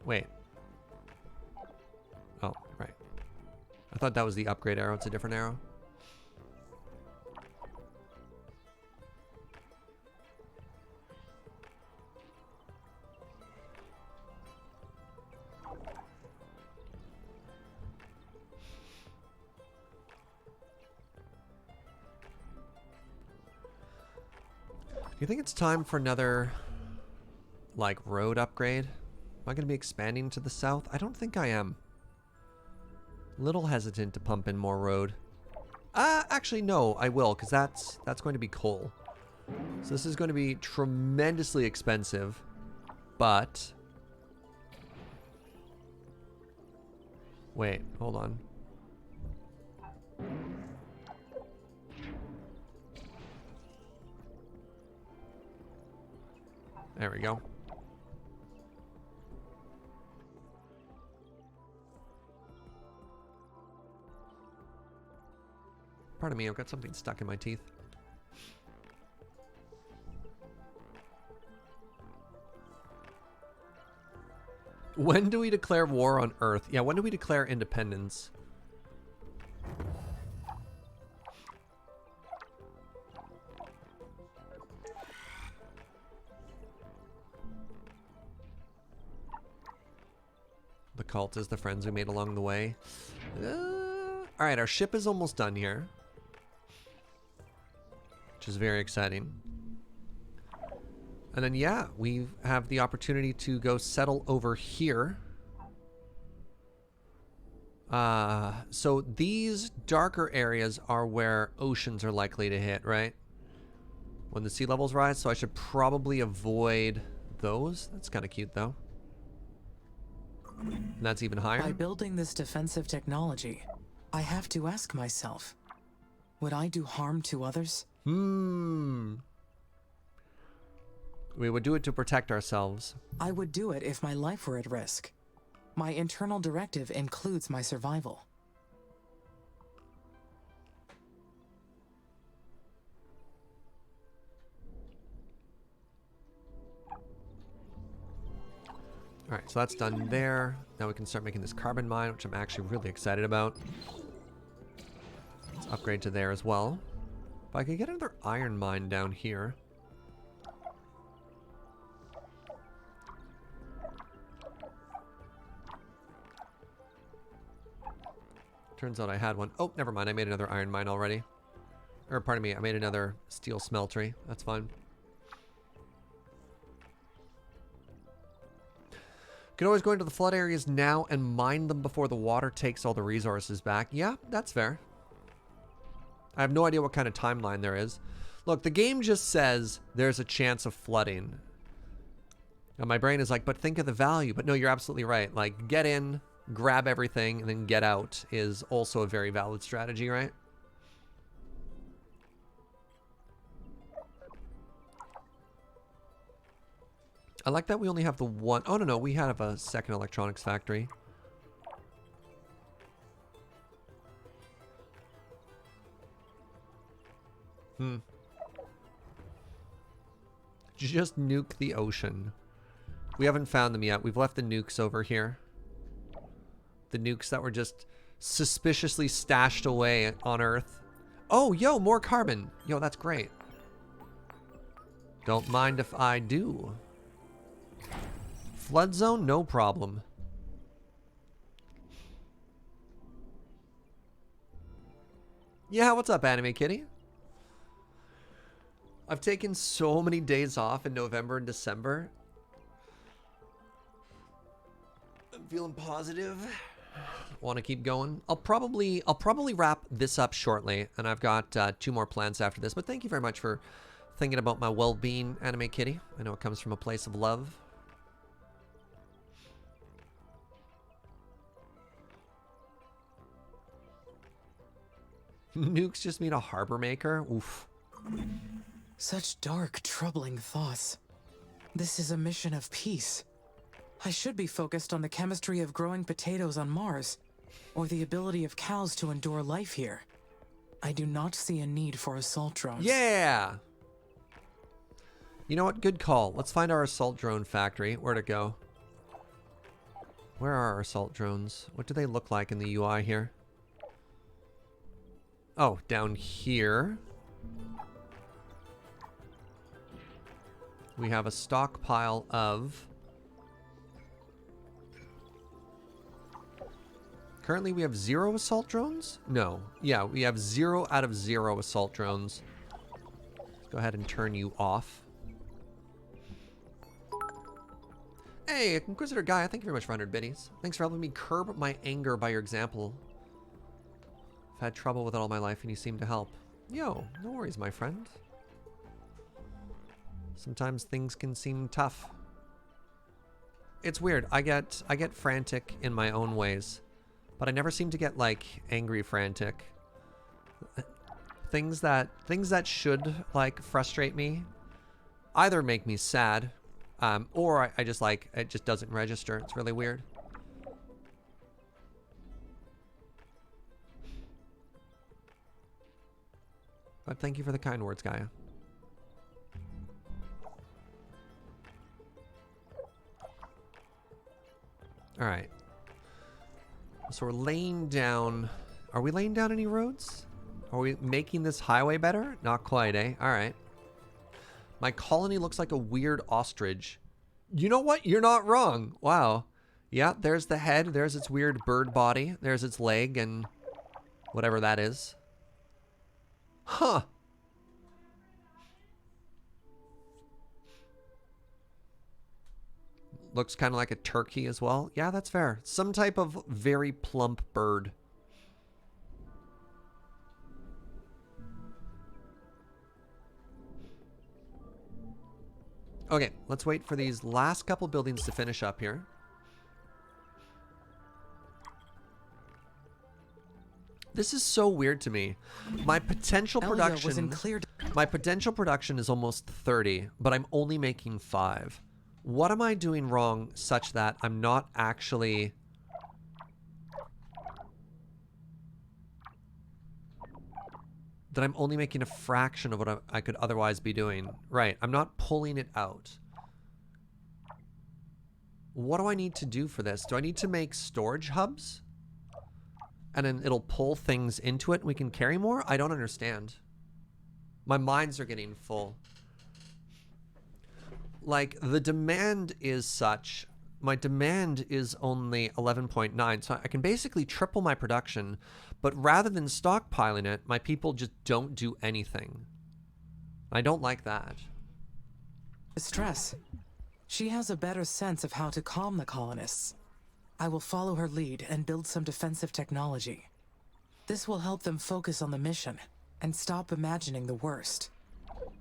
Speaker 1: Wait. Oh, right. I thought that was the upgrade arrow. It's a different arrow. Do you think it's time for another, like, road upgrade? Am I going to be expanding to the south? I don't think I am. Little hesitant to pump in more road. Actually, no, I will, because that's going to be coal. So this is going to be tremendously expensive, but... Wait, hold on. There we go. Pardon me, I've got something stuck in my teeth. When do we declare war on Earth? Yeah, when do we declare independence? The cult is the friends we made along the way. Alright, our ship is almost done here. Which is very exciting. And then, yeah, we have the opportunity to go settle over here. So these darker areas are where oceans are likely to hit, right? When the sea levels rise, so I should probably avoid those. That's kind of cute, though. And that's even higher.
Speaker 2: By building this defensive technology, I have to ask myself, would I do harm to others?
Speaker 1: We would do it to protect ourselves.
Speaker 2: I would do it if my life were at risk. My internal directive includes my survival.
Speaker 1: Alright, so that's done there. Now we can start making this carbon mine, which I'm actually really excited about. Let's upgrade to there as well. If I could get another iron mine down here. Turns out I had one. Oh, never mind. I made another iron mine already. Or pardon me, I made another steel smeltery. That's fine. Could always go into the flood areas now and mine them before the water takes all the resources back. Yeah, that's fair. I have no idea what kind of timeline there is. Look, the game just says there's a chance of flooding. And my brain is like, but think of the value. But no, you're absolutely right. Like, get in, grab everything, and then get out is also a very valid strategy, right? I like that we only have the one. Oh, no, we have a second electronics factory. Just nuke the ocean. We haven't found them yet. We've left the nukes over here. The nukes that were just suspiciously stashed away on Earth. Oh, yo, more carbon. Yo, that's great. Don't mind if I do. Flood zone, no problem. Yeah, what's up, Anime Kitty? I've taken so many days off in November and December. I'm feeling positive. Want to keep going. I'll probably wrap this up shortly, and I've got 2 more plans after this. But thank you very much for thinking about my well-being, Anime Kitty. I know it comes from a place of love. Nukes just mean a harbor maker? Oof.
Speaker 2: Such dark, troubling thoughts. This is a mission of peace. I should be focused on the chemistry of growing potatoes on Mars, or the ability of cows to endure life here. I do not see a need for assault drones.
Speaker 1: Yeah! You know what? Good call. Let's find our assault drone factory. Where'd it go? Where are our assault drones? What do they look like in the UI here? Oh, down here. We have a stockpile of... Currently we have 0 assault drones? No. Yeah, we have 0 out of 0 assault drones. Let's go ahead and turn you off. Hey, Inquisitor Guy, thank you very much for 100 biddies. Thanks for helping me curb my anger by your example. I've had trouble with it all my life and you seem to help. Yo, no worries, my friend. Sometimes things can seem tough. It's weird. I get frantic in my own ways, but I never seem to get like angry frantic. Things that should like frustrate me either make me sad, or I just like it just doesn't register. It's really weird. But thank you for the kind words, Gaia. All right. So we're laying down... Are we laying down any roads? Are we making this highway better? Not quite, eh? All right. My colony looks like a weird ostrich. You know what? You're not wrong. Wow. Yeah, there's the head. There's its weird bird body. There's its leg and whatever that is. Huh. Looks kind of like a turkey as well. Yeah, that's fair. Some type of very plump bird. Okay, let's wait for these last couple buildings to finish up here. This is so weird to me. My potential production is almost 30, but I'm only making 5. What am I doing wrong such that I'm not actually... that I'm only making a fraction of what I could otherwise be doing? Right, I'm not pulling it out. What do I need to do for this? Do I need to make storage hubs? And then it'll pull things into it and we can carry more? I don't understand. My minds are getting full. Like, the demand is such my demand is only 11.9, so I can basically triple my production, but rather than stockpiling it, my people just don't do anything. I don't like that.
Speaker 2: Stress. She has a better sense of how to calm the colonists. I will follow her lead and build some defensive technology. This will help them focus on the mission and stop imagining the worst.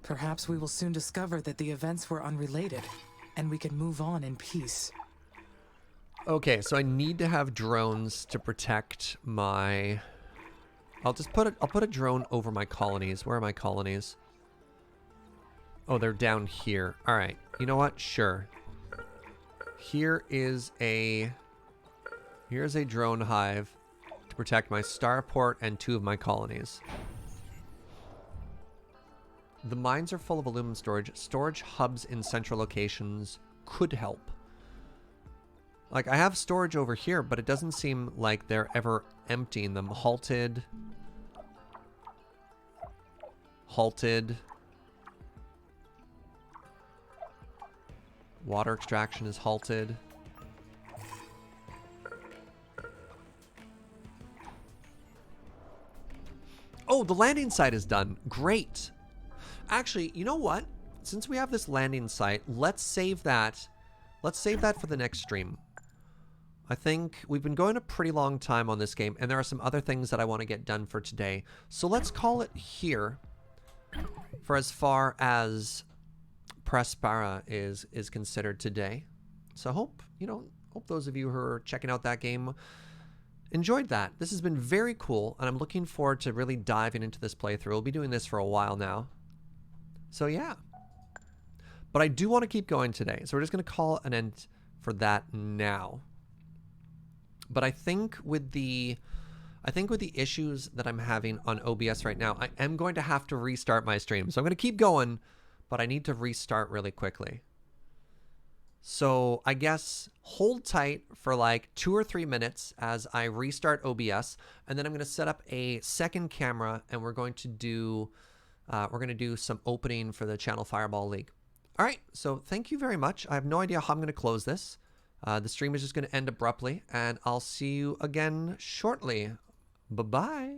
Speaker 2: Perhaps we will soon discover that the events were unrelated, and we can move on in peace.
Speaker 1: Okay, so I need to have drones to protect my... I'll put a drone over my colonies. Where are my colonies? Oh, they're down here. All right. You know what? Sure. Here's a drone hive to protect my starport and 2 of my colonies. The mines are full of aluminum storage. Storage hubs in central locations could help. Like, I have storage over here, but it doesn't seem like they're ever emptying them. Halted. Halted. Water extraction is halted. Oh, the landing site is done. Great. Actually, you know what? Since we have this landing site, let's save that. Let's save that for the next stream. I think we've been going a pretty long time on this game, and there are some other things that I want to get done for today. So let's call it here for as far as Aspera is considered today. So hope those of you who are checking out that game enjoyed that. This has been very cool, and I'm looking forward to really diving into this playthrough. We'll be doing this for a while now. So yeah. But I do want to keep going today. So we're just going to call an end for that now. But I think with the issues that I'm having on OBS right now, I am going to have to restart my stream. So I'm going to keep going, but I need to restart really quickly. So I guess hold tight for like 2 or 3 minutes as I restart OBS, and then I'm going to set up a second camera, and we're going to do some opening for the Channel Fireball League. All right, so thank you very much. I have no idea how I'm going to close this. The stream is just going to end abruptly, and I'll see you again shortly. Bye-bye.